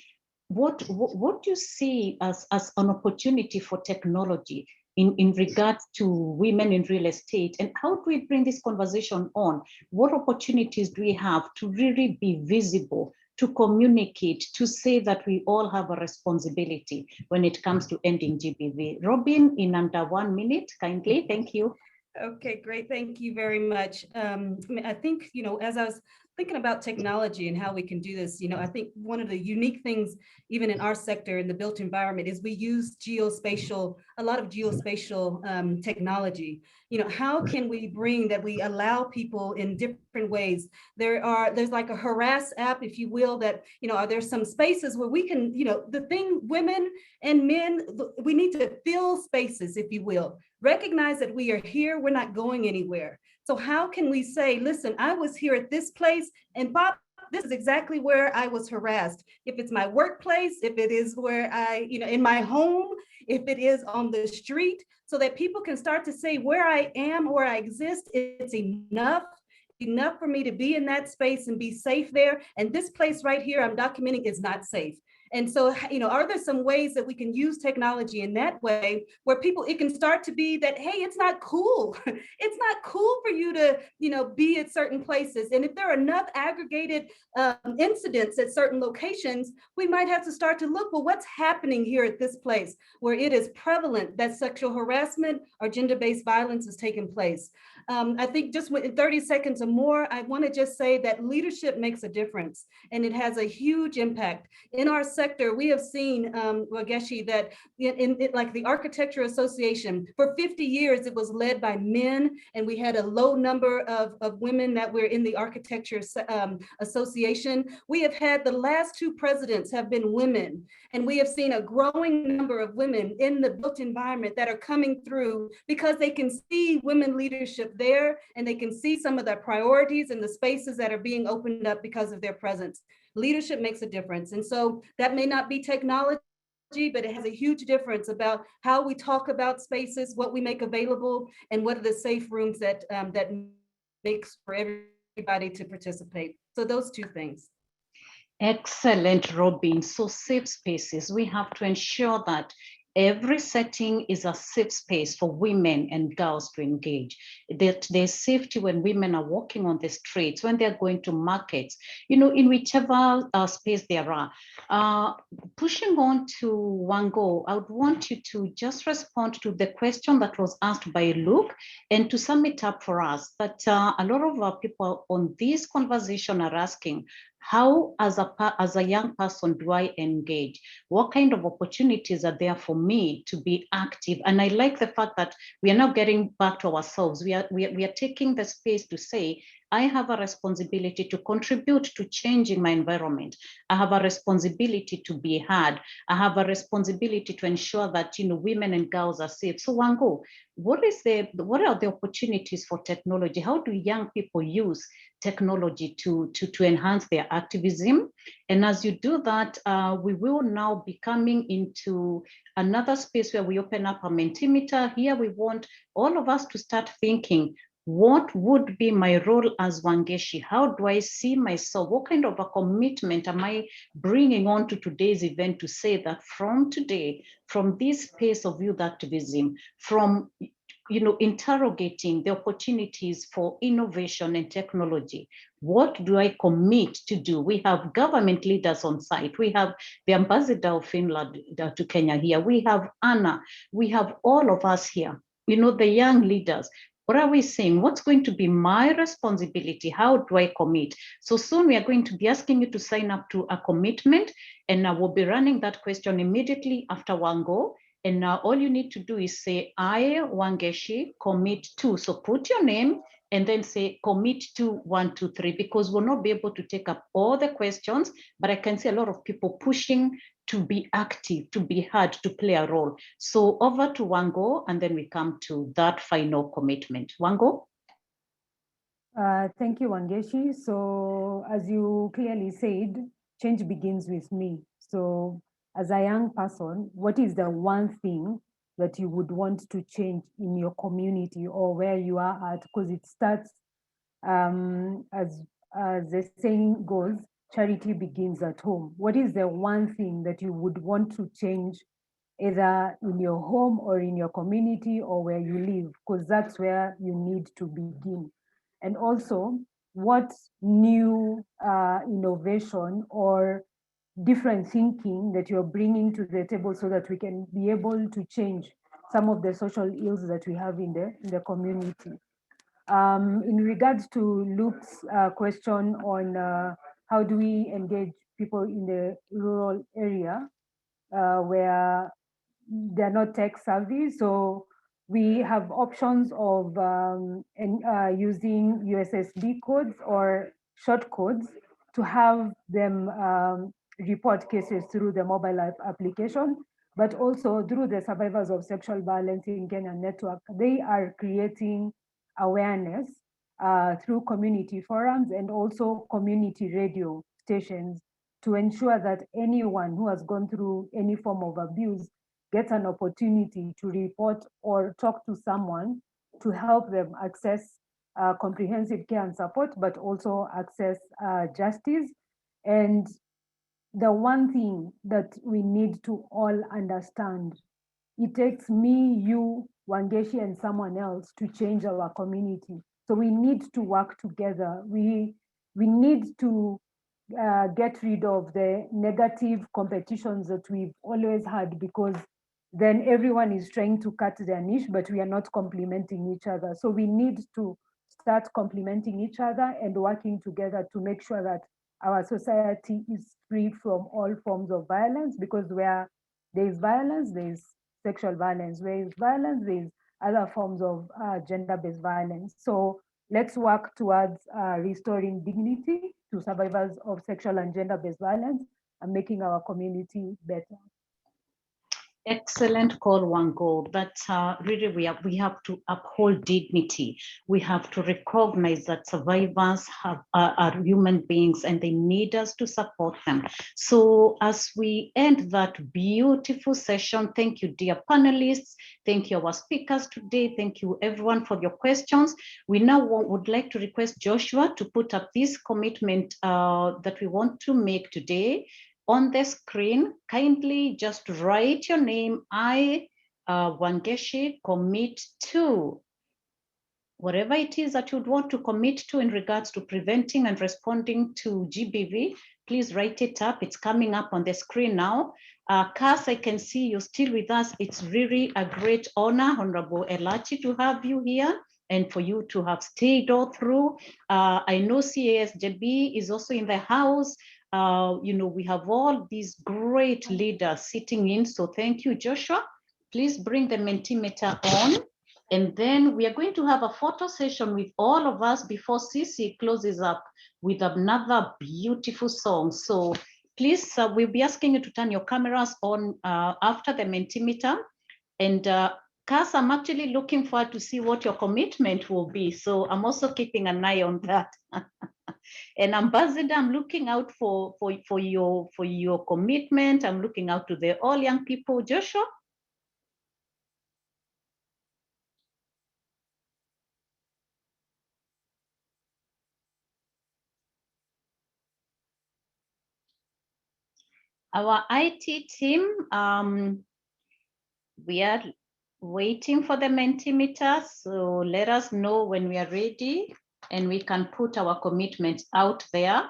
What do you see as an opportunity for technology in regards to women in real estate, and how do we bring this conversation on? What opportunities do we have to really be visible, to communicate, to say that we all have a responsibility when it comes to ending GBV? Robin, in under 1 minute, kindly, thank you. Okay, great, thank you very much. I think, as I was thinking about technology and how we can do this, I think one of the unique things, even in our sector, in the built environment, is we use a lot of geospatial technology. How can we bring that, we allow people in different ways? There's like a harass app, if you will, that, there's some spaces where we can, women and men, we need to fill spaces, if you will. Recognize that we are here, we're not going anywhere. So how can we say, listen, I was here at this place, and Bob, this is exactly where I was harassed. If it's my workplace, if it is where in my home, if it is on the street, so that people can start to say where I am, where I exist, it's enough for me to be in that space and be safe there. And this place right here I'm documenting is not safe. And so, you know, are there some ways that we can use technology in that way where people, it can start to be that, hey, it's not cool. It's not cool for you to, you know, be at certain places. And if there are enough aggregated incidents at certain locations, we might have to start to look, well, what's happening here at this place where it is prevalent that sexual harassment or gender-based violence is taking place. I think just in 30 seconds or more, I want to just say that leadership makes a difference and it has a huge impact. In our sector, we have seen, Wageshi, that in like the Architecture Association, for 50 years, it was led by men, and we had a low number of women that were in the Architecture Association. We have had the last 2 presidents have been women, and we have seen a growing number of women in the built environment that are coming through because they can see women leadership there, and they can see some of the priorities and the spaces that are being opened up because of their presence. Leadership makes a difference. And so that may not be technology, but it has a huge difference about how we talk about spaces, what we make available, and what are the safe rooms that, that makes for everybody to participate. So those 2 things. Excellent, Robin. So safe spaces, we have to ensure that every setting is a safe space for women and girls to engage. That there's safety when women are walking on the streets, when they're going to markets, you know, in whichever space there are. Pushing on to Wango, I would want you to just respond to the question that was asked by Luke and to sum it up for us. That a lot of our people on this conversation are asking, how, as a young person, do I engage? What kind of opportunities are there for me to be active? And I like the fact that we are now getting back to ourselves. We are taking the space to say, I have a responsibility to contribute to changing my environment. I have a responsibility to be heard. I have a responsibility to ensure that, you know, women and girls are safe. So Wango, what are the opportunities for technology? How do young people use technology to enhance their activism? And as you do that, we will now be coming into another space where we open up a Mentimeter. Here we want all of us to start thinking, what would be my role as Wangeshi? How do I see myself? What kind of a commitment am I bringing on to today's event to say that from today, from this space of youth activism, from, you know, interrogating the opportunities for innovation and technology, what do I commit to do? We have government leaders on site. We have the Ambassador of Finland to Kenya here. We have Anna. We have all of us here, you know, the young leaders. What are we saying? What's going to be my responsibility? How do I commit? So soon we are going to be asking you to sign up to a commitment, and I will be running that question immediately after Wango. And now all you need to do is say, I, Wangeshi, commit to. So put your name and then say commit to 1, 2, 3, because we'll not be able to take up all the questions, but I can see a lot of people pushing to be active, to be heard, to play a role. So over to Wango, and then we come to that final commitment. Wango? Thank you, Wangeshi. So as you clearly said, change begins with me. So as a young person, what is the one thing that you would want to change in your community or where you are at? Because it starts, as the saying goes, charity begins at home. What is the one thing that you would want to change either in your home or in your community or where you live? Because that's where you need to begin. And also, what new innovation or different thinking that you're bringing to the table so that we can be able to change some of the social ills that we have in the community. In regards to Luke's question on how do we engage people in the rural area where they're not tech savvy, so we have options of using USSD codes or short codes to have them report cases through the mobile app application, but also through the Survivors of Sexual Violence in Kenya network. They are creating awareness through community forums and also community radio stations to ensure that anyone who has gone through any form of abuse gets an opportunity to report or talk to someone to help them access comprehensive care and support, but also access justice. And the one thing that we need to all understand, it takes me, you, Wangeshi, and someone else to change our community. So we need to work together. We need to get rid of the negative competitions that we've always had, because then everyone is trying to cut their niche, but we are not complementing each other. So we need to start complementing each other and working together to make sure that our society is free from all forms of violence, because where there is violence, there is sexual violence. Where there is violence, there is other forms of gender-based violence. So let's work towards restoring dignity to survivors of sexual and gender-based violence and making our community better. Excellent call, Wango. But really, we have to uphold dignity. We have to recognize that survivors are human beings and they need us to support them. So as we end that beautiful session, thank you, dear panelists. Thank you, our speakers today. Thank you, everyone, for your questions. We now would like to request Joshua to put up this commitment that we want to make today. On the screen, kindly just write your name. I, Wangeshi, commit to whatever it is that you'd want to commit to in regards to preventing and responding to GBV. Please write it up. It's coming up on the screen now. Cass, I can see you're still with us. It's really a great honor, Honorable Elachi, to have you here and for you to have stayed all through. I know CSW is also in the house. We have all these great leaders sitting in. So thank you, Joshua. Please bring the Mentimeter on. And then we are going to have a photo session with all of us before CC closes up with another beautiful song. So please, we'll be asking you to turn your cameras on after the Mentimeter. And Cass, I'm actually looking forward to see what your commitment will be. So I'm also keeping an eye on that. And Ambassador, I'm looking out for your commitment. I'm looking out to the all young people. Joshua? Our IT team, we are waiting for the Mentimeter. So let us know when we are ready and we can put our commitments out there.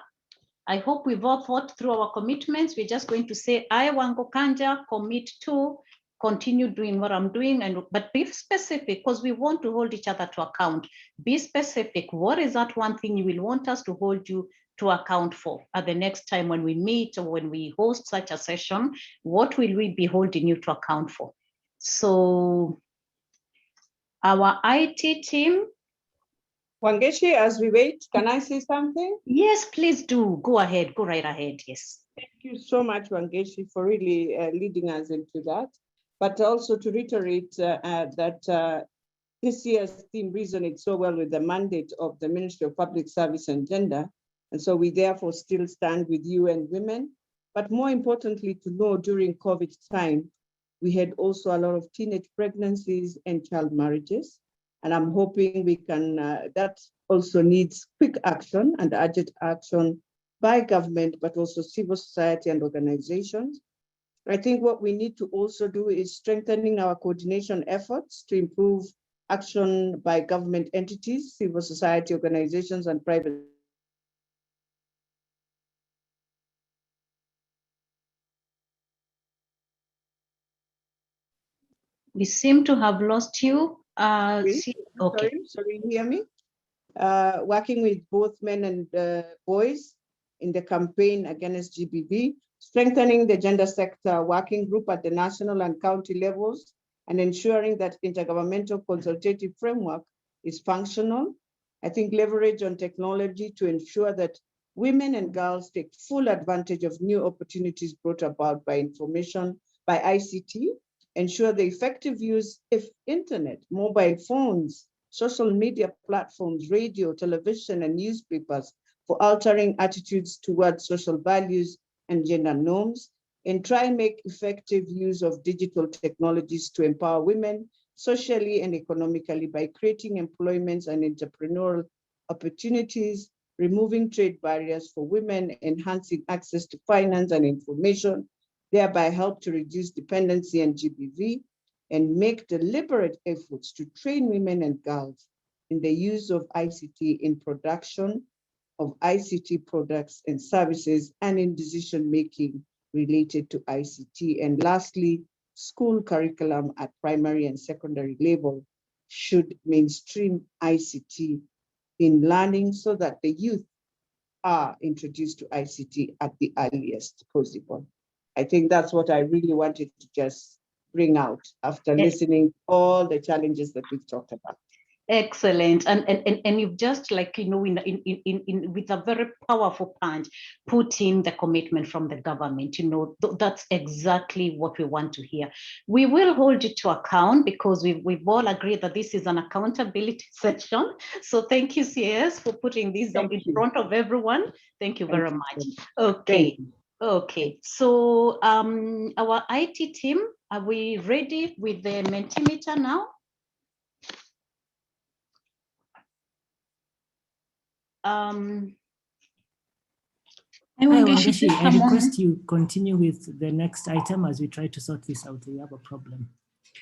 I hope we've all thought through our commitments. We're just going to say, I, Wango Kanja, commit to continue doing what I'm doing, but be specific, because we want to hold each other to account. Be specific. What is that one thing you will want us to hold you to account for at the next time when we meet or when we host such a session? What will we be holding you to account for? So our IT team. Wangeshi, as we wait, can I say something? Yes, please do. Go ahead. Go right ahead. Yes. Thank you so much, Wangeshi, for really leading us into that. But also to reiterate that this year's theme resonates so well with the mandate of the Ministry of Public Service and Gender. And so we therefore still stand with you and women. But more importantly, to know during COVID time, we had also a lot of teenage pregnancies and child marriages. And I'm hoping we can, that also needs quick action and urgent action by government, but also civil society and organizations. I think what we need to also do is strengthening our coordination efforts to improve action by government entities, civil society organizations, and private. We seem to have lost you. Okay. Sorry, you hear me? Working with both men and boys in the campaign against GBV, strengthening the gender sector working group at the national and county levels, and ensuring that intergovernmental consultative framework is functional. I think leverage on technology to ensure that women and girls take full advantage of new opportunities brought about by information, by ICT, ensure the effective use of internet, mobile phones, social media platforms, radio, television, and newspapers for altering attitudes towards social values and gender norms, and try and make effective use of digital technologies to empower women socially and economically by creating employment and entrepreneurial opportunities, removing trade barriers for women, enhancing access to finance and information, thereby help to reduce dependency and GBV, and make deliberate efforts to train women and girls in the use of ICT in production of ICT products and services and in decision-making related to ICT. And lastly, school curriculum at primary and secondary level should mainstream ICT in learning so that the youth are introduced to ICT at the earliest possible. I think that's what I really wanted to just bring out after listening to all the challenges that we've talked about. Excellent, and you've just, like, you know, in with a very powerful punch, put in the commitment from the government. You know, that's exactly what we want to hear. We will hold you to account because we've all agreed that this is an accountability session. So thank you, CS, for putting this in front of everyone. Thank you very much. Okay. Okay, so our IT team, are we ready with the Mentimeter now? Hi, Wangeshi, I request you continue with the next item as we try to sort this out. We have a problem.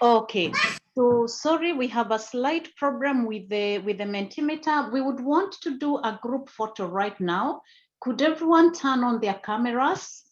Okay, so sorry, we have a slight problem with the Mentimeter. We would want to do a group photo right now. Could everyone turn on their cameras?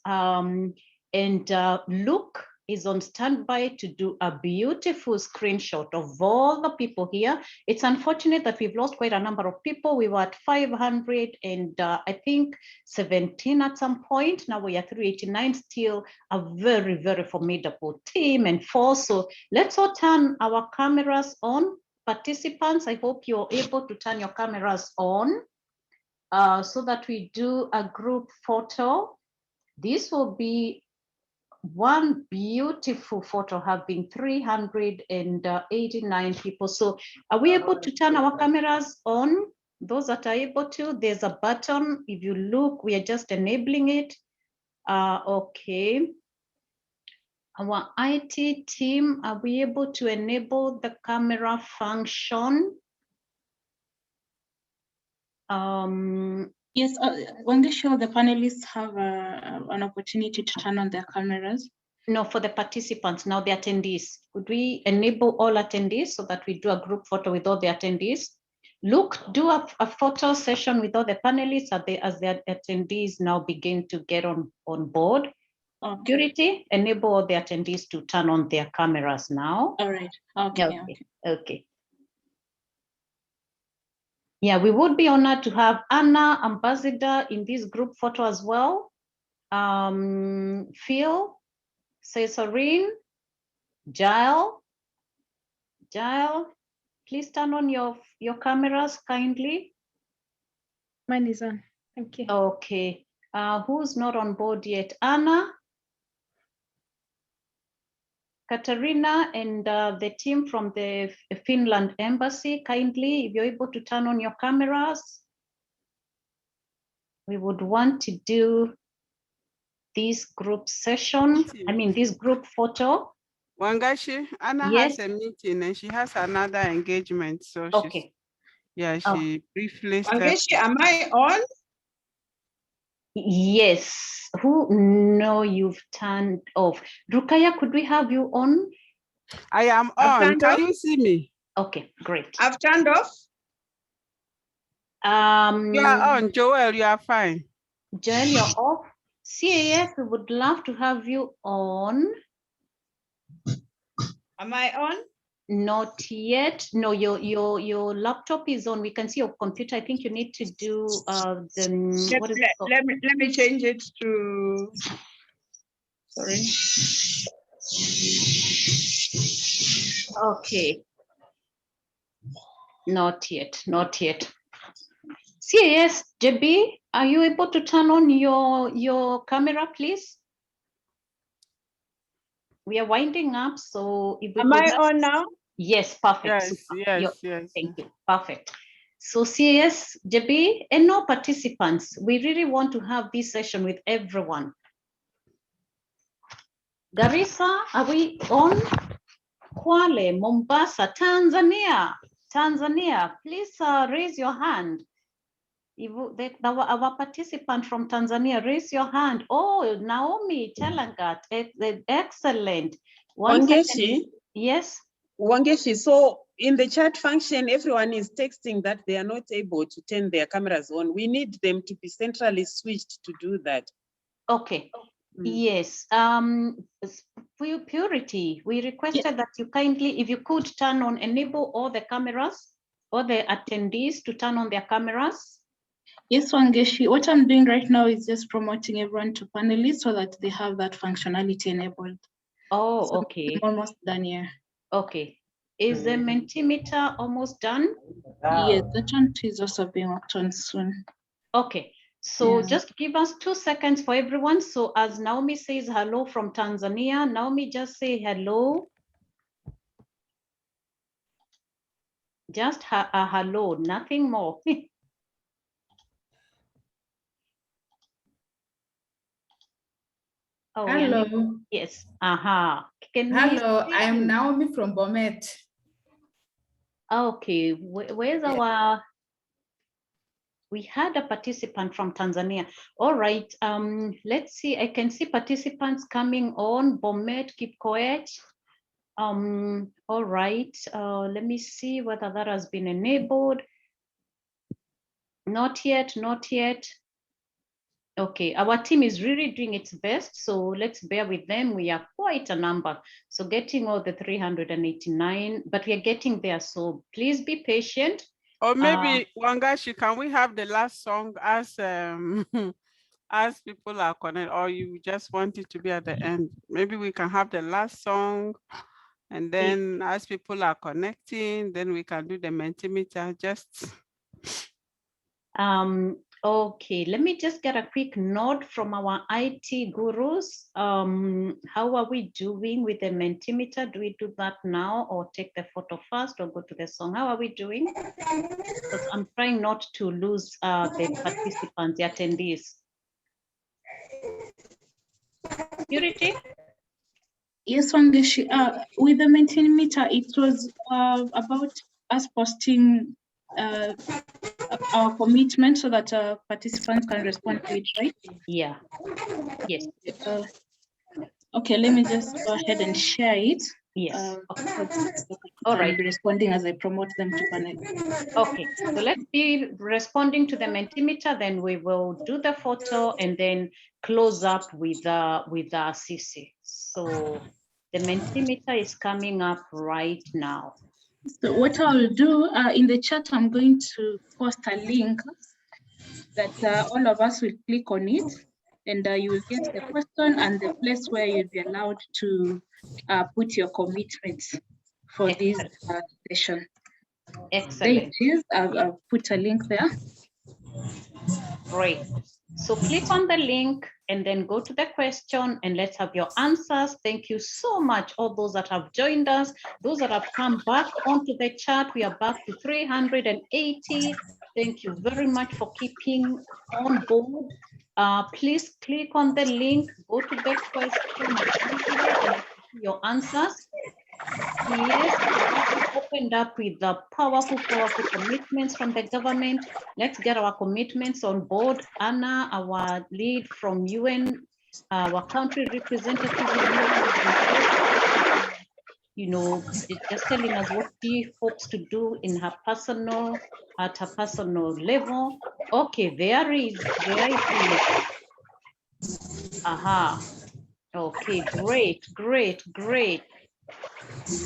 Luke is on standby to do a beautiful screenshot of all the people here. It's unfortunate that we've lost quite a number of people. We were at 500 and I think 17 at some point. Now we are 389, still a very, very formidable team and force. So let's all turn our cameras on. Participants, I hope you're able to turn your cameras on so that we do a group photo. This will be one beautiful photo, having 389 people. So are we able to turn our cameras on? Those that are able to, there's a button. If you look, we are just enabling it. Okay. Our IT team, are we able to enable the camera function? Yes, when they show the panelists have an opportunity to turn on their cameras. No, for the participants, now the attendees. Could we enable all attendees so that we do a group photo with all the attendees? Look, do a photo session with all the panelists as the attendees now begin to get on board. Security, enable all the attendees to turn on their cameras now. All right, okay. Okay. Yeah, we would be honored to have Anna, ambassador, in this group photo as well. Phil, Cesarine, Jael, please turn on your cameras kindly. Mine is on, thank you. Okay, who's not on board yet? Anna, Katarina, and the team from the Finland Embassy, kindly, if you're able to turn on your cameras. We would want to do this group session, this group photo. Wangashi, Anna has a meeting and she has another engagement. So okay. She briefly Wangeshi, am I on? Yes. No, you've turned off. Rukaya, could we have you on? I am on. Can you see me? Okay, great. I've turned off. You are on, Joel. You are fine. Joel, you're off. CAS, we would love to have you on. Am I on? Not yet. No, your laptop is on. We can see your computer. I think you need to do let me change it to. Sorry. Okay. Not yet. CAS, JB, are you able to turn on your camera, please? We are winding up, so if we am I on now? Yes, perfect. Yes. Thank you. Perfect. So CAS, JB, and no participants. We really want to have this session with everyone. Garissa, are we on? Kwale, Mombasa, Tanzania, please raise your hand. Our participant from Tanzania, raise your hand. Oh, Naomi Chalangat, excellent. Wangeshi? Yes. Wangeshi, so in the chat function, everyone is texting that they are not able to turn their cameras on. We need them to be centrally switched to do that. Okay. Yes. Purity, we requested that you kindly, if you could turn on, enable all the cameras, all the attendees to turn on their cameras. Yes, Wangeshi, what I'm doing right now is just promoting everyone to panelists so that they have that functionality enabled. Oh, so okay. I'm almost done here. Okay. Is the Mentimeter almost done? Yes, the chant is also being worked on soon. Okay. So Yeah. just give us 2 seconds for everyone. So as Naomi says hello from Tanzania, Naomi, just say hello. Just a hello, nothing more. Oh, hello. Yes. Aha. Hello, I am Naomi from Bomet. Okay. Where's our? We had a participant from Tanzania. All right. Let's see. I can see participants coming on. Bomet, Kipkoech. All right. Let me see whether that has been enabled. Not yet. Not yet. Okay, our team is really doing its best, so let's bear with them. We are quite a number, so getting all the 389, but we are getting there, so please be patient. Or maybe, Wangashi, can we have the last song as as people are connected, or you just want it to be at the end? Maybe we can have the last song, and then as people are connecting, then we can do the Mentimeter just. Okay, let me just get a quick note from our IT gurus. How are we doing with the Mentimeter? Do we do that now or take the photo first or go to the song? How are we doing? Because I'm trying not to lose the participants, the attendees. Purity? Yes, Wangeshi, with the Mentimeter, it was about us posting our commitment so that participants can respond to it, right? Yeah. Yes. Okay, let me just go ahead and share it. Yes. All right. Be responding as I promote them to panel. Okay, so let's be responding to the Mentimeter, then we will do the photo and then close up with our CC. So the Mentimeter is coming up right now. So what I'll do in the chat, I'm going to post a link that all of us will click on it, and you will get the question and the place where you'll be allowed to put your commitments for this session. Excellent. There it is. I've put a link there. Great. So click on the link and then go to the question and let's have your answers. Thank you so much, all those that have joined us, those that have come back onto the chat. We are back to 380. Thank you very much for keeping on board. Please click on the link, go to the question, and your answers. Yes, we opened up with the powerful commitments from the government. Let's get our commitments on board. Anna, our lead from UN, our country representative, you know, just telling us what she hopes to do in her personal, at her personal level. Okay, there is. Aha. Okay, great.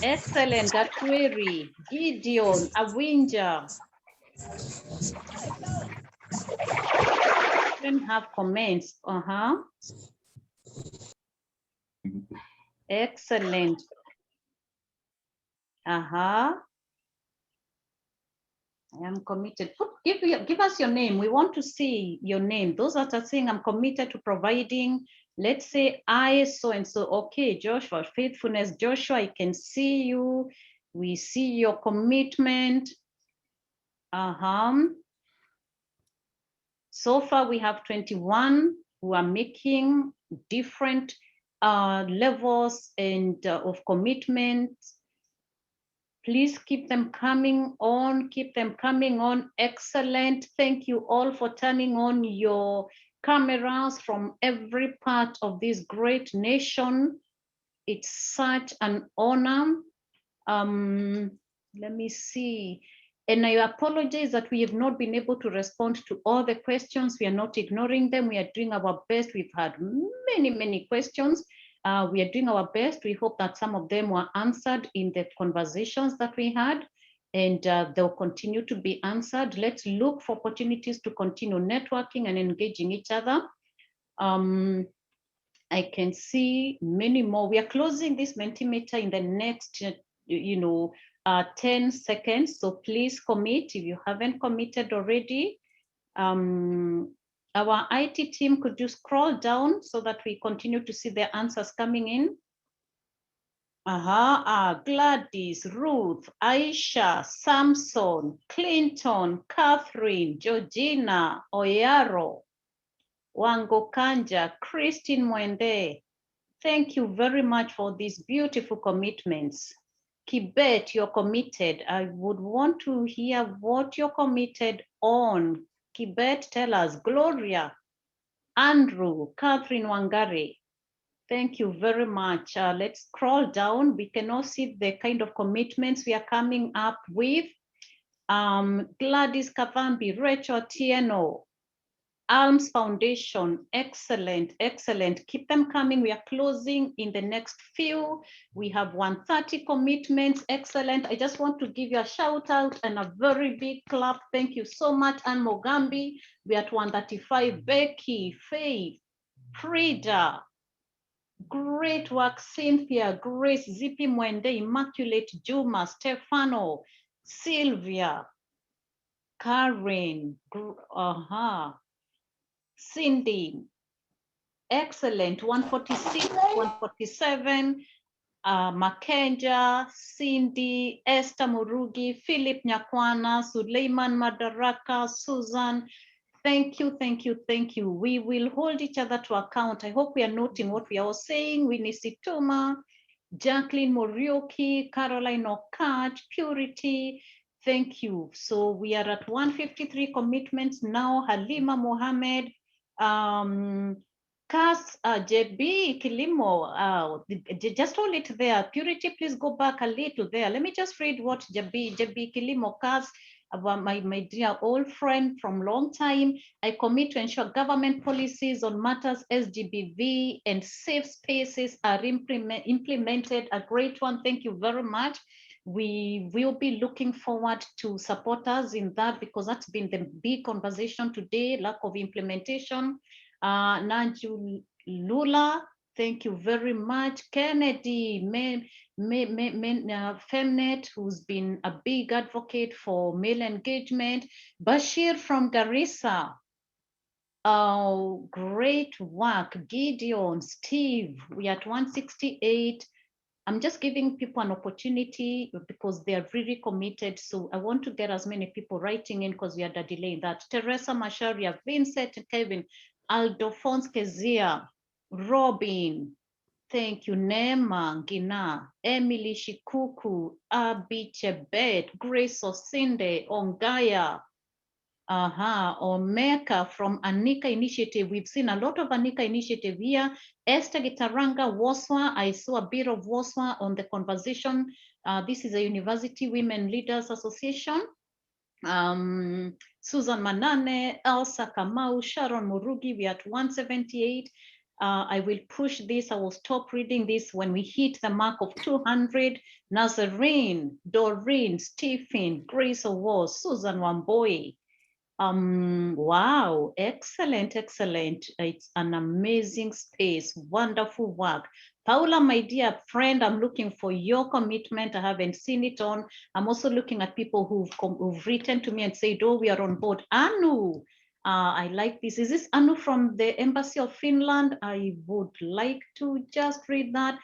Excellent, Gatweri, Gideon, Awinja. Don't have comments. Excellent. I am committed. Give us your name. We want to see your name. Those that are saying I'm committed to providing, let's say I so and so. Okay, Joshua, faithfulness. Joshua, I can see you. We see your commitment. So far, we have 21 who are making different levels and of commitment. Please keep them coming on, keep them coming on. Excellent. Thank you all for turning on your cameras from every part of this great nation. It's such an honor. Let me see. And I apologize that we have not been able to respond to all the questions. We are not ignoring them. We are doing our best. We've had many, many questions. We are doing our best. We hope that some of them were answered in the conversations that we had, and they'll continue to be answered. Let's look for opportunities to continue networking and engaging each other. I can see many more. We are closing this Mentimeter in the next 10 seconds. So please commit if you haven't committed already. Our IT team, could you scroll down so that we continue to see the answers coming in? Gladys, Ruth, Aisha, Samson, Clinton, Catherine, Georgina, Oyaro, Wangokanja, Christine Mwende. Thank you very much for these beautiful commitments. Kibet, you're committed. I would want to hear what you're committed on. Kibet, tell us. Gloria, Andrew, Catherine Wangari. Thank you very much. Let's scroll down. We can all see the kind of commitments we are coming up with. Gladys Kavambi, Rachel Tieno, Alms Foundation, excellent, excellent. Keep them coming. We are closing in the next few. We have 130 commitments, excellent. I just want to give you a shout out and a very big clap. Thank you so much, Anne Mogambi. We are at 135, Becky, Faith, Frida, great work, Cynthia, Grace, Zippy Mwende, Immaculate, Juma, Stefano, Sylvia, Karen, Cindy, excellent, 146, 147, Makenja, Cindy, Esther Murugi, Philip Nyakwana, Suleiman Madaraka, Susan. Thank you, thank you, thank you. We will hold each other to account. I hope we are noting what we are all saying. Winnie Situma, Jacqueline Morioki, Caroline Okach, Purity. Thank you. So we are at 153 commitments now. Halima Mohammed, Kas, JB Kilimo, just hold it there. Purity, please go back a little there. Let me just read what JB Kilimo Kas, my dear old friend from long time. I commit to ensure government policies on matters SGBV and safe spaces are implemented. A great one. Thank you very much. We will be looking forward to support us in that, because that's been the big conversation today, lack of implementation. Nanju Lula, thank you very much. Kennedy, Femnet, who's been a big advocate for male engagement. Bashir from Garissa, great work. Gideon, Steve, we are at 168. I'm just giving people an opportunity because they are really committed. So I want to get as many people writing in because we had a delay in that. Teresa Masharia, Vincent, Kevin, Aldophonse Kezia, Robin, thank you, Nema, Gina, Emily Shikuku, Abi Chebet, Grace Osinde, Ongaya, Omeka from Anika Initiative. We've seen a lot of Anika Initiative here. Esther Gitaranga, WOSWA. I saw a bit of WOSWA on the conversation. This is a University Women Leaders Association. Susan Manane, Elsa Kamau, Sharon Murugi, we are at 178. I will push this. I will stop reading this when we hit the mark of 200. Nazarene, Doreen, Stephen, Grace Owo, Susan Wamboi. Wow, excellent, excellent. It's an amazing space, wonderful work. Paula, my dear friend, I'm looking for your commitment. I haven't seen it on. I'm also looking at people who've written to me and said, oh, we are on board. Anu, I like this. Is this Anu from the Embassy of Finland? I would like to just read that.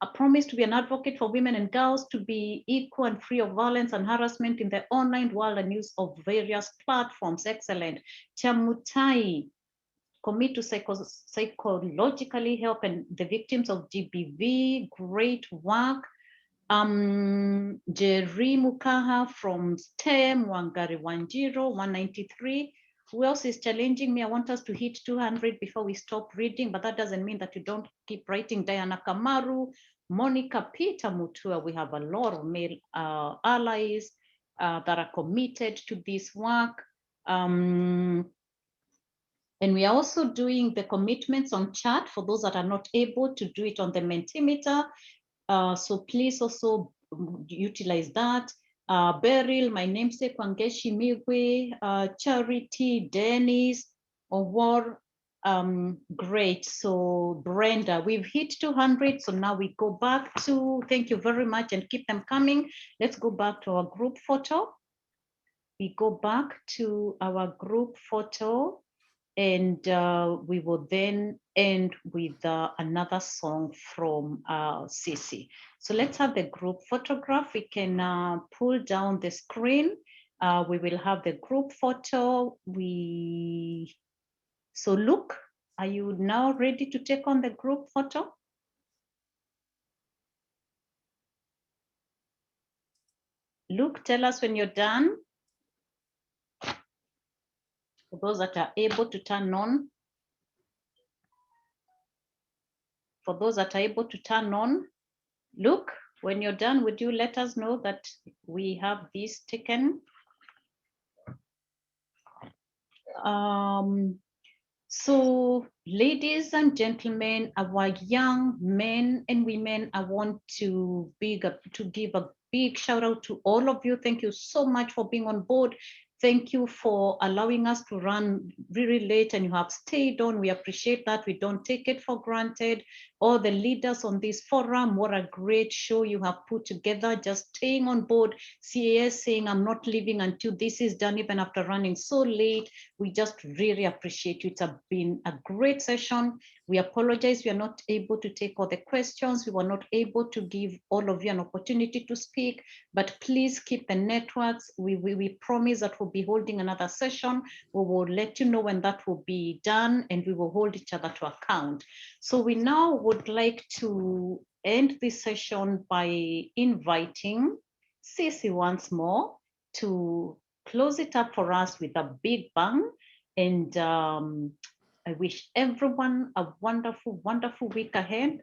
I promise to be an advocate for women and girls to be equal and free of violence and harassment in the online world and use of various platforms. Excellent. Chamutai, commit to psychologically help and the victims of GBV. Great work. Jerry Mukaha from STEM, Wangari Wanjiro, 193. Who else is challenging me? I want us to hit 200 before we stop reading, but that doesn't mean that you don't keep writing. Diana Kamaru, Monica Peter Mutua. We have a lot of male allies that are committed to this work. And we are also doing the commitments on chat for those that are not able to do it on the Mentimeter. So please also utilize that. Beryl, my namesake, Wangeshi Migwe, Charity, Dennis, Owar, great. So Brenda, we've hit 200. So now we go back to, thank you very much and keep them coming. Let's go back to our group photo. We go back to our group photo and we will then end with another song from Sisi. So let's have the group photograph. We can pull down the screen. We will have the group photo. So Luke, are you now ready to take on the group photo? Luke, tell us when you're done. For those that are able to turn on. For those that are able to turn on, Luke, when you're done, would you let us know that we have this taken? So ladies and gentlemen, our young men and women, I want to give a big shout out to all of you. Thank you so much for being on board. Thank you for allowing us to run really late and you have stayed on. We appreciate that. We don't take it for granted. All the leaders on this forum, what a great show you have put together, just staying on board. CAS saying, I'm not leaving until this is done, even after running so late. We just really appreciate you. It's been a great session. We apologize we are not able to take all the questions. We were not able to give all of you an opportunity to speak, but please keep the networks. We promise that we'll be holding another session. We will let you know when that will be done and we will hold each other to account. So we now would like to end this session by inviting Sisi once more to close it up for us with a big bang. And I wish everyone a wonderful, wonderful week ahead.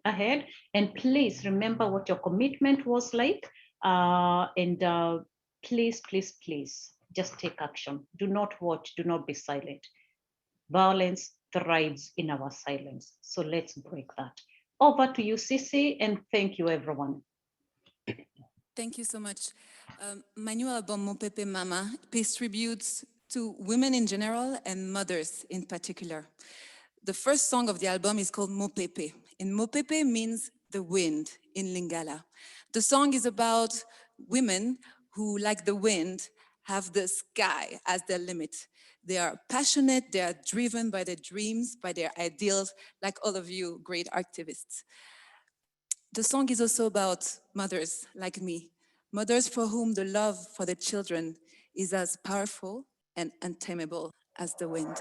And please remember what your commitment was like. Please, please, please, just take action. Do not watch, do not be silent. Violence thrives in our silence. So let's break that. Over to you, Sisi, and thank you, everyone. Thank you so much. My new album, Mon Pepe Mama, pays tributes to women in general and mothers in particular. The first song of the album is called Mo Pepe, and Mo Pepe means the wind in Lingala. The song is about women who, like the wind, have the sky as their limit. They are passionate, they are driven by their dreams, by their ideals, like all of you great activists. The song is also about mothers like me, mothers for whom the love for their children is as powerful and untamable as the wind.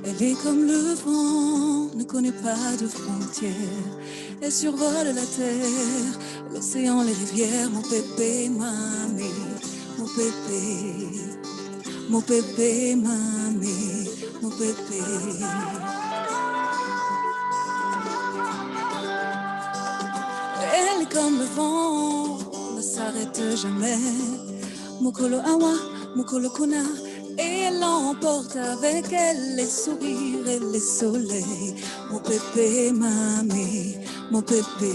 Elle est comme le vent, ne connaît pas de frontières. Elle survole la terre, l'océan, les rivières. Mon pépé, mamie, mon pépé, mon pépé, mamie, mon pépé. Elle est comme le vent, ne s'arrête jamais. Mokolo awa, mokolo kuna. Et elle emporte avec elle les sourires et les soleils. Mon pépé, mamie, mon pépé,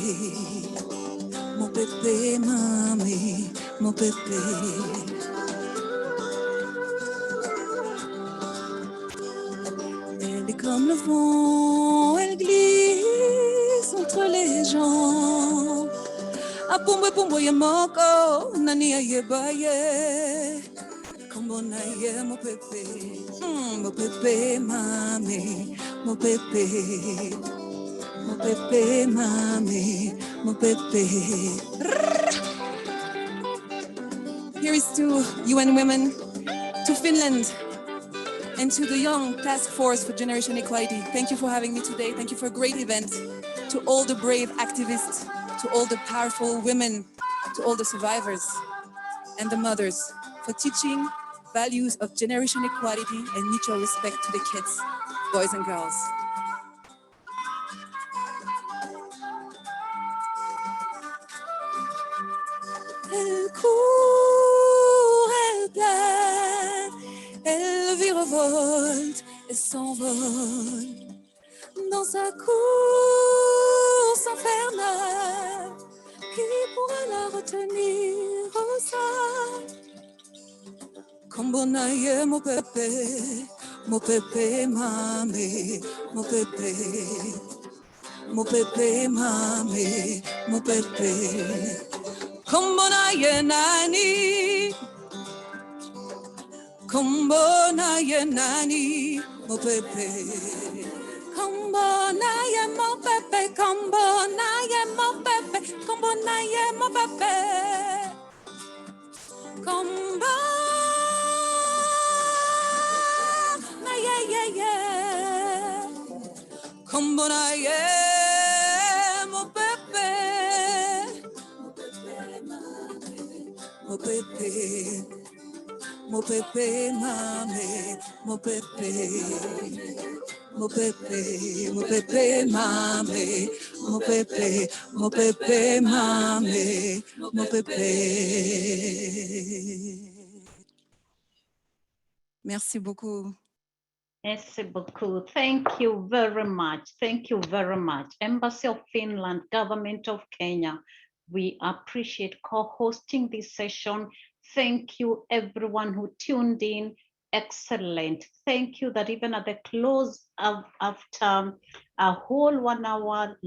mon pépé, mamie, mon pépé. Elle est comme le vent, elle glisse entre les jambes. Apumwe pumwe ya moko, nani ya yebaye. Mon pépé, mon pépé, mamie, mon pépé, mamie, mon pépé. Here is to UN Women, to Finland, and to the Young Task Force for Generation Equality. Thank you for having me today. Thank you for a great event. To all the brave activists, to all the powerful women, to all the survivors and the mothers for teaching values of generation equality and mutual respect to the kids, boys and girls. Elle court, elle plane, elle virevolte et s'envole dans sa course infernale. Qui pourra la retenir au sol? Kombonaye mon pépé, mamé, mon pépé. Mon pépé, mamé, mon pépé. Kombonaye nani, kombonaye nani, mon pépé. Kombonaye mon pépé, kombonaye mon pépé, kombonaye mon pépé. Kombonaye, yeah, yeah. Kombonaye mon pépé. Mon pépé, mon pépé, mamé, mon pépé, mon pépé, mon pépé, mamé, mon pépé, mon pépé, mamé, mon pépé. Merci beaucoup. Merci beaucoup. Thank you very much. Thank you very much. Embassy of Finland, Government of Kenya, we appreciate co-hosting this session. Thank you everyone who tuned in. Excellent. Thank you that even at the close of after a whole 1 hour,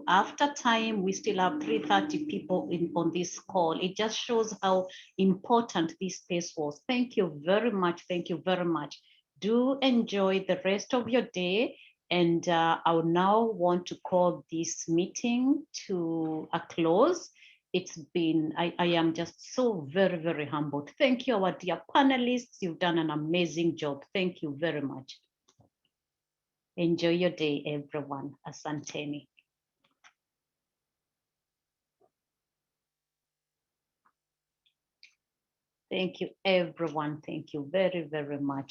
after time, we still have 330 people on this call. It just shows how important this space was. Thank you very much. Thank you very much. Do enjoy the rest of your day. And I would now want to call this meeting to a close. It's been, I am just so very, very humbled. Thank you, our dear panelists. You've done an amazing job. Thank you very much. Enjoy your day, everyone. Asanteni. Thank you, everyone. Thank you very, very much.